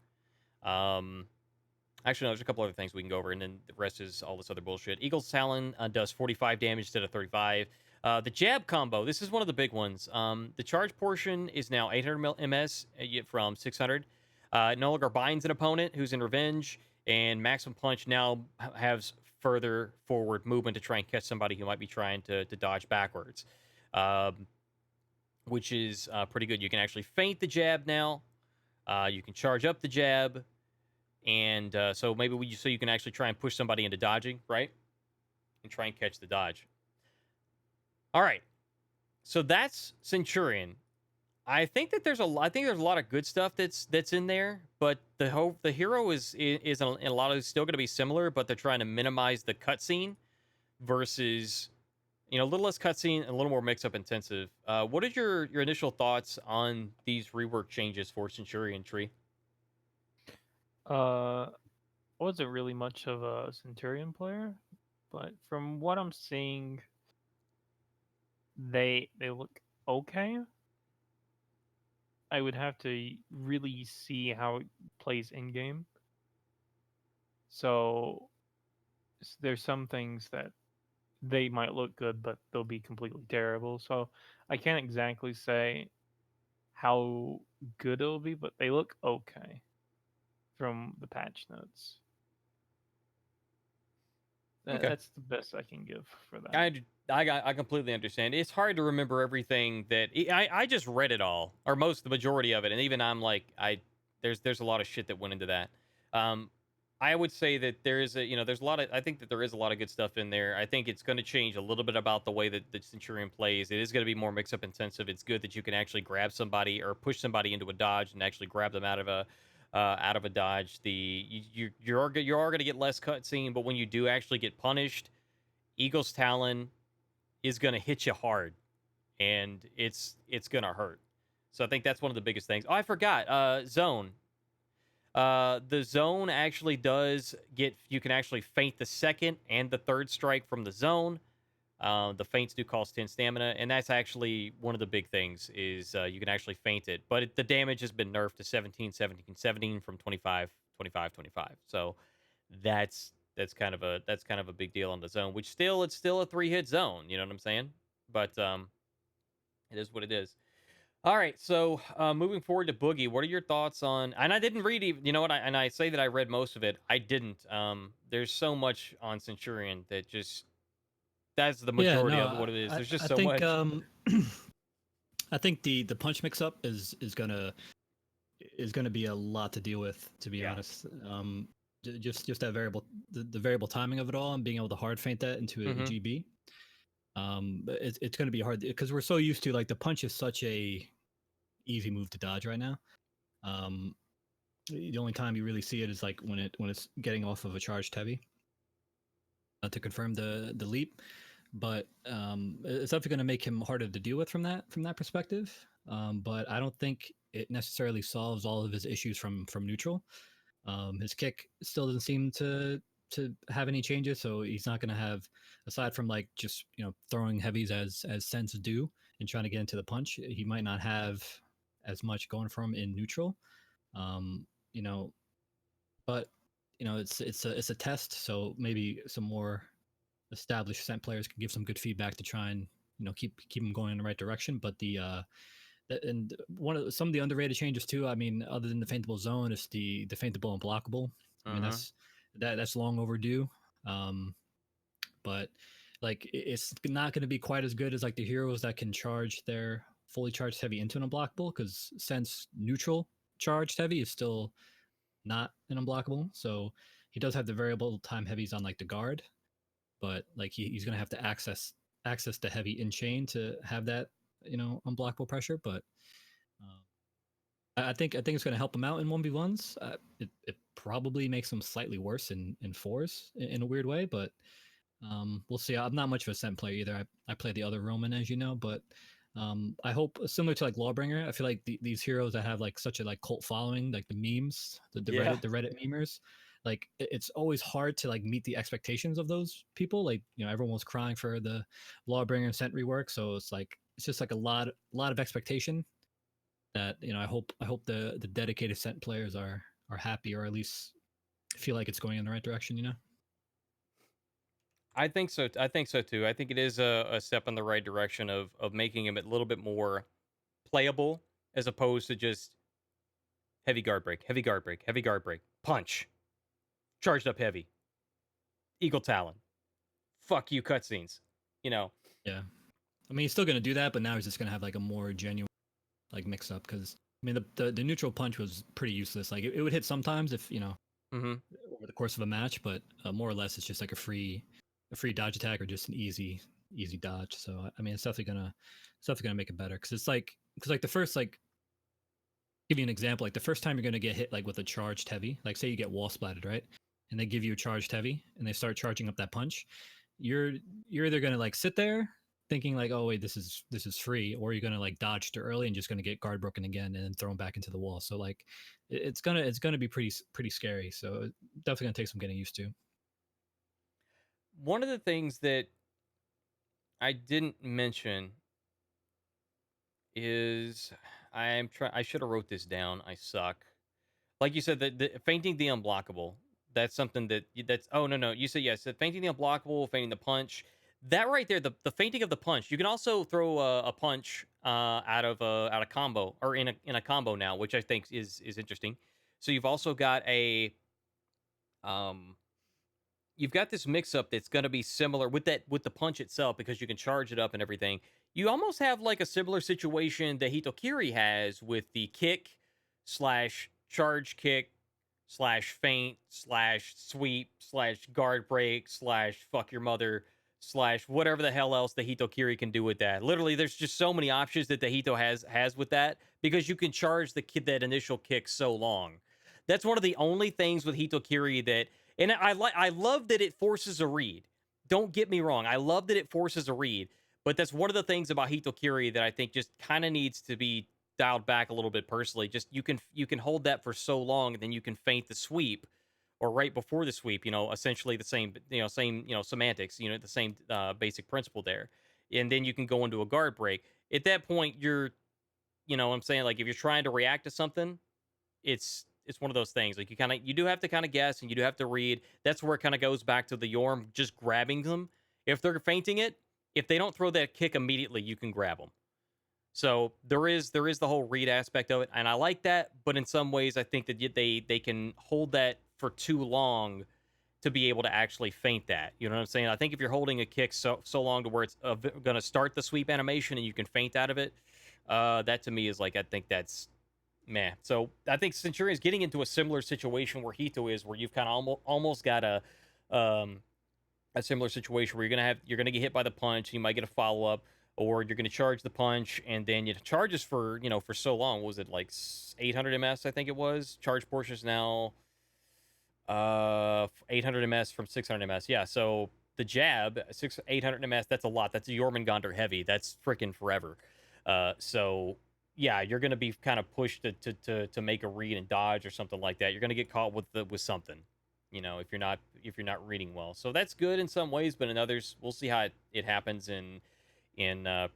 Actually, no, there's a couple other things we can go over, and then the rest is all this other bullshit. Eagle's Talon does 45 damage instead of 35. The jab combo, this is one of the big ones. The charge portion is now 800 ms from 600. No longer binds an opponent who's in revenge, and maximum punch now has further forward movement to try and catch somebody who might be trying to dodge backwards. Which is pretty good. You can actually feint the jab now. You can charge up the jab, and so you can actually try and push somebody into dodging, right? And try and catch the dodge. All right, so that's Centurion. I think that there's a lot of good stuff that's in there, but the hero is in a lot of still going to be similar, but they're trying to minimize the cutscene versus. A little less cutscene and a little more mix-up intensive. What is your initial thoughts on these rework changes for Centurion Tree? I wasn't really much of a Centurion player, but from what I'm seeing, they look okay. I would have to really see how it plays in-game. So there's some things that they might look good, but they'll be completely terrible. So I can't exactly say how good it'll be, but they look okay from the patch notes. Okay. That's the best I can give for that. I completely understand. It's hard to remember everything that I just read it all, or the majority of it, and even I'm like there's a lot of shit that went into that. I would say that there is I think that there is a lot of good stuff in there. I think it's going to change a little bit about the way that the Centurion plays. It is going to be more mix-up intensive. It's good that you can actually grab somebody or push somebody into a dodge and actually grab them out of a dodge. You are going to get less cutscene, but when you do actually get punished, Eagle's Talon is going to hit you hard, and it's going to hurt. So I think that's one of the biggest things. Oh, I forgot. Zone. The zone actually does get, you can actually feint the second and the third strike from the zone. The feints do cost 10 stamina, and that's actually one of the big things is you can actually feint it. But the damage has been nerfed to 17, 17, 17 from 25, 25, 25. So that's kind of a big deal on the zone, which it's still a 3-hit zone, you know what I'm saying? But it is what it is. All right, so moving forward to Boogie, what are your thoughts on? And I didn't read even, you know what? I say that I read most of it. I didn't. There's so much on Centurion that just that's the Yeah, majority no, of what it is. There's just I so think much. I think the punch mix up is gonna be a lot to deal with, to be honest. Just that variable, the variable timing of it all, and being able to hard feint that into a GB. It's going to be hard because we're so used to, like, the punch is such a easy move to dodge right now. The only time you really see it is like when it's getting off of a charged heavy to confirm the leap. But it's definitely going to make him harder to deal with from that perspective. But I don't think it necessarily solves all of his issues from neutral. His kick still doesn't seem to have any changes, so he's not going to have, aside from like just throwing heavies as Sens do and trying to get into the punch, he might not have as much going for him in neutral. But it's a test, so maybe some more established scent players can give some good feedback to try and keep him going in the right direction. But and some of the underrated changes too, I mean, other than the feintable zone, is the feintable unblockable. I mean, that's long overdue. But like, it's not going to be quite as good as like the heroes that can charge their fully charged heavy into an unblockable, because since neutral charged heavy is still not an unblockable, so he does have the variable time heavies on like the guard, but like he's going to have to access the heavy in chain to have that unblockable pressure. But I think it's going to help him out in 1v1s. It probably makes him slightly worse in 4s in a weird way, but we'll see. I'm not much of a scent player either. I play the other Roman, as you know, but I hope, similar to like Lawbringer, I feel like these heroes that have like such a like cult following, like the memes, the Reddit memers, like it's always hard to like meet the expectations of those people. Like, everyone was crying for the Lawbringer scent rework, so it's just like a lot of expectation that I hope the dedicated scent players are happy, or at least feel like it's going in the right direction. I think so. I think so too. I think it is a step in the right direction of making him a little bit more playable, as opposed to just heavy guard break, heavy guard break, heavy guard break, punch, charged up heavy, eagle talon, fuck you cutscenes. Yeah. I mean, he's still gonna do that, but now he's just gonna have like a more genuine like mix up, because I mean the neutral punch was pretty useless. Like it would hit sometimes if over the course of a match, but more or less it's just like a free dodge attack, or just an easy dodge. So I mean, it's definitely gonna make it better, because the first, like, give you an example, like the first time you're gonna get hit like with a charged heavy, like say you get wall splatted, right, and they give you a charged heavy and they start charging up that punch, you're either gonna like sit there thinking like, oh wait, this is free, or you're gonna like dodge too early and just gonna get guard broken again and then thrown back into the wall. So like it's gonna be pretty scary. So definitely gonna take some getting used to. One of the things that I didn't mention is I should have wrote this down. I suck. Like you said, the feinting the unblockable. That's something that's. Oh no, you said yes. Feinting the unblockable, feinting the punch. That right there, the feinting of the punch. You can also throw a punch out of a combo, or in a combo now, which I think is interesting. So you've also got you've got this mix up that's going to be similar with the punch itself, because you can charge it up and everything. You almost have like a similar situation that Hitokiri has with the kick / charge kick / feint / sweep / guard break / fuck your mother / whatever the hell else the Hitokiri can do with that. Literally, there's just so many options that the Hito has with that, because you can charge that initial kick so long. That's one of the only things with Hitokiri that, and I love that it forces a read. Don't get me wrong, I love that it forces a read, but that's one of the things about Hitokiri that I think just kind of needs to be dialed back a little bit personally. Just you can hold that for so long, and then you can feint the sweep, or right before the sweep. Essentially the same semantics. The same basic principle there, and then you can go into a guard break. At that point, you're, what I'm saying, like if you're trying to react to something, it's one of those things. Like you do have to kind of guess, and you do have to read. That's where it kind of goes back to the Jorm just grabbing them. If they're feinting it, if they don't throw that kick immediately, you can grab them. So there is the whole read aspect of it, and I like that. But in some ways, I think that they can hold that for too long to be able to actually feint that. You know what I'm saying? I think if you're holding a kick so long to where it's going to start the sweep animation and you can feint out of it, that to me is like, I think that's meh. So I think Centurion's getting into a similar situation where Hito is, where you've kind of almost got a similar situation where you're gonna get hit by the punch, you might get a follow up, or you're gonna charge the punch, and then it charges for for so long. What was it, like 800 ms? I think it was. Charge portion is now 800 ms from 600 ms. Yeah, so the jab 800 ms. That's a lot. That's a Jormungandr heavy. That's freaking forever. So yeah, you're going to be kind of pushed to make a read and dodge or something like that. You're going to get caught with something, if you're not reading well. So that's good in some ways, but in others, we'll see how it happens in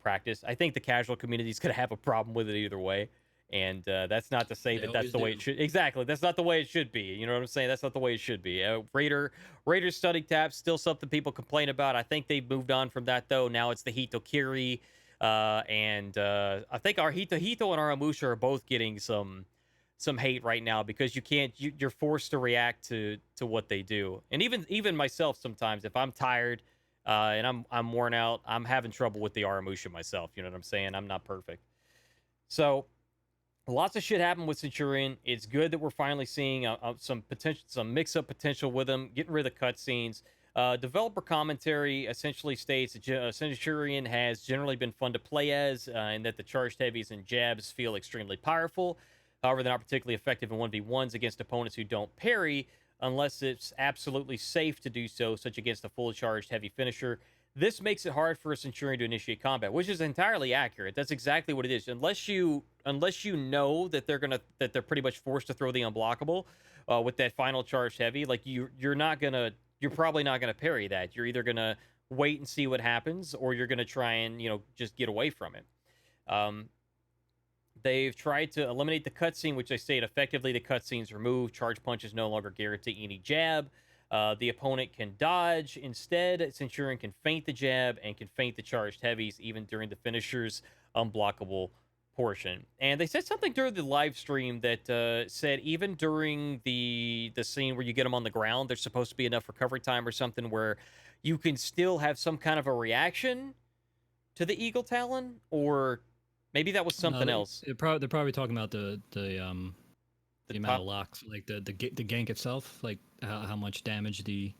practice. I think the casual community is going to have a problem with it either way, and that's not to say that that's the way it should. Exactly, that's not the way it should be. You know what I'm saying? That's not the way it should be. Raiders stunning taps, still something people complain about. I think they've moved on from that though. Now it's the Hitokiri. And I think our Hito and our Amusha are both getting some hate right now because you're forced to react to what they do. And even myself sometimes, if I'm tired and I'm worn out, I'm having trouble with the Aramusha myself. You know what I'm saying? I'm not perfect. So lots of shit happened with Centurion. It's good that we're finally seeing some mix-up potential with them, getting rid of the cutscenes. Developer commentary essentially states that Centurion has generally been fun to play as, and that the charged heavies and jabs feel extremely powerful. However, they're not particularly effective in 1v1s against opponents who don't parry, unless it's absolutely safe to do so, such against a full charged heavy finisher. This makes it hard for a Centurion to initiate combat, which is entirely accurate. That's exactly what it is. Unless you know that they're pretty much forced to throw the unblockable with that final charged heavy, like you're probably not going to parry that. You're either going to wait and see what happens, or you're going to try and, just get away from it. They've tried to eliminate the cutscene, which they state effectively the cutscene's removed. Charge punches no longer guarantee any jab. The opponent can dodge. Instead, Centurion can feint the jab and can feint the charged heavies, even during the finisher's unblockable portion. And they said something during the live stream that said even during the scene where you get them on the ground, there's supposed to be enough recovery time or something where you can still have some kind of a reaction to the Eagle Talon, or maybe that was something else. They're probably talking about the amount of locks, like the gank itself, like how much damage the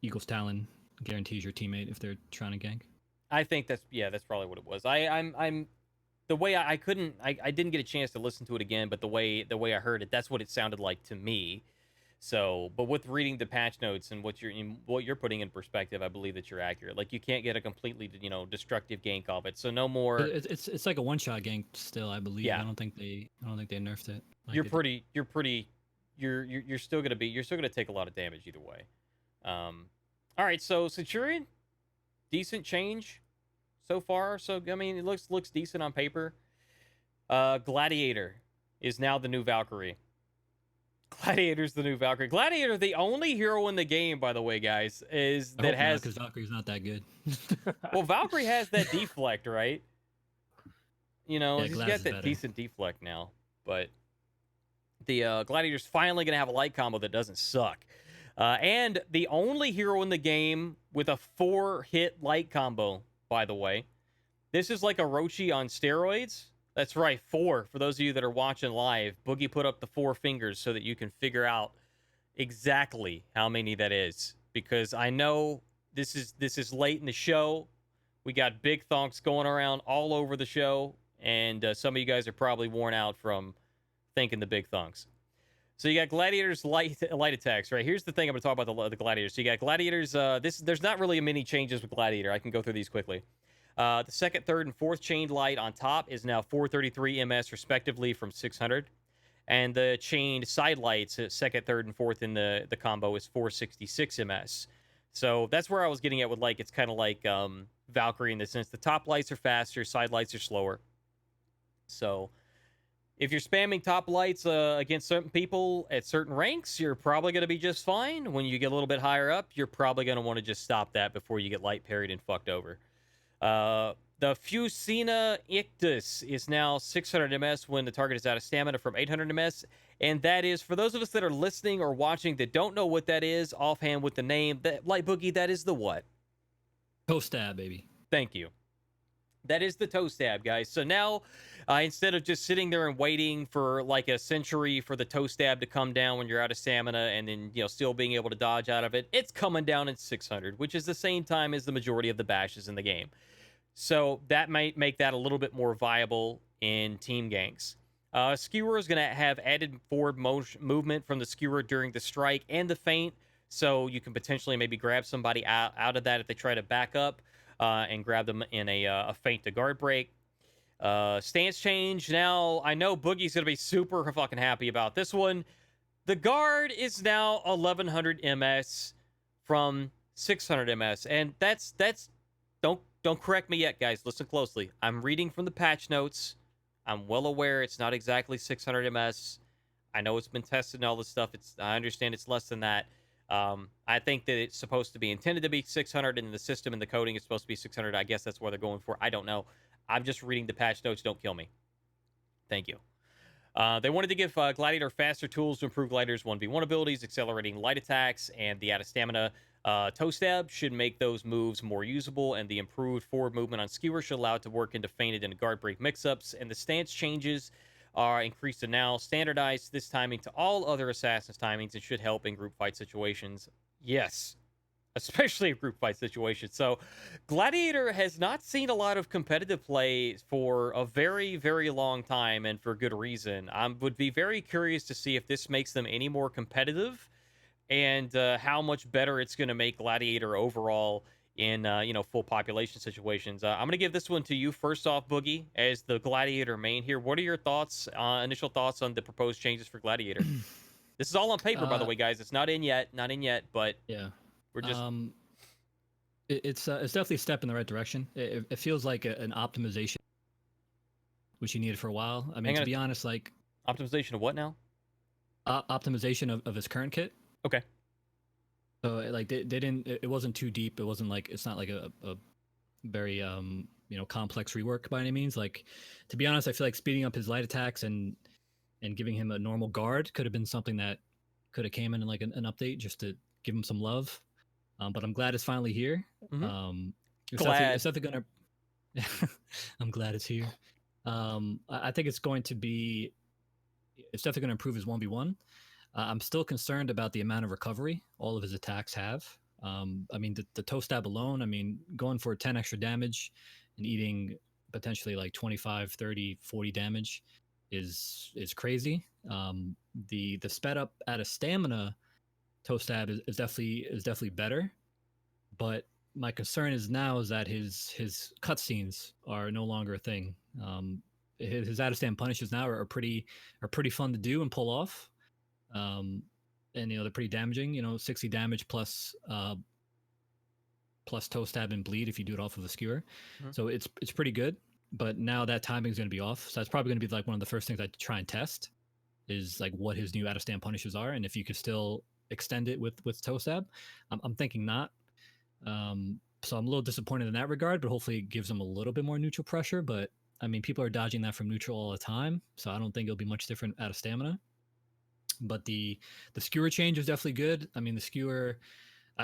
Eagle's Talon guarantees your teammate if they're trying to gank. I think that's probably what it was. I'm the way I didn't get a chance to listen to it again, but the way I heard it, that's what it sounded like to me. So, but with reading the patch notes and what you're putting in perspective, I believe that you're accurate. Like you can't get a completely destructive gank of it. So no more. It's like a one shot gank still, I believe. Yeah. I don't think they nerfed it. Like you're still gonna take a lot of damage either way. All right, so Centurion, decent change so far. So I mean, it looks decent on paper. Gladiator is now the new Valkyrie. Gladiator's the new Valkyrie. Gladiator, the only hero in the game, by the way, guys, because Valkyrie's not that good. Well, Valkyrie has that deflect, right? He's got that decent deflect now, but the Gladiator's finally gonna have a light combo that doesn't suck. And the only hero in the game with a 4-hit light combo, by the way. This is like a Roshi on steroids. That's right, 4. For those of you that are watching live, Boogie put up the 4 fingers so that you can figure out exactly how many that is. Because I know this is late in the show. We got big thonks going around all over the show, and some of you guys are probably worn out from thinking the big thonks. So you got Gladiator's light attacks, right? Here's the thing I'm going to talk about the Gladiators. So you got Gladiators. There's not really many changes with Gladiator. I can go through these quickly. The second, third, and fourth chained light on top is now 433 ms respectively from 600. And the chained side lights, second, third, and fourth in the combo is 466 ms. So that's where I was getting at with like, it's kind of like Valkyrie in the sense the top lights are faster, side lights are slower. So if you're spamming top lights against certain people at certain ranks, you're probably going to be just fine. When you get a little bit higher up, you're probably going to want to just stop that before you get light parried and fucked over. The Fusina Ictus is now 600 ms when the target is out of stamina from 800 ms. And that is, for those of us that are listening or watching that don't know what that is, offhand with the name, that LightBoogey, that is the what? Toe stab, baby. Thank you. That is the toe stab, guys. So now, instead of just sitting there and waiting for like a century for the toe stab to come down when you're out of stamina and then, still being able to dodge out of it, it's coming down in 600, which is the same time as the majority of the bashes in the game. So that might make that a little bit more viable in team ganks. Skewer is going to have added forward movement from the skewer during the strike and the feint, so you can potentially maybe grab somebody out of that if they try to back up and grab them in a feint to guard break. Stance change. Now, I know Boogie's going to be super fucking happy about this one. The guard is now 1100 ms from 600 ms, and that's don't correct me yet, guys. Listen closely. I'm reading from the patch notes. I'm well aware it's not exactly 600 ms. I know it's been tested and all this stuff. I understand it's less than that. I think that it's supposed to be intended to be 600 in the system and the coding is supposed to be 600. I guess that's what they're going for. I don't know. I'm just reading the patch notes. Don't kill me. Thank you. They wanted to give Gladiator faster tools to improve Gladiator's 1v1 abilities, accelerating light attacks, and the out-of-stamina toe stab should make those moves more usable, and the improved forward movement on Skewer should allow it to work into feinted and guard break mix-ups, and the stance changes are increased to now standardized this timing to all other Assassin's timings and should help in group fight situations. Yes, especially in group fight situations. So Gladiator has not seen a lot of competitive play for a very, very long time, and for good reason. I would be very curious to see if this makes them any more competitive and how much better it's going to make Gladiator overall in full population situations. I'm going to give this one to you first off, Boogie, as the Gladiator main here. What are your thoughts, initial thoughts on the proposed changes for Gladiator? This is all on paper, by the way, guys. It's not in yet, but yeah, we're just it's definitely a step in the right direction. It feels like an optimization, which you needed for a while. I mean, to be honest, like optimization of what now? Optimization of his current kit. Okay. So like they didn't. It wasn't too deep. It wasn't like, it's not like a very complex rework by any means. Like, to be honest, I feel like speeding up his light attacks and giving him a normal guard could have been something that could have came in like an update just to give him some love. But I'm glad it's finally here. Mm-hmm. It's definitely gonna. I'm glad it's here. I think it's going to be. It's definitely going to improve his 1v1. I'm still concerned about the amount of recovery all of his attacks have. I mean, the toe stab alone, I mean, going for 10 extra damage and eating potentially like 25, 30, 40 damage is crazy. The sped up out of stamina toe stab is definitely better. But my concern is that his cutscenes are no longer a thing. His out of stand punishes now are pretty fun to do and pull off. And they're pretty damaging. 60 damage plus toe stab and bleed if you do it off of a skewer. Mm-hmm. So it's pretty good. But now that timing is going to be off, so that's probably going to be like one of the first things I try and test is like what his new out of stand punishes are, and if you could still extend it with toe stab. I'm thinking not. So I'm a little disappointed in that regard, but hopefully it gives him a little bit more neutral pressure. But I mean, people are dodging that from neutral all the time, so I don't think it'll be much different out of stamina. But the skewer change is definitely good. I mean, the skewer,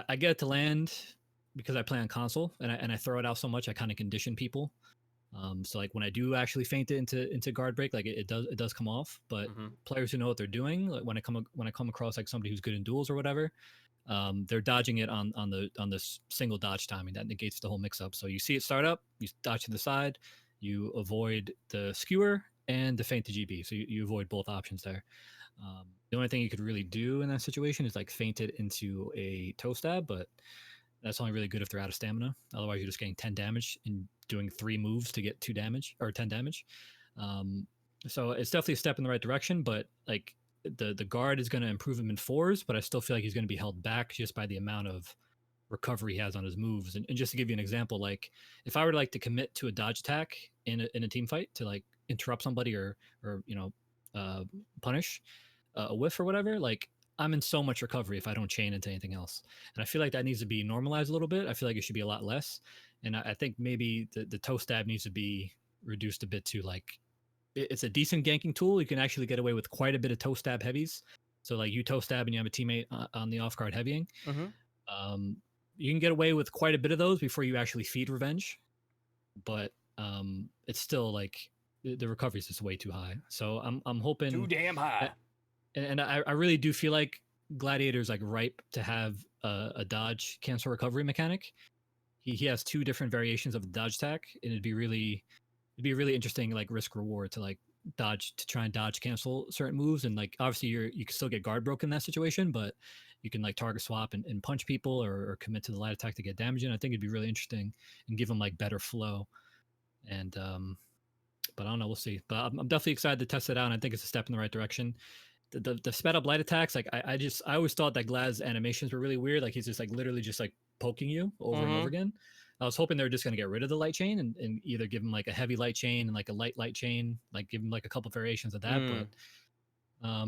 I get it to land because I play on console and I throw it out so much, I kind of condition people. So like when I do actually feint it into guard break, like it does come off. But players who know what they're doing, like when I come across like somebody who's good in duels or whatever, they're dodging it on the single dodge timing that negates the whole mix up. So you see it start up, you dodge to the side, you avoid the skewer and the feint to GB. So you avoid both options there. The only thing you could really do in that situation is like feint it into a toe stab, but That's only really good if they're out of stamina. Otherwise, you're just getting 10 damage and doing 3 moves to get 2 damage or 10 damage. So it's definitely a step in the right direction, but like the guard is going to improve him in 4s, but I still feel like he's going to be held back just by the amount of recovery he has on his moves. And just to give you an example, like if I were to like to commit to a dodge attack in a team fight to like interrupt somebody or punish a whiff or whatever, like I'm in so much recovery if I don't chain into anything else. And I feel like that needs to be normalized a little bit. I feel like it should be a lot less. And I think maybe the toe stab needs to be reduced a bit to like, it's a decent ganking tool. You can actually get away with quite a bit of toe stab heavies. So like you toe stab and you have a teammate on the off guard heavying. You can get away with quite a bit of those before you actually feed revenge. But it's still like the recovery is just way too high. So I'm hoping too damn high. And I really do feel like Gladiator's like ripe to have a dodge cancel recovery mechanic. He has 2 different variations of the dodge attack, and it'd be really interesting like risk reward to like try and dodge cancel certain moves. And like obviously you can still get guard broke in that situation, but you can like target swap and punch people or commit to the light attack to get damage in. I think it'd be really interesting and give them like better flow. And but I don't know, we'll see. But I'm definitely excited to test it out, and I think it's a step in the right direction. The sped up light attacks, like I always thought that Glad's animations were really weird. Like he's just like literally just like poking you over and over again. I was hoping they were just going to get rid of the light chain and either give him like a heavy light chain and like a light chain, like give him like a couple variations of that. But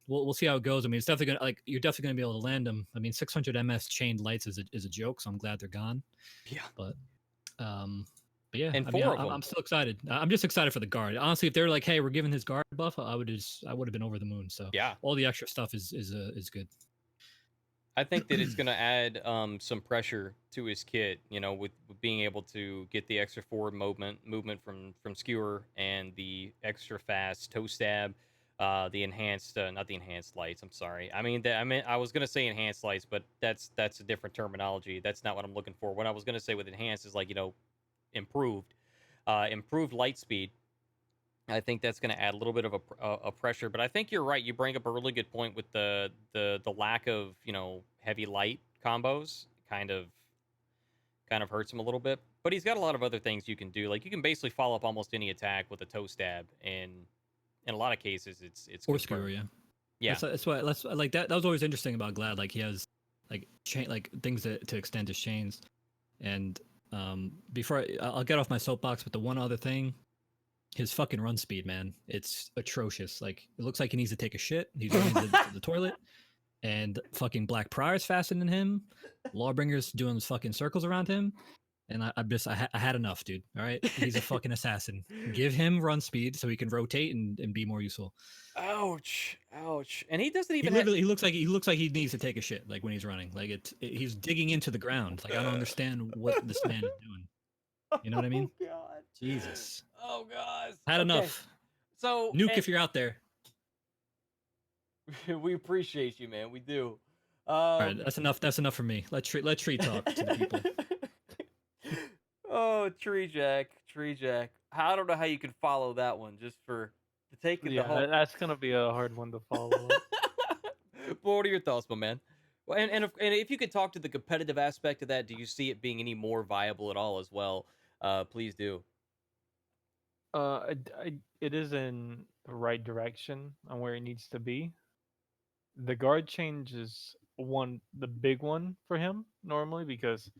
we'll see how it goes. I mean, it's definitely gonna like you're definitely gonna be able to land them. I mean, 600 ms chained lights is a joke, so I'm glad they're gone. Yeah, but yeah, and I mean, 4 of them. I'm still excited. I'm just excited for the guard. Honestly, if they're like, hey, we're giving his guard buff, I would have been over the moon. So yeah, all the extra stuff is good. I think that it's going to add some pressure to his kit, with being able to get the extra forward movement from skewer and the extra fast toe stab, the enhanced, not the enhanced lights. I'm sorry. I was going to say enhanced lights, but that's a different terminology. That's not what I'm looking for. What I was going to say with enhanced is like improved light speed. I think that's going to add a little bit of a pressure, but I think you're right. You bring up a really good point with the lack of heavy light combos. Kind of hurts him a little bit, but he's got a lot of other things you can do. Like you can basically follow up almost any attack with a toe stab, and in a lot of cases, it's or skewer. Yeah. That's why like that was always interesting about Glad. Like he has like chain like things to extend his chains, and before I'll get off my soapbox, but the one other thing. His fucking run speed, man. It's atrocious. Like, it looks like he needs to take a shit. He's running to the toilet. And fucking Black Prior's faster than him. Lawbringer's doing fucking circles around him. And I had enough, dude. All right? He's a fucking assassin. Give him run speed so he can rotate and be more useful. Ouch. And he doesn't even he looks like he needs to take a shit, like when he's running. Like he's digging into the ground. Like, I don't understand what this man is doing. You know what I mean? Oh, God. Jesus. Oh, God. Had enough. So Nuke if you're out there. We appreciate you, man. We do. All right, that's enough. That's enough for me. Let Tree talk to the people. Oh, Treejak. I don't know how you can follow that one just for taking the whole. That's gonna be a hard one to follow. But what are your thoughts, my man? Well, and if you could talk to the competitive aspect of that, do you see it being any more viable at all as well? Please do. It is in the right direction on where it needs to be. The guard change is the big one for him normally because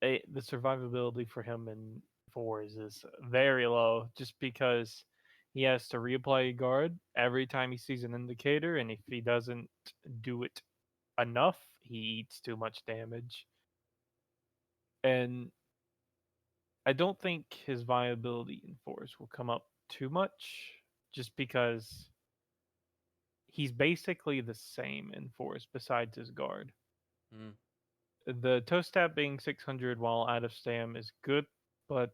the survivability for him in 4s is very low just because he has to reapply guard every time he sees an indicator, and if he doesn't do it enough, he eats too much damage. And I don't think his viability in 4s will come up too much just because he's basically the same in 4s besides his guard. The toe stab being 600 while out of stam is good, but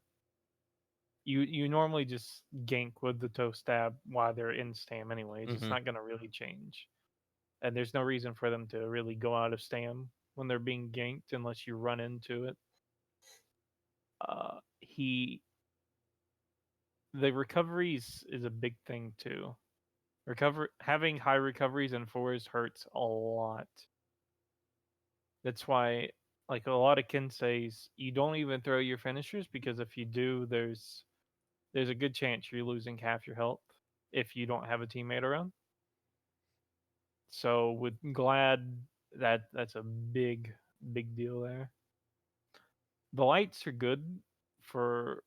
you normally just gank with the toe stab while they're in stam anyway. It's not going to really change. And there's no reason for them to really go out of stam when they're being ganked unless you run into it. The recoveries is a big thing too. Having high recoveries in 4s hurts a lot. That's why like a lot of Kenseis, you don't even throw your finishers because if you do, there's a good chance you're losing half your health if you don't have a teammate around. So with Glad, that's a big deal there. The lights are good for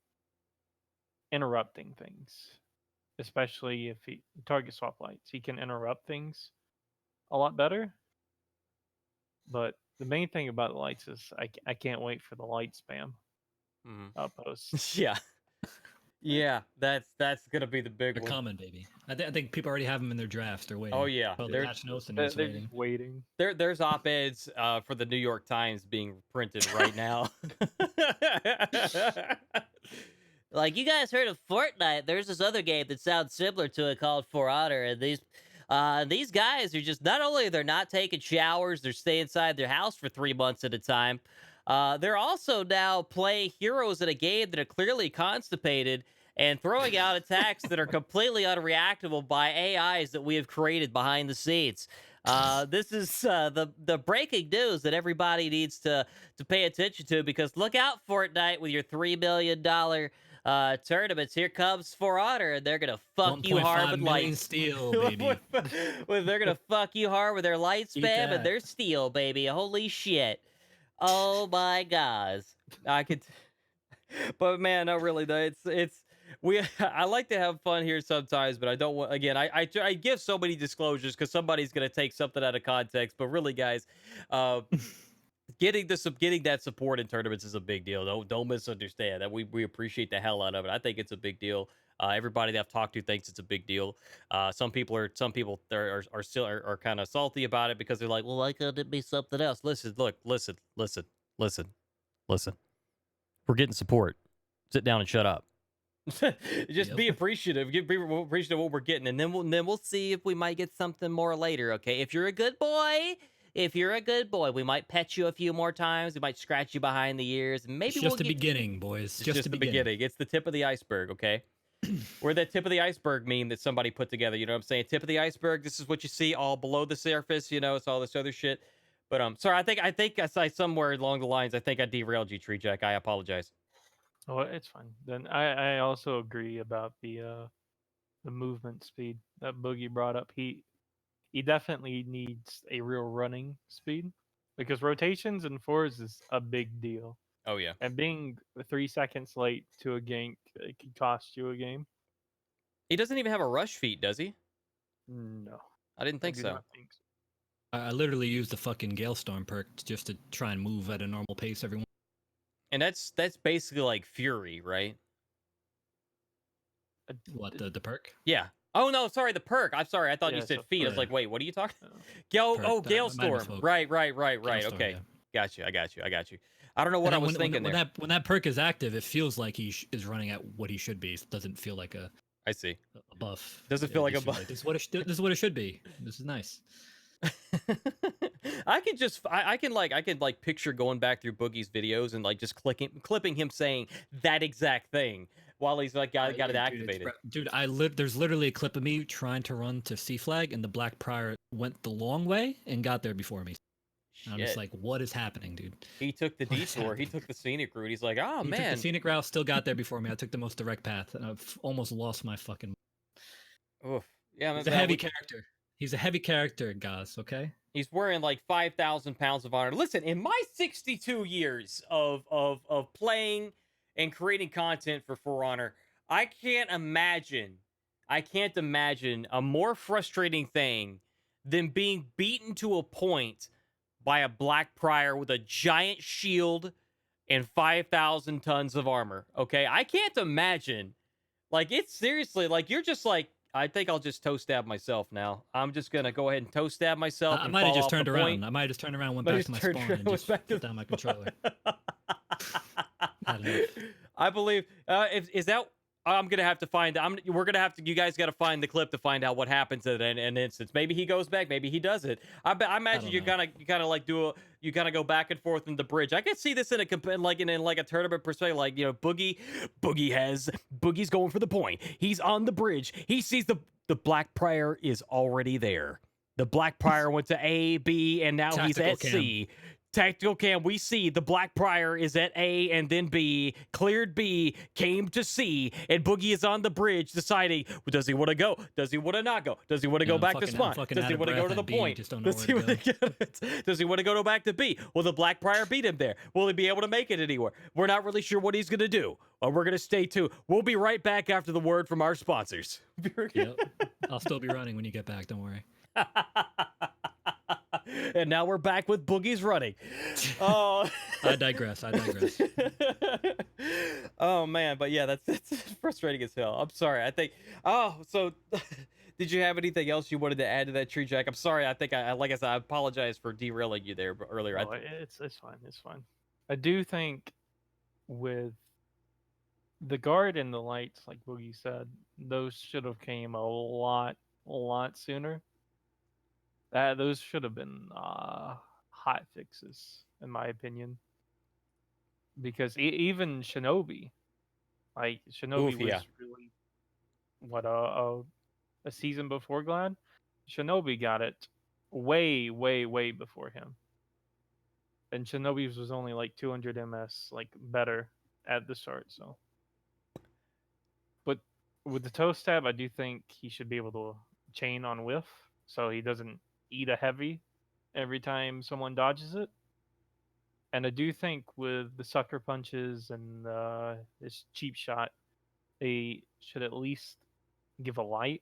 interrupting things, especially if he target swap lights. He can interrupt things a lot better. But the main thing about the lights is I can't wait for the light spam outposts. Yeah. Yeah, that's gonna be the big They're one. common, baby. I think people already have them in their drafts. They're waiting. Oh yeah, They're just waiting. There's op-eds for the New York Times being printed right now. Like, you guys heard of Fortnite? There's this other game that sounds similar to it called For Honor, and these guys are just, not only they're not taking showers, they're staying inside their house for 3 months at a time. They're also now playing heroes in a game that are clearly constipated and throwing out attacks that are completely unreactable by AIs that we have created behind the scenes. This is the breaking news that everybody needs to pay attention to, because look out, Fortnite, with your $3 million tournaments. Here comes For Honor, and they're gonna fuck you hard with light steel, baby. They're gonna fuck you hard with their light spam and their steel, baby. Holy shit! Oh my gosh, I could, but man, no, really, though, it's. I like to have fun here sometimes, but I don't want, again, I give so many disclosures because somebody's going to take something out of context, but really, guys, getting that support in tournaments is a big deal. Don't misunderstand that. We appreciate the hell out of it. I think it's a big deal. Everybody that I've talked to thinks it's a big deal. Some people are still kind of salty about it because they're like, well, why couldn't it be something else? Listen. We're getting support. Sit down and shut up. Just be appreciative. Be appreciative of what we're getting, and then we'll see if we might get something more later. Okay, if you're a good boy, we might pet you a few more times. We might scratch you behind the ears, and maybe it's just the beginning, boys. Just the beginning. It's the tip of the iceberg. Okay, we're that tip of the iceberg meme that somebody put together. You know what I'm saying? Tip of the iceberg. This is what you see all below the surface. You know, it's all this other shit. But sorry, I think I saw somewhere along the lines. I think I derailed you, Treejak. I apologize. Oh, it's fine. Then I also agree about the movement speed that Boogie brought up. He definitely needs a real running speed because rotations and fours is a big deal. Oh yeah. And being 3 seconds late to a gank, it could cost you a game. He doesn't even have a rush feat, does he? No. I didn't think so. I literally used the fucking Galestorm perk just to try and move at a normal pace every once. And that's basically like Fury, right? What, the perk? Yeah. Oh no, sorry, the perk. I'm sorry, I thought you said feet. I was like, wait, what are you talking? Galestorm. Right. Galestorm, Okay, yeah. Got you. I don't know what I was thinking there. When that perk is active, it feels like he is running at what he should be. It doesn't feel like a. I see. A buff. Doesn't feel like a buff. This is what it should be. This is nice. I can picture going back through Boogie's videos and like just clipping him saying that exact thing while he's like got it activated. Dude, there's literally a clip of me trying to run to C flag and the Black Prior went the long way and got there before me. And I'm just like, what is happening, dude? He took the detour. He took the scenic route. He's like, oh man. He took the scenic route, still got there before me. I took the most direct path and I've almost lost my fucking. Oof. Yeah, he's a heavy character. He's a heavy character, guys, okay? He's wearing like 5,000 pounds of honor. Listen, in my 62 years of playing and creating content for Honor, I can't imagine a more frustrating thing than being beaten to a point by a Black Prior with a giant shield and 5,000 tons of armor, okay? I can't imagine. Like, it's seriously, like, you're just like, I think I'll just toe stab myself now. I'm just gonna go ahead and toe stab myself. I might have just turned around. I might have just turned around, went back to my spawn, and just put down my controller. I believe. Is that? I'm gonna have to find. We're gonna have to. You guys got to find the clip to find out what happens at an instance. Maybe he goes back. Maybe he does it. I imagine you kind of like you kind of go back and forth in the bridge. I could see this in a tournament perspective. Like, you know, Boogie's going for the point. He's on the bridge. He sees the Black Prior is already there. The Black Prior went to A, B, and now he's at C. Tactical cam, we see the Black Prior is at A and then B, cleared B, came to C, and Boogie is on the bridge deciding, does he want to go? Does he want to not go? Does he want to go back to spawn? Does he want to go to the point? Does he want to go back to B? Will the Black Prior beat him there? Will he be able to make it anywhere? We're not really sure what he's going to do. We're going to stay tuned. We'll be right back after the word from our sponsors. Yep. I'll still be running when you get back. Don't worry. And now we're back with Boogie's running. Oh, I digress. Oh man, but yeah, that's frustrating as hell. I'm sorry. I think. Oh, so did you have anything else you wanted to add to that, Treejak? I'm sorry. I think like I said, I apologize for derailing you there earlier. No, it's fine. It's fine. I do think with the guard and the lights, like Boogie said, those should have came a lot sooner. Those should have been hot fixes, in my opinion. Because even Shinobi, like Shinobi was really what a season before Glad. Shinobi got it way before him, and Shinobi's was only like 200 ms, like better at the start. So, but with the toe stab, I do think he should be able to chain on whiff, so he doesn't eat a heavy every time someone dodges it. And I do think with the sucker punches and this cheap shot, they should at least give a light.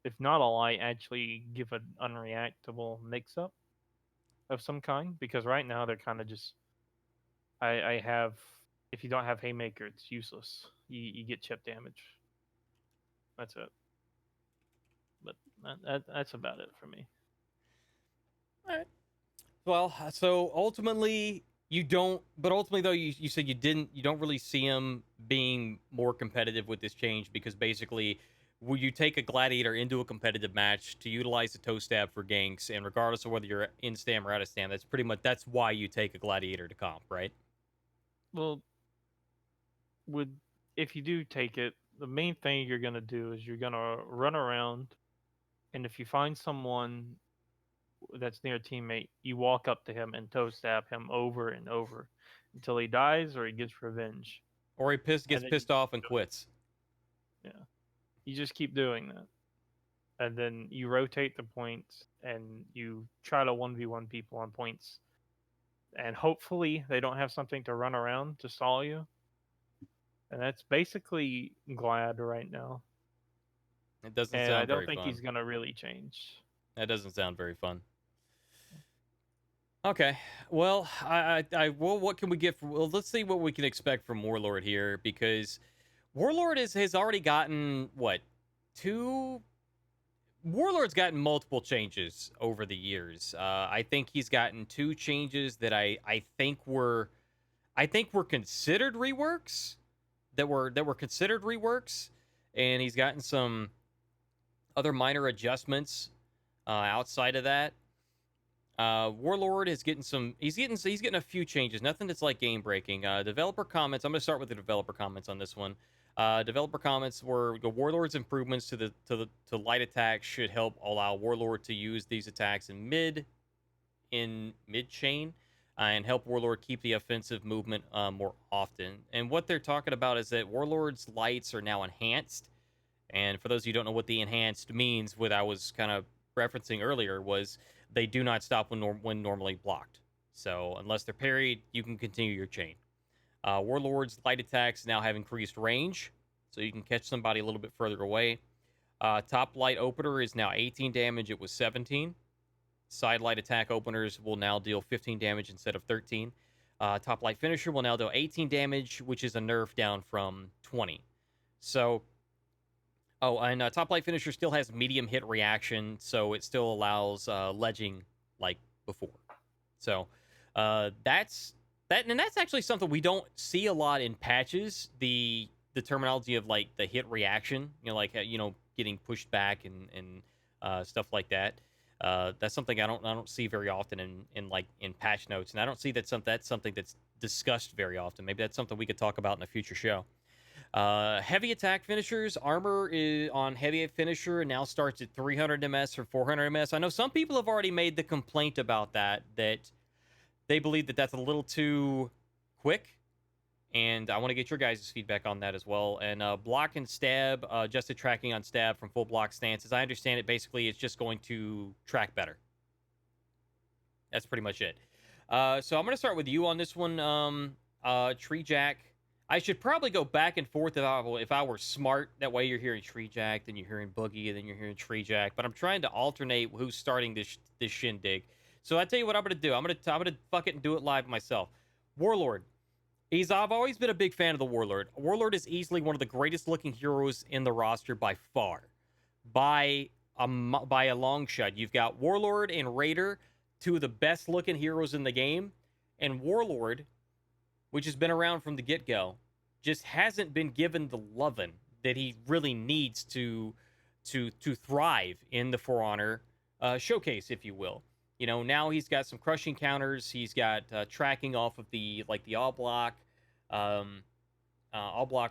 If not a light, actually give an unreactable mix-up of some kind. Because right now they're kind of just... I have... If you don't have Haymaker, it's useless. You get chip damage. That's it. But that's about it for me. All right. Well, so ultimately you don't, but ultimately though you said you don't really see him being more competitive with this change, because basically will you take a gladiator into a competitive match to utilize the toe stab for ganks, and regardless of whether you're in stam or out of stam, that's why you take a gladiator to comp, right? Well, if you do take it, the main thing you're gonna do is you're gonna run around, and if you find someone that's near a teammate, you walk up to him and toe stab him over and over until he dies or he gets revenge. Or he gets pissed off and quits. Yeah. You just keep doing that. And then you rotate the points and you try to 1v1 people on points. And hopefully they don't have something to run around to stall you. And that's basically Glad right now. It doesn't and sound I don't very think fun. he's going to really change. That doesn't sound very fun. Okay, well, what can we get from? Well, let's see what we can expect from Warlord here, because Warlord has already gotten Warlord's gotten multiple changes over the years. I think he's gotten 2 changes that I think were considered reworks, that were considered reworks, and he's gotten some other minor adjustments outside of that. Warlord is getting he's getting a few changes, nothing that's like game breaking. Developer comments, I'm going to start with the developer comments on this one. Developer comments were the Warlord's improvements to light attacks should help allow Warlord to use these attacks in mid chain, and help Warlord keep the offensive movement more often. And what they're talking about is that Warlord's lights are now enhanced. And for those of you who don't know what the enhanced means, what I was kind of referencing earlier was they do not stop when normally blocked. So unless they're parried, you can continue your chain. Warlord's light attacks now have increased range, so you can catch somebody a little bit further away. Top light opener is now 18 damage. It was 17. Side light attack openers will now deal 15 damage instead of 13. Top light finisher will now deal 18 damage, which is a nerf down from 20. So... Oh, and Top Light Finisher still has medium hit reaction, so it still allows ledging like before. So that's actually something we don't see a lot in patches. The terminology of like the hit reaction, getting pushed back and stuff like that. That's something I don't see very often in patch notes, and I don't see that's something that's discussed very often. Maybe that's something we could talk about in a future show. Heavy attack finishers, armor on heavy finisher now starts at 300 ms or 400 ms. I know some people have already made the complaint about that They believe that that's a little too quick, and I want to get your guys' feedback on that as well. And block and stab, adjusted tracking on stab from full block stance. As I understand it, basically it's just going to track better. That's pretty much it. So I'm going to start with you on this one, Treejak. I should probably go back and forth if I were smart. That way you're hearing Treejak, then you're hearing Boogie, and then you're hearing Treejak. But I'm trying to alternate who's starting this shindig. So I tell you what I'm going to do. I'm going to fuck it and do it live myself. Warlord. I've always been a big fan of the Warlord. Warlord is easily one of the greatest looking heroes in the roster by far. By a long shot. You've got Warlord and Raider, two of the best looking heroes in the game. And Warlord, which has been around from the get-go, just hasn't been given the loving that he really needs to thrive in the For Honor showcase, if you will. You know, now he's got some crushing counters. He's got tracking off of the all block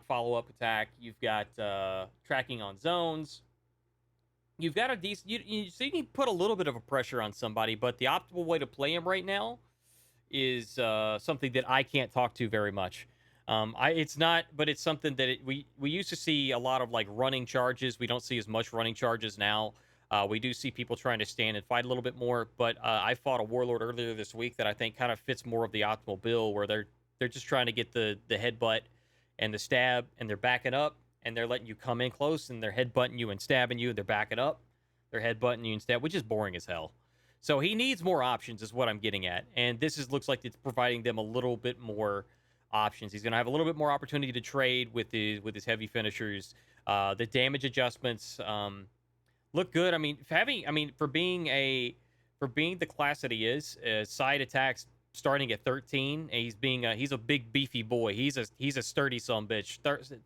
follow-up attack. You've got tracking on zones. You've got a decent. So you can put a little bit of a pressure on somebody, but the optimal way to play him right now is something that I can't talk to very much. It's not, but it's something that we used to see a lot of like running charges. We don't see as much running charges now. We do see people trying to stand and fight a little bit more, but I fought a Warlord earlier this week that I think kind of fits more of the optimal build, where they're just trying to get the headbutt and the stab, and they're backing up, and they're letting you come in close, and they're headbutting you and stabbing you, and they're backing up, they're headbutting you and stab, which is boring as hell. So he needs more options, is what I'm getting at, and looks like it's providing them a little bit more options. He's going to have a little bit more opportunity to trade with his heavy finishers. The damage adjustments look good. I mean, for being the class that he is, side attacks starting at 13. And he's a big beefy boy. He's a sturdy son bitch.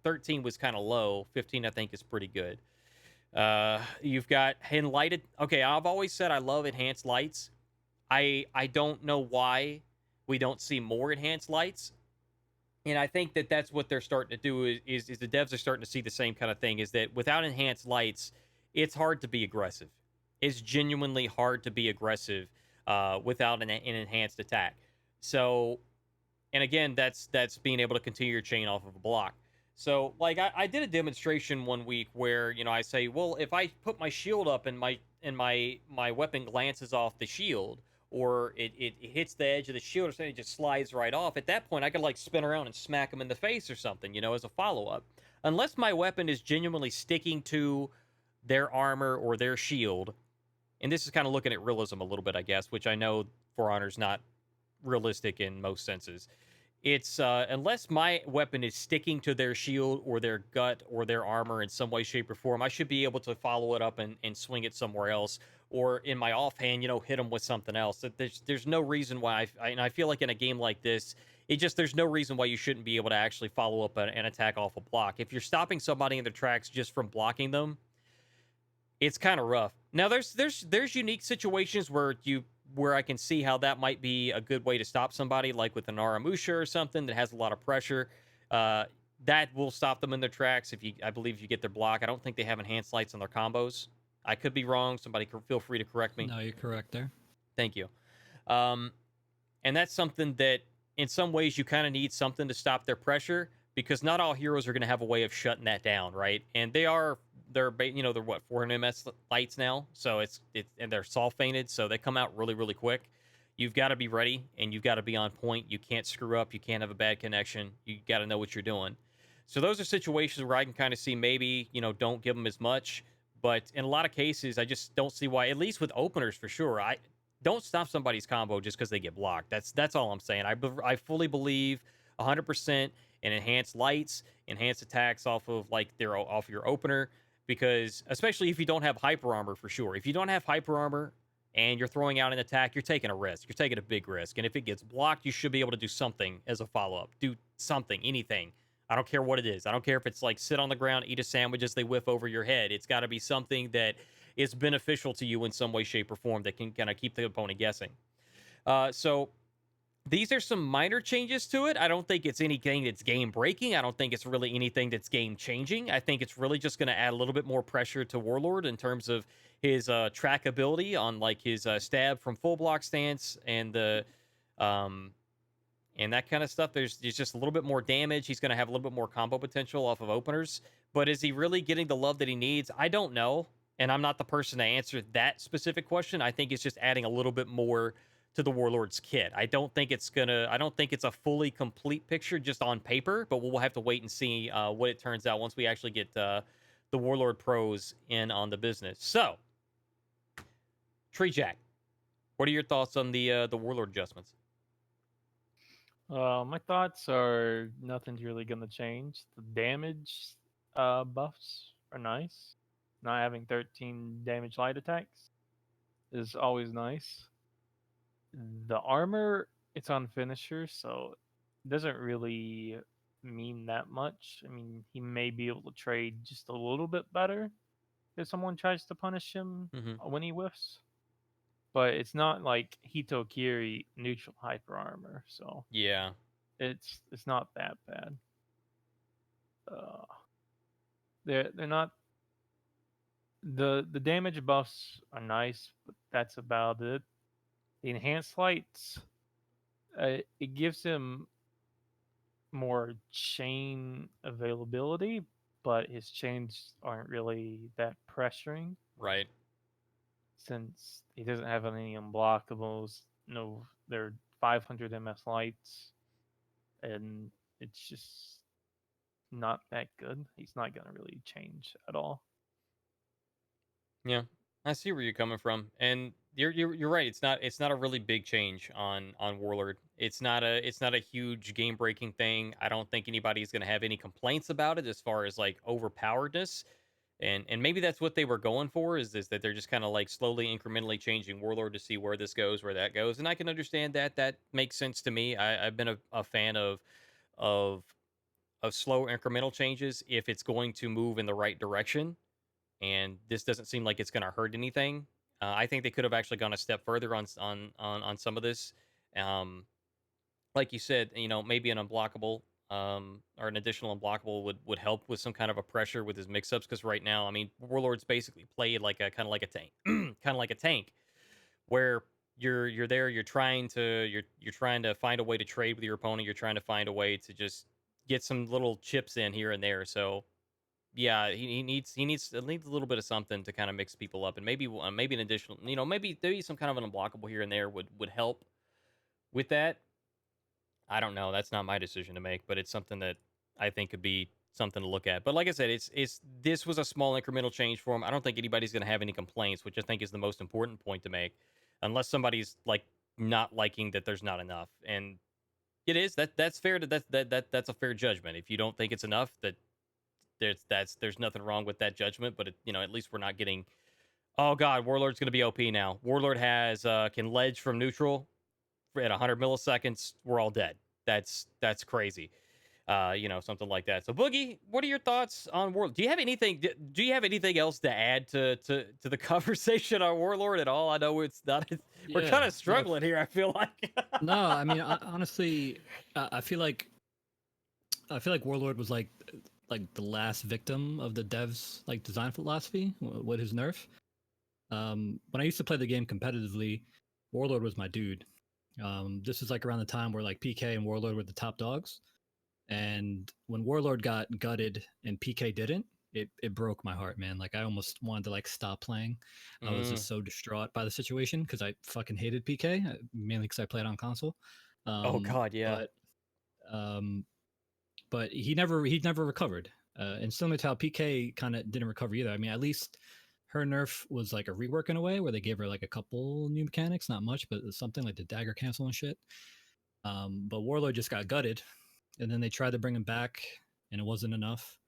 13 was kind of low. 15 I think is pretty good. You've got enlightened. Okay, I've always said I love enhanced lights. I don't know why we don't see more enhanced lights. And I think that's what they're starting to do is the devs are starting to see the same kind of thing, is that without enhanced lights, it's hard to be aggressive. It's genuinely hard to be aggressive without an enhanced attack. So, and again, that's being able to continue your chain off of a block. So, like, I did a demonstration one week where, you know, I say, well, if I put my shield up and my weapon glances off the shield, or it hits the edge of the shield or something, it just slides right off. At that point, I could, like, spin around and smack him in the face or something, you know, as a follow-up. Unless my weapon is genuinely sticking to their armor or their shield, and this is kind of looking at realism a little bit, I guess, which I know For Honor's not realistic in most senses. It's unless my weapon is sticking to their shield or their gut or their armor in some way, shape, or form, I should be able to follow it up and swing it somewhere else, or in my offhand, you know, hit them with something else. There's no reason why, and I feel like in a game like this, there's no reason why you shouldn't be able to actually follow up an attack off a block. If you're stopping somebody in their tracks just from blocking them, it's kind of rough. Now, there's unique situations where I can see how that might be a good way to stop somebody, like with an Aramusha or something that has a lot of pressure. That will stop them in their tracks I believe if you get their block. I don't think they have enhanced lights on their combos. I could be wrong. Somebody feel free to correct me. No, you're correct there. Thank you. And that's something that in some ways you kind of need something to stop their pressure, because not all heroes are going to have a way of shutting that down, right? And they're what, 400 ms lights now, so and they're sulfated, so they come out really, really quick. You've got to be ready, and you've got to be on point. You can't screw up. You can't have a bad connection. You got to know what you're doing. So those are situations where I can kind of see maybe, you know, don't give them as much. But in a lot of cases, I just don't see why, at least with openers for sure, I don't stop somebody's combo just because they get blocked. That's all I'm saying. I fully believe 100% in enhanced lights, enhanced attacks off of your opener, because especially if you don't have hyper armor, for sure. If you don't have hyper armor and you're throwing out an attack, you're taking a risk. You're taking a big risk. And if it gets blocked, you should be able to do something as a follow-up. Do something, anything. I don't care what it is. I don't care if it's like sit on the ground, eat a sandwich as they whiff over your head. It's got to be something that is beneficial to you in some way, shape, or form that can kind of keep the opponent guessing. So these are some minor changes to it. I don't think it's anything that's game-breaking. I don't think it's really anything that's game-changing. I think it's really just going to add a little bit more pressure to Warlord in terms of his trackability on like his stab from full block stance and the And that kind of stuff. There's just a little bit more damage. He's going to have a little bit more combo potential off of openers. But is he really getting the love that he needs? I don't know. And I'm not the person to answer that specific question. I think it's just adding a little bit more to the Warlord's kit. I don't think it's a fully complete picture just on paper, but we'll have to wait and see what it turns out once we actually get the Warlord pros in on the business. So, Treejak, what are your thoughts on the Warlord adjustments? My thoughts are nothing's really gonna change. The damage buffs are nice. Not having 13 damage light attacks is always nice. The armor, it's on finisher, so it doesn't really mean that much. I mean, he may be able to trade just a little bit better if someone tries to punish him when he whiffs. But it's not like Hitokiri neutral hyper armor, so Yeah. it's not that bad. They're not the damage buffs are nice, but that's about it. The enhanced lights, it gives him more chain availability, but his chains aren't really that pressuring Right. since he doesn't have any unblockables. No, they're 500 ms lights, and it's just not that good. He's not gonna really change at all. Yeah, I see where you're coming from, and you're right. It's not a really big change on Warlord. It's not a huge game breaking thing. I don't think anybody's gonna have any complaints about it as far as like overpoweredness, and maybe that's what they were going for is that they're just kind of like slowly incrementally changing Warlord to see where this goes, where that goes, and I can understand that. That makes sense to me. I've been a fan of slow incremental changes if it's going to move in the right direction, and this doesn't seem like it's going to hurt anything. I think they could have actually gone a step further on some of this. Like you said, maybe an unblockable or an additional unblockable would help with some kind of a pressure with his mix-ups, because right now, I mean, Warlord's basically played like a kind of like a tank, kind of like a tank, where you're there, you're trying to find a way to trade with your opponent, you're trying to find a way to just get some little chips in here and there. So yeah, he needs a little bit of something to kind of mix people up, and maybe an additional, maybe some kind of an unblockable here and there would help with that. I don't know. That's not my decision to make, but it's something that I think could be something to look at. But like I said, this was a small incremental change for him. I don't think anybody's going to have any complaints, which I think is the most important point to make, unless somebody's like not liking that there's not enough. And it is that's fair. That's a fair judgment. If you don't think it's enough, there's nothing wrong with that judgment. But at least we're not getting, oh god, Warlord's going to be OP now. Warlord has can ledge from neutral at 100 milliseconds. We're all dead. That's crazy. Something like that. So Boogie, what are your thoughts on Warlord? Do you have anything else to add to the conversation on Warlord at all? I know it's not. We're kind of struggling here, I feel like. No, I mean, honestly, I feel like Warlord was like the last victim of the devs like design philosophy with his nerf. When I used to play the game competitively, Warlord was my dude. This was like around the time where like PK and Warlord were the top dogs, and when Warlord got gutted and PK didn't, it broke my heart, man. Like I almost wanted to like stop playing. I was just so distraught by the situation because I fucking hated PK, mainly because I played on console. Oh god, yeah. But he never recovered. And similar to how PK kind of didn't recover either. I mean, at least her nerf was like a rework in a way where they gave her like a couple new mechanics, not much, but something like the dagger cancel and shit. But Warlord just got gutted, and then they tried to bring him back, and it wasn't enough.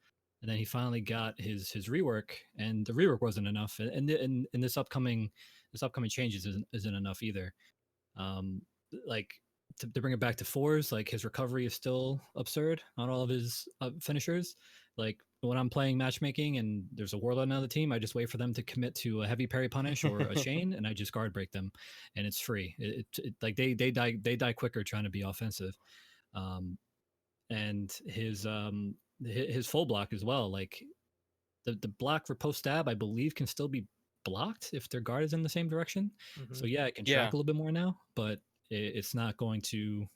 And then he finally got his rework, and the rework wasn't enough. And this upcoming changes isn't enough either. Like to bring it back to fours, like his recovery is still absurd on all of his finishers. Like when I'm playing matchmaking and there's a Warlord on the team, I just wait for them to commit to a heavy parry punish or a chain, and I just guard break them, and it's free. It like they die quicker trying to be offensive. And his full block as well. Like the block for post stab, I believe, can still be blocked if their guard is in the same direction. So yeah, it can track a little bit more now, but it's not going to.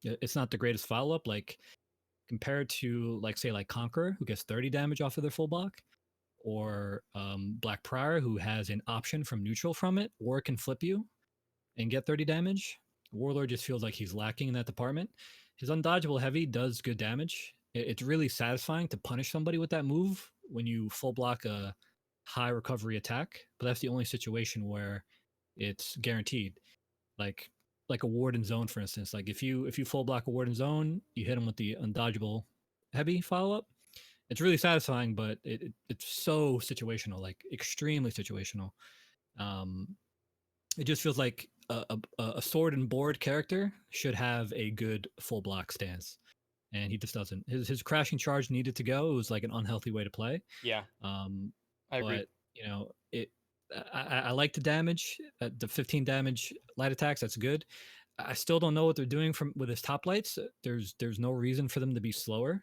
It's not the greatest follow up. Like compared to like say like Conqueror, who gets 30 damage off of their full block, or Black Prior, who has an option from neutral from it, or can flip you and get 30 damage. Warlord just feels like he's lacking in that department. His undodgeable heavy does good damage. It's really satisfying to punish somebody with that move when you full block a high recovery attack, but that's the only situation where it's guaranteed. Like a Warden Zone, for instance. Like if you full block a Warden Zone, you hit him with the undodgeable heavy follow up. It's really satisfying, but it's so situational, like extremely situational. It just feels like a sword and board character should have a good full block stance, and he just doesn't. His crashing charge needed to go. It was like an unhealthy way to play. Yeah. I agree. But you know, I like the damage, the 15 damage light attacks. That's good. I still don't know what they're doing with his top lights. There's no reason for them to be slower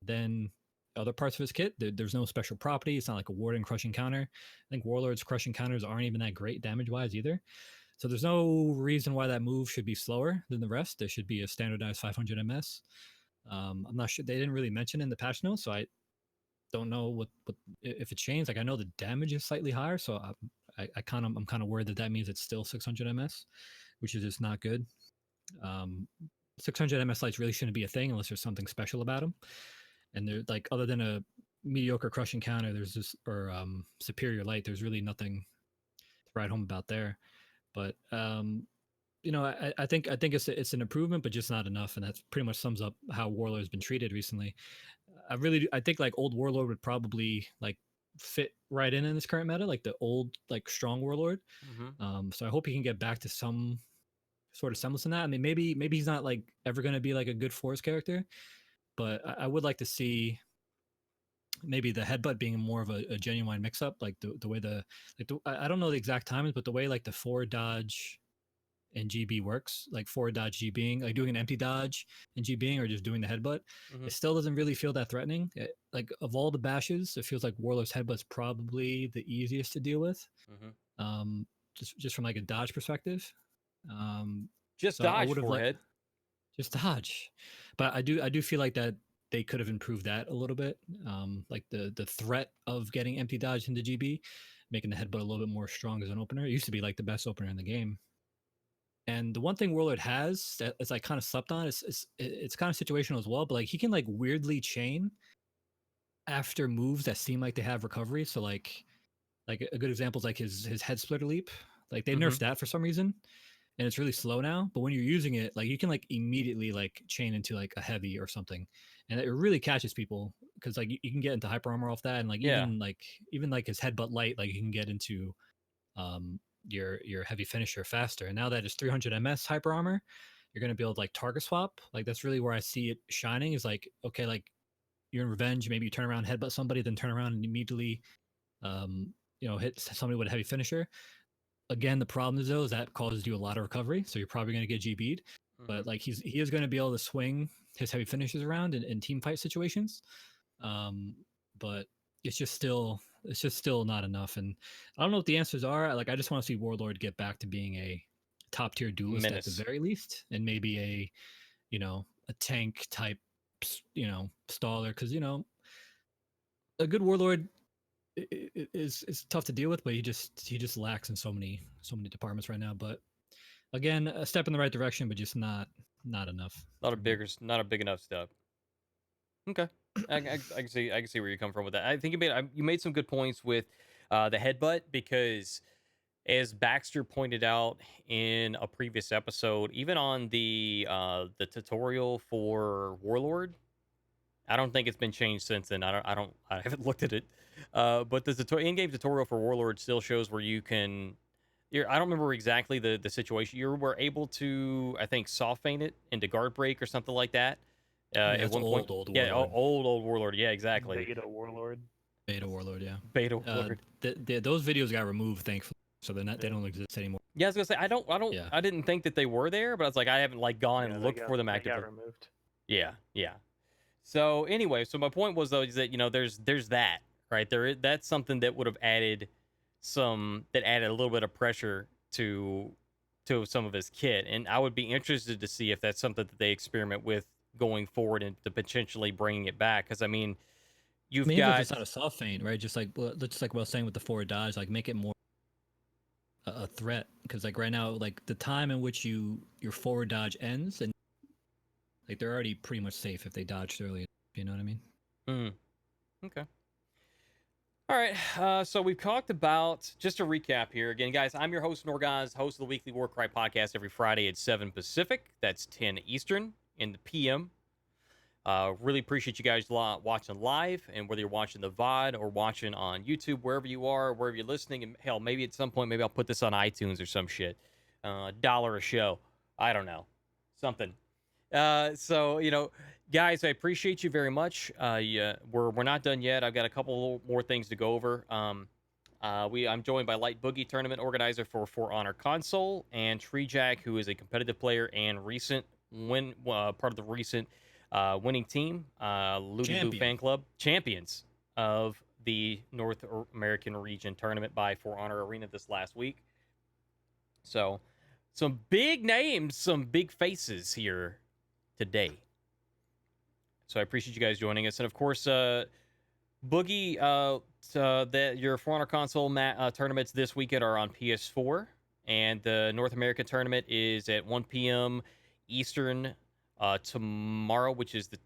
than other parts of his kit. There's no special property. It's not like a Warden crushing counter. I think Warlord's crushing counters aren't even that great damage wise either. So there's no reason why that move should be slower than the rest. There should be a standardized 500 MS. I'm not sure. They didn't really mention in the patch notes, so I don't know what if it changed. Like I know the damage is slightly higher, so I'm kind of worried that means it's still 600 MS, which is just not good. 600 MS lights really shouldn't be a thing unless there's something special about them. And they're like, other than a mediocre crushing counter, there's this or superior light. There's really nothing to write home about there. But you know, I think it's an improvement, but just not enough. And that pretty much sums up how Warlord has been treated recently. I think like old Warlord would probably like fit right in this current meta, like the old like strong Warlord. Mm-hmm. So I hope he can get back to some sort of semblance in that. I mean, maybe he's not like ever going to be like a good force character, but I would like to see maybe the headbutt being more of a genuine mix-up, like the way I don't know the exact timings, but the way like the forward dodge and GB works, like forward dodge GBing, like doing an empty dodge and GBing, or just doing the headbutt, Mm-hmm. it still doesn't really feel that threatening. Like of all the bashes, it feels like Warlord's headbutt's probably the easiest to deal with. Mm-hmm. Just from like a dodge perspective. Just So dodge forehead. just dodge. But I do feel like that they could have improved that a little bit. Like the threat of getting empty dodge into GB, making the headbutt a little bit more strong as an opener. It used to be like the best opener in the game. And the one thing Warlord has that is like kind of slept on it's kind of situational as well, but like he can like weirdly chain after moves that seem like they have recovery. So like a good example is like his head splitter leap. Like they nerfed that for some reason, and it's really slow now. But when you're using it, like you can like immediately like chain into like a heavy or something, and it really catches people because like you can get into hyper armor off that, and like even like his headbutt light, like you can get into your heavy finisher faster. And now that it's 300 MS hyper armor, you're gonna be able to like target swap. Like that's really where I see it shining. Is like, okay, like you're in revenge, maybe you turn around, headbutt somebody, then turn around and immediately hit somebody with a heavy finisher. Again, the problem is though is that causes you a lot of recovery, so you're probably going to get GB'd. But like he is going to be able to swing his heavy finishers around in team fight situations. But it's just still not enough. And I don't know what the answers are. Like I just want to see Warlord get back to being a top tier duelist at the very least, and maybe a tank type staller, because a good Warlord is tough to deal with, but he just lacks in so many departments right now. But again, a step in the right direction, but just not enough. Not a big enough step. Okay, I can see where you come from with that. I think you made some good points with the headbutt, because as Baxter pointed out in a previous episode, even on the tutorial for Warlord, I don't think it's been changed since then. I haven't looked at it. But the in-game tutorial for Warlord still shows where you can. I don't remember exactly the situation. You were able to, I think, soft feint it into guard break or something like that. At one point, old yeah, Warlord. old Warlord. Yeah, exactly. Beta Warlord, yeah. Beta Warlord. Those videos got removed, thankfully, so they're not. They don't exist anymore. Yeah, I was gonna say I don't. Yeah. I didn't think that they were there, but I was like, I haven't like gone and looked for them actively. They got removed. Yeah. So anyway, so my point was though is that there's that right there. That's something that would have added a little bit of pressure to to some of his kit, and I would be interested to see if that's something that they experiment with going forward and to potentially bringing it back. Because I mean, you've Maybe got just not a soft feint, right? Just like what I was saying with the forward dodge, like make it more a threat. Because like right now, like the time in which your forward dodge ends, and like they're already pretty much safe if they dodged early. You know what I mean? Okay. All right, so we've talked about, just to recap here again, guys, I'm your host, Norgoz, host of the Weekly Warcry Podcast every Friday at 7 Pacific. That's 10 Eastern in the PM. Really appreciate you guys watching live, and whether you're watching the VOD or watching on YouTube, wherever you are, wherever you're listening, and hell, maybe at some point, maybe I'll put this on iTunes or some shit. $1 a show. I don't know. Something. So, you know, guys, I appreciate you very much. We're not done yet. I've got a couple more things to go over. I'm joined by LightBoogey, tournament organizer for For Honor console, and Treejak, who is a competitive player and part of the recent winning team, Lulu Fan Club champions of the North American region tournament by For Honor Arena this last week. So, some big names, some big faces here today. So I appreciate you guys joining us, and of course, Boogie, your For Honor console tournaments this weekend are on PS4, and the North American tournament is at 1 p.m. Eastern tomorrow, which is the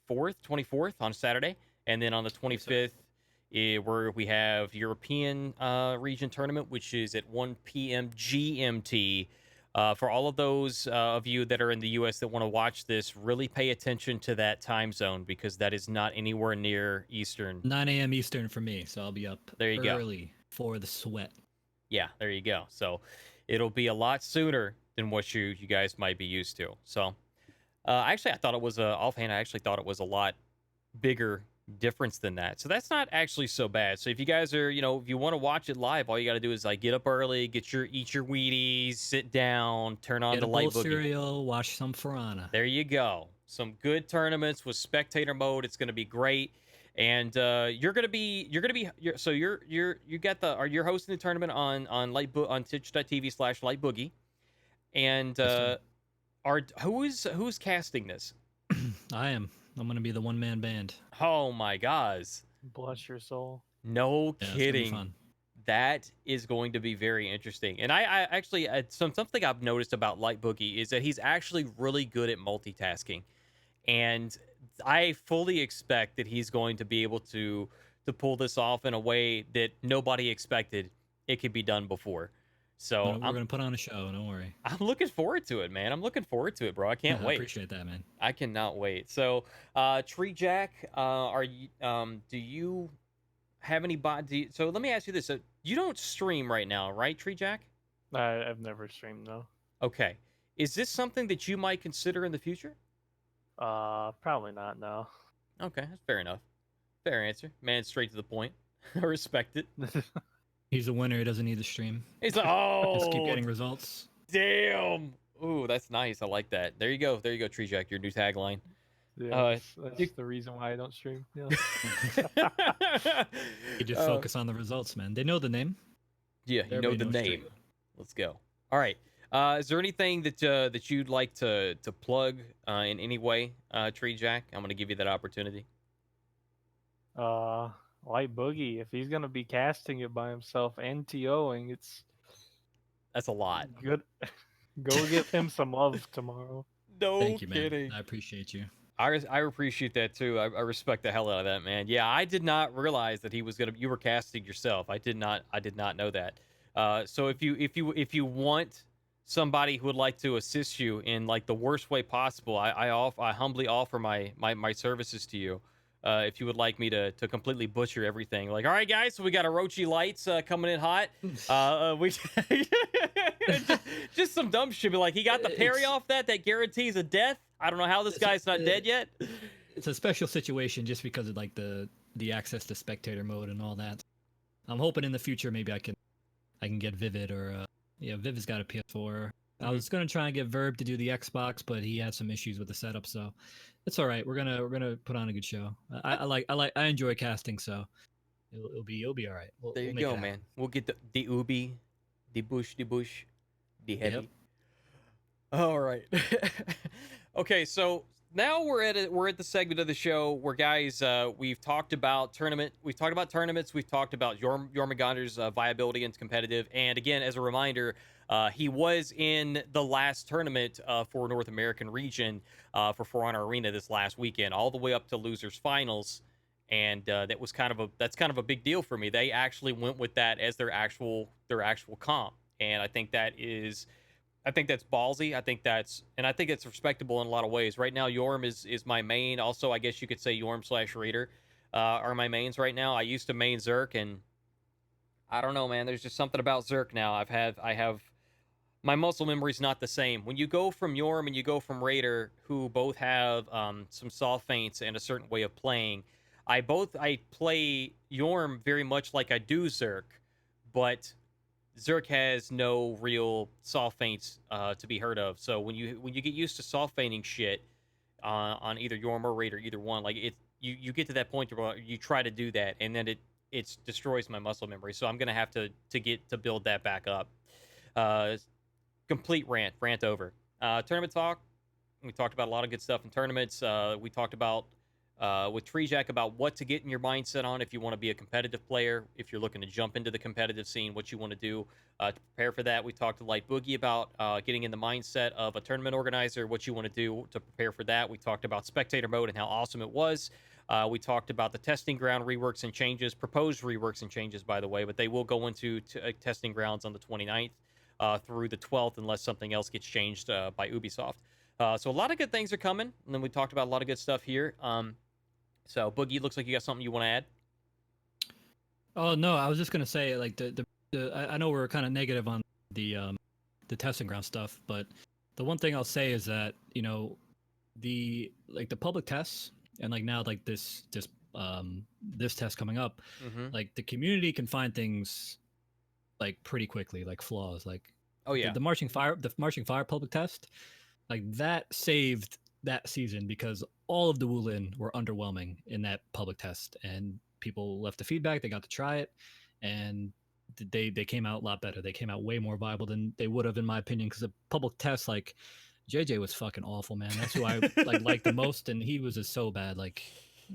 24th on Saturday, and then on the 25th, where we have European region tournament, which is at 1 p.m. GMT. For all of those of you that are in the U.S. that want to watch this, really pay attention to that time zone, because that is not anywhere near Eastern. 9 a.m. Eastern for me, so I'll be up early for the sweat. Yeah, there you go. So it'll be a lot sooner than what you guys might be used to. So actually, I thought it was offhand. I actually thought it was a lot bigger difference than that. So that's not actually so bad. So if you guys are, if you want to watch it live, all you got to do is like get up early, eat your Wheaties, sit down, turn on the LightBoogey cereal, watch some For Honor. There you go. Some good tournaments with Spectator Mode. It's going to be great. And you're hosting the tournament on twitch.tv/LightBoogey. And who's casting this? I am. I'm going to be the one-man band. Oh my gosh. Bless your soul. No kidding. That is going to be very interesting. And I actually, something I've noticed about LightBoogey is that he's actually really good at multitasking. And I fully expect that he's going to be able to pull this off in a way that nobody expected it could be done before. So we're going to put on a show. Don't worry. I'm looking forward to it, man. I'm looking forward to it, bro. I can't wait. I appreciate that, man. I cannot wait. So, Treejak, do you have any so let me ask you this. So you don't stream right now, right, Treejak? I've never streamed, no. Okay. Is this something that you might consider in the future? Probably not, no. Okay, that's fair enough. Fair answer. Man, straight to the point. I respect it. He's a winner. He doesn't need to stream. He's like, oh, just keep getting results. Damn. Ooh, that's nice. I like that. There you go, Treejak. Your new tagline. Yeah, that's the reason why I don't stream. Yeah. You just focus on the results, man. They know the name. Yeah, you know the name. Let's go. All right. Is there anything that you'd like to plug in any way, Treejak? I'm going to give you that opportunity. LightBoogey, if he's gonna be casting it by himself and TOing, that's a lot. Good. Go give him some love tomorrow. No Thank you, kidding. Man. I appreciate you. I appreciate that too. I respect the hell out of that, man. Yeah, I did not realize that you were casting yourself. I did not know that. So if you want somebody who would like to assist you in like the worst way possible, I humbly offer my services to you. If you would like me to completely butcher everything, like, all right, guys, so we got Orochi lights coming in hot. We just some dumb shit. Be like, he got the parry off that guarantees a death. I don't know how this guy's not dead yet. It's a special situation just because of like the access to spectator mode and all that. I'm hoping in the future maybe I can get Vivid or Vivid's got a PS4. Mm-hmm. I was gonna try and get Verb to do the Xbox, but he had some issues with the setup, so it's all right. We're gonna put on a good show. I enjoy casting, so it'll be all right. There you go, man. We'll get the ubi, the bush. The heavy. All right. Okay, so now we're at the segment of the show where, guys, we've talked about tournaments, we've talked about Jormungandr's viability and competitive. And again, as a reminder, he was in the last tournament for North American region for For Honor Arena this last weekend, all the way up to losers finals. And that's kind of a big deal for me. They actually went with that as their actual comp, and I think that's ballsy. I think it's respectable in a lot of ways. Right now, Jorm is my main. Also, I guess you could say Jorm / Raider are my mains right now. I used to main Zerk, and I don't know, man. There's just something about Zerk now. I have my muscle memory's not the same. When you go from Jorm and you go from Raider, who both have some soft feints and a certain way of playing. I play Jorm very much like I do Zerk, but Zerk has no real soft feints to be heard of. So when you get used to soft feinting shit on either Jorm or Raider, either one, like you get to that point where you try to do that, and then it destroys my muscle memory. So I'm gonna have to build that back up. Complete rant over. Tournament talk. We talked about a lot of good stuff in tournaments. We talked about with Treejak about what to get in your mindset on if you want to be a competitive player, if you're looking to jump into the competitive scene, what you want to do to prepare for that. We talked to LightBoogey about getting in the mindset of a tournament organizer, what you want to do to prepare for that. We talked about Spectator Mode and how awesome it was. We talked about the testing ground reworks and changes, proposed reworks and changes, by the way, but they will go into testing grounds on the 29th through the 12th unless something else gets changed by Ubisoft. So a lot of good things are coming, and then we talked about a lot of good stuff here. So, Boogie, looks like you got something you want to add. Oh no, I was just gonna say, like I know we're kind of negative on the testing ground stuff, but the one thing I'll say is that the public tests and like now like this test coming up, like the community can find things like pretty quickly, like flaws, like the marching fire public test, like that saved that season because all of the Wulin were underwhelming in that public test, and people left the feedback. They got to try it, and they came out a lot better. They came out way more viable than they would have, in my opinion, because the public test, like JJ was fucking awful, man. That's who I liked the most, and he was just so bad, like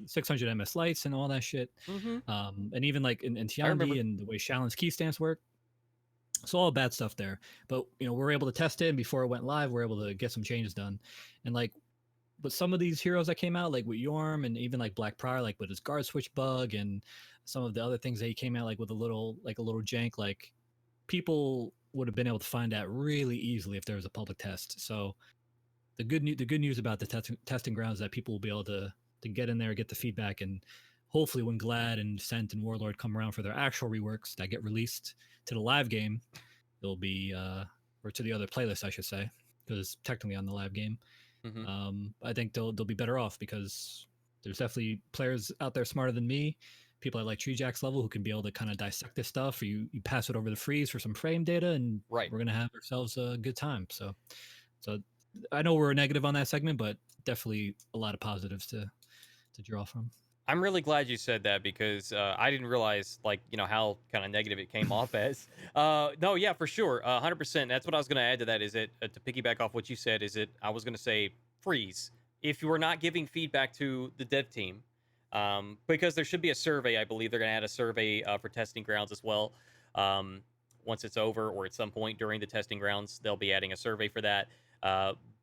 600 ms lights and all that shit. And even like in Tiandi and the way Shaolin's key stance work. So all bad stuff there, but we're able to test it, and before it went live, we're able to get some changes done, and like. But some of these heroes that came out, like with Jorm and even like Black Prior, like with his guard switch bug and some of the other things that he came out like with a little jank, like people would have been able to find that really easily if there was a public test. So the good news about the testing grounds is that people will be able to get in there, get the feedback, and hopefully when Glad and Scent and Warlord come around for their actual reworks that get released to the live game, it'll be or to the other playlist, I should say, because it's technically on the live game. I think they'll be better off because there's definitely players out there smarter than me, people at like Treejak's level who can be able to kind of dissect this stuff. Or you pass it over the freeze for some frame data, and we're gonna have ourselves a good time. So I know we're negative on that segment, but definitely a lot of positives to draw from. I'm really glad you said that because I didn't realize how kind of negative it came off as. No, yeah, for sure, 100%. That's what I was going to add to that. Is it to piggyback off what you said? I was going to say freeze if you were not giving feedback to the dev team, because there should be a survey. I believe they're going to add a survey for testing grounds as well. Once it's over or at some point during the testing grounds, they'll be adding a survey for that.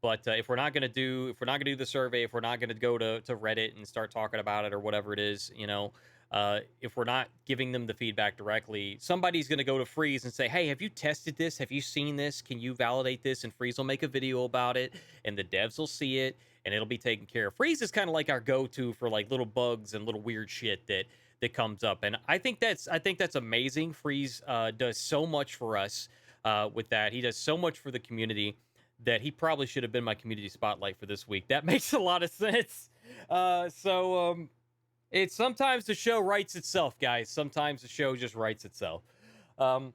But if we're not gonna do the survey, if we're not gonna go to Reddit and start talking about it or whatever it is, if we're not giving them the feedback directly, somebody's gonna go to Freeze and say, "Hey, have you tested this? Have you seen this? Can you validate this?" And Freeze will make a video about it, and the devs will see it, and it'll be taken care of. Freeze is kind of like our go-to for like little bugs and little weird shit that comes up, and I think that's amazing. Freeze does so much for us with that. He does so much for the community that he probably should have been my community spotlight for this week. That makes a lot of sense. It's sometimes the show writes itself, guys. Sometimes the show just writes itself. But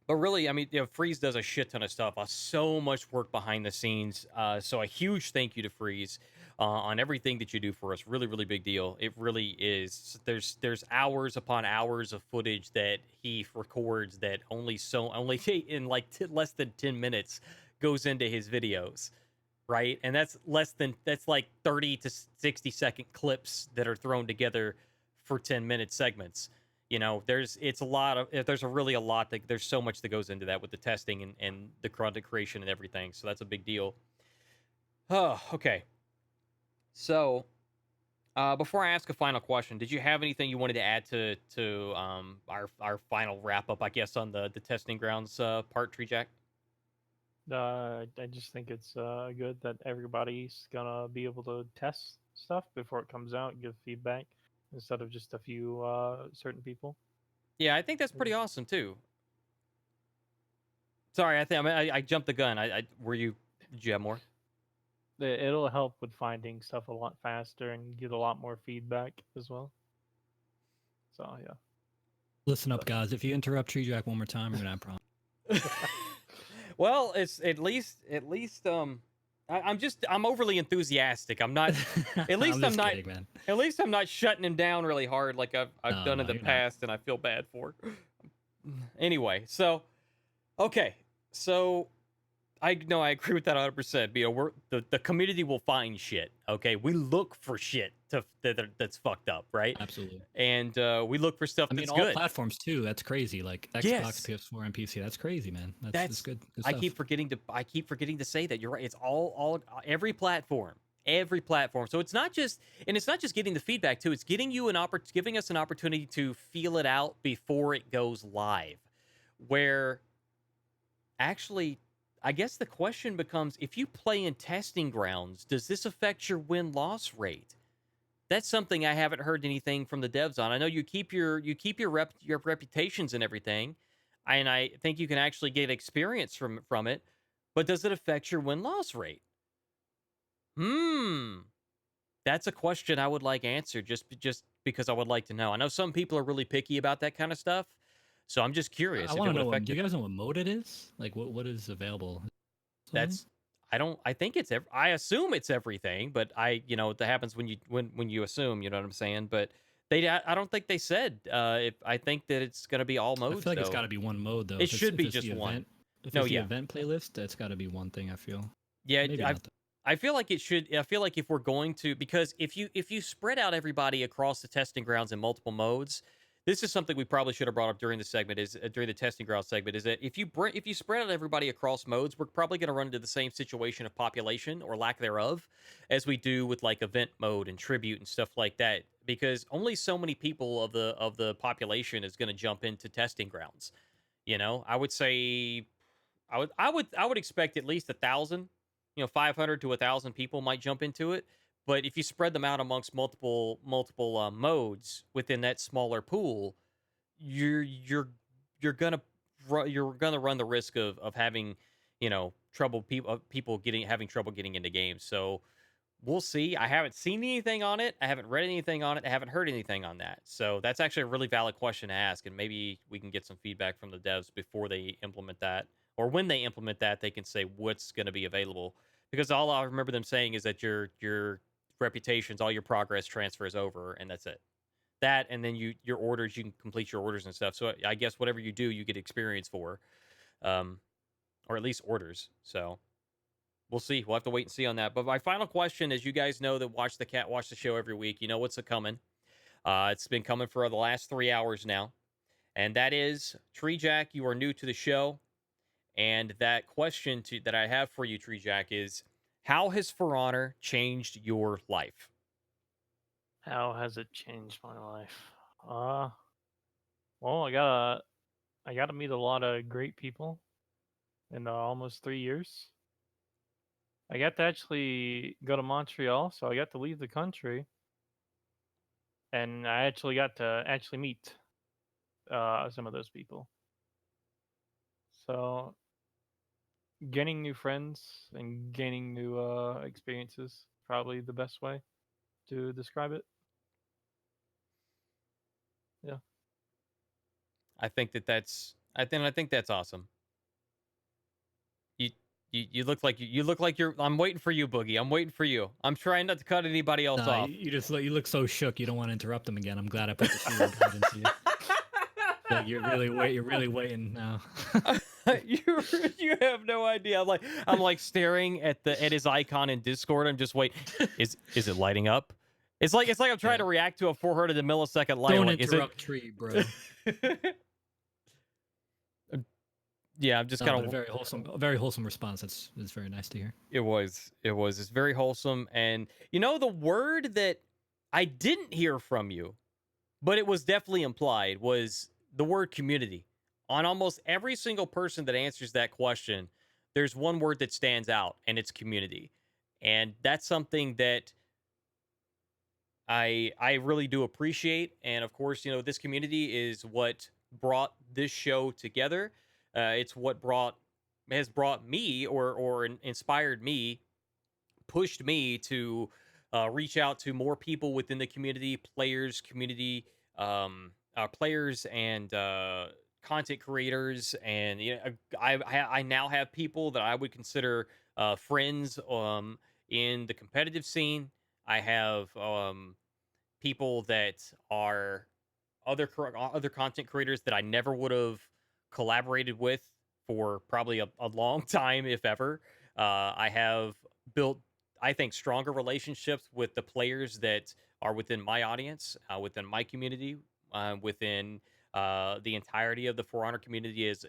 really, I mean, Freeze does a shit ton of stuff. So much work behind the scenes. So a huge thank you to Freeze. on everything that you do for us. Really, really big deal. It really is. There's hours upon hours of footage that he records that only in like less than 10 minutes goes into his videos, right? And that's like 30 to 60-second clips that are thrown together for 10-minute segments. There's a lot. There's so much that goes into that with the testing and the content creation and everything. So that's a big deal. Oh, okay. So, before I ask a final question, did you have anything you wanted to add to our final wrap up? I guess on the testing grounds part, Treejak. I just think it's good that everybody's gonna be able to test stuff before it comes out and give feedback instead of just a few certain people. Yeah, I think that's pretty awesome too. Sorry, I jumped the gun. Did you have more? It'll help with finding stuff a lot faster and get a lot more feedback as well. So yeah. Listen up, guys. If you interrupt Treejak one more time, you're gonna have problems. Well, it's at least I'm overly enthusiastic. I'm not. At least I'm not. Kidding, man. At least I'm not shutting him down really hard like I've done in the you're past, and I feel bad for. Anyway, so okay, so I agree with that 100%. We're the community will find shit. Okay, we look for shit that's fucked up, right? Absolutely. And we look for stuff that's all good. platforms too. That's crazy. Like Xbox, Yes. PS4, and PC. That's crazy, man. That's good. Good I stuff. keep forgetting to say that. You're right. It's all every platform. Every platform. So it's not just getting the feedback too. It's giving us an opportunity to feel it out before it goes live. Where actually, I guess the question becomes, if you play in testing grounds, does this affect your win-loss rate? That's something I haven't heard anything from the devs on. I know you keep your reputations and everything, and I think you can actually get experience from it, but does it affect your win-loss rate? That's a question I would like answered just because I would like to know. I know some people are really picky about that kind of stuff, so I'm just curious I if it want to would know. affect Do you it. guys know what mode it is? Like what is available? I think it's I assume it's everything, but that happens when you assume, you know what I'm saying? But I don't think they said I think that it's going to be all modes. I feel like it's though. got to be one mode though. It should be just one. If No, it's the yeah. event playlist, that's got to be one thing. I feel. Yeah, Maybe not. I feel like it should. I feel like if we're going to, because if you spread out everybody across the testing grounds in multiple modes, this is something we probably should have brought up during the segment. During the testing ground segment, is that if you spread out everybody across modes, we're probably going to run into the same situation of population or lack thereof as we do with like event mode and tribute and stuff like that. Because only so many people of the population is going to jump into testing grounds. I would say, I would expect at least 1,000. 500 to 1,000 people might jump into it. But if you spread them out amongst multiple modes within that smaller pool, you're gonna run the risk of having trouble having trouble getting into games. So we'll see. I haven't seen anything on it. I haven't read anything on it. I haven't heard anything on that. So that's actually a really valid question to ask, and maybe we can get some feedback from the devs before they implement that, or when they implement that, they can say what's going to be available. Because all I remember them saying is that your reputations, all your progress transfers over, and that's it. That, and then your orders, you can complete your orders and stuff. So I guess whatever you do, you get experience for, or at least orders. So we'll see. We'll have to wait and see on that. But my final question is, you guys know that watch the show every week. You know what's coming. It's been coming for the last 3 hours now, and that is, Treejak, you are new to the show. And that question that I have for you, Treejak, is, how has For Honor changed your life? How has it changed my life? Well, I got to meet a lot of great people in almost 3 years. I got to actually go to Montreal, so I got to leave the country, and I actually got to meet some of those people. So gaining new friends and gaining new experiences, probably the best way to describe it. Yeah. I think that's awesome. You look like you're. I'm waiting for you, Boogie. I'm waiting for you. I'm trying not to cut anybody else Nah, off. you look so shook. You don't want to interrupt them again. I'm glad I put the shield into you. Like you're really waiting now. You have no idea. I'm like staring at his icon in Discord. I'm just wait. Is it lighting up? It's like I'm trying to react to a 400 millisecond light. Don't like, interrupt Tree, bro. Yeah, I'm just No, kind but of a very wholesome response. It's very nice to hear. It was. It's very wholesome, and the word that I didn't hear from you, but it was definitely implied, was the word community. On almost every single person that answers that question, there's one word that stands out, and it's community. And that's something that I really do appreciate. And of course, this community is what brought this show together. It's what has brought me or inspired me, pushed me to reach out to more people within the community, players and content creators, and I now have people that I would consider friends in the competitive scene. I have people that are other content creators that I never would have collaborated with for probably a long time, if ever. I have built, I think, stronger relationships with the players that are within my audience, within my community, within the entirety of the For Honor community as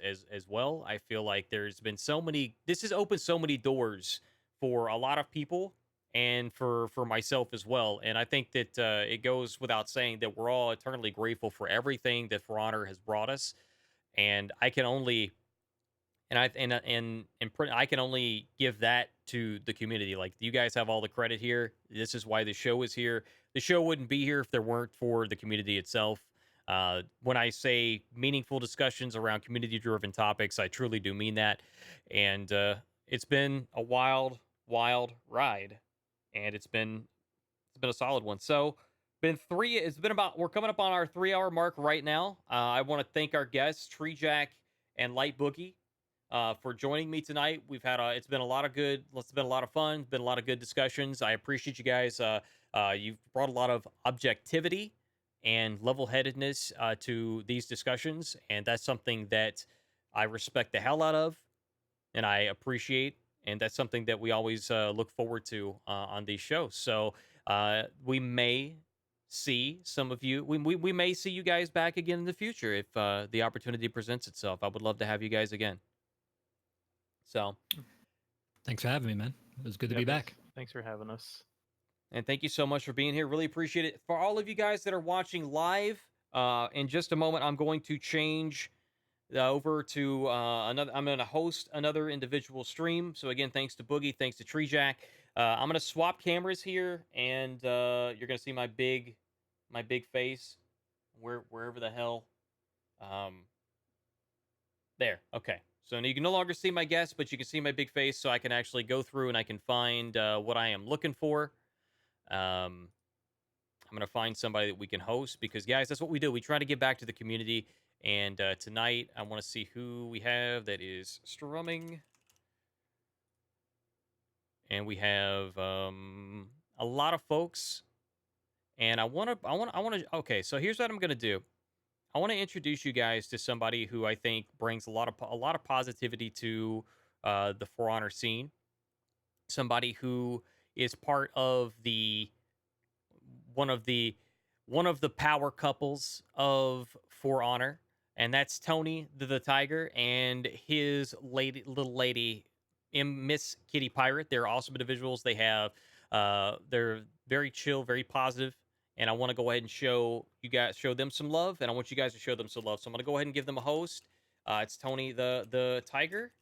well. I feel like this has opened so many doors for a lot of people and for myself as well. And I think that it goes without saying that we're all eternally grateful for everything that For Honor has brought us. And I can only I can only give that to the community. Like, you guys have all the credit here. This is why the show is here. The show wouldn't be here if there weren't for the community itself. When I say meaningful discussions around community-driven topics, I truly do mean that. And it's been a wild ride, and it's been a solid one. So we're coming up on our 3-hour mark right now. I want to thank our guests, Treejak and LightBoogey, for joining me tonight. It's been a lot of fun, been a lot of good discussions. I appreciate you guys. You've brought a lot of objectivity and level-headedness to these discussions, and that's something that I respect the hell out of, and I appreciate, and that's something that we always look forward to on these shows. So we may see some of you. We may see you guys back again in the future if the opportunity presents itself. I would love to have you guys again. So, thanks for having me, man. It was good to be back. Thanks for having us. And thank you so much for being here. Really appreciate it. For all of you guys that are watching live, in just a moment, I'm going to change over to another. I'm going to host another individual stream. So again, thanks to Boogie, thanks to Treejak. I'm going to swap cameras here, and you're going to see my big face, wherever the hell. There. Okay. So you can no longer see my guests, but you can see my big face, so I can actually go through and I can find what I am looking for. I'm going to find somebody that we can host, because, guys, that's what we do. We try to give back to the community. And tonight, I want to see who we have that is strumming. And we have a lot of folks. And I want to. Okay, so here's what I'm going to do. I want to introduce you guys to somebody who I think brings a lot of positivity to the For Honor scene. Somebody who is part of one of the power couples of For Honor, and that's Tony the Tiger and his little lady, Miss Kitty Pirate. They're awesome individuals. They're very chill, very positive. And I want to go ahead and show them some love, and I want you guys to show them some love. So I'm going to go ahead and give them a host. It's Tony the Tiger,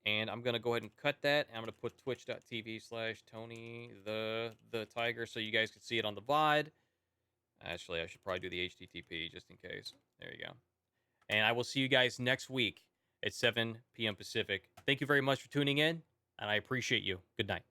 and I'm going to go ahead and cut that. And I'm going to put twitch.tv/Tony the Tiger so you guys can see it on the VOD. Actually, I should probably do the HTTP just in case. There you go. And I will see you guys next week at 7 p.m. Pacific. Thank you very much for tuning in, and I appreciate you. Good night.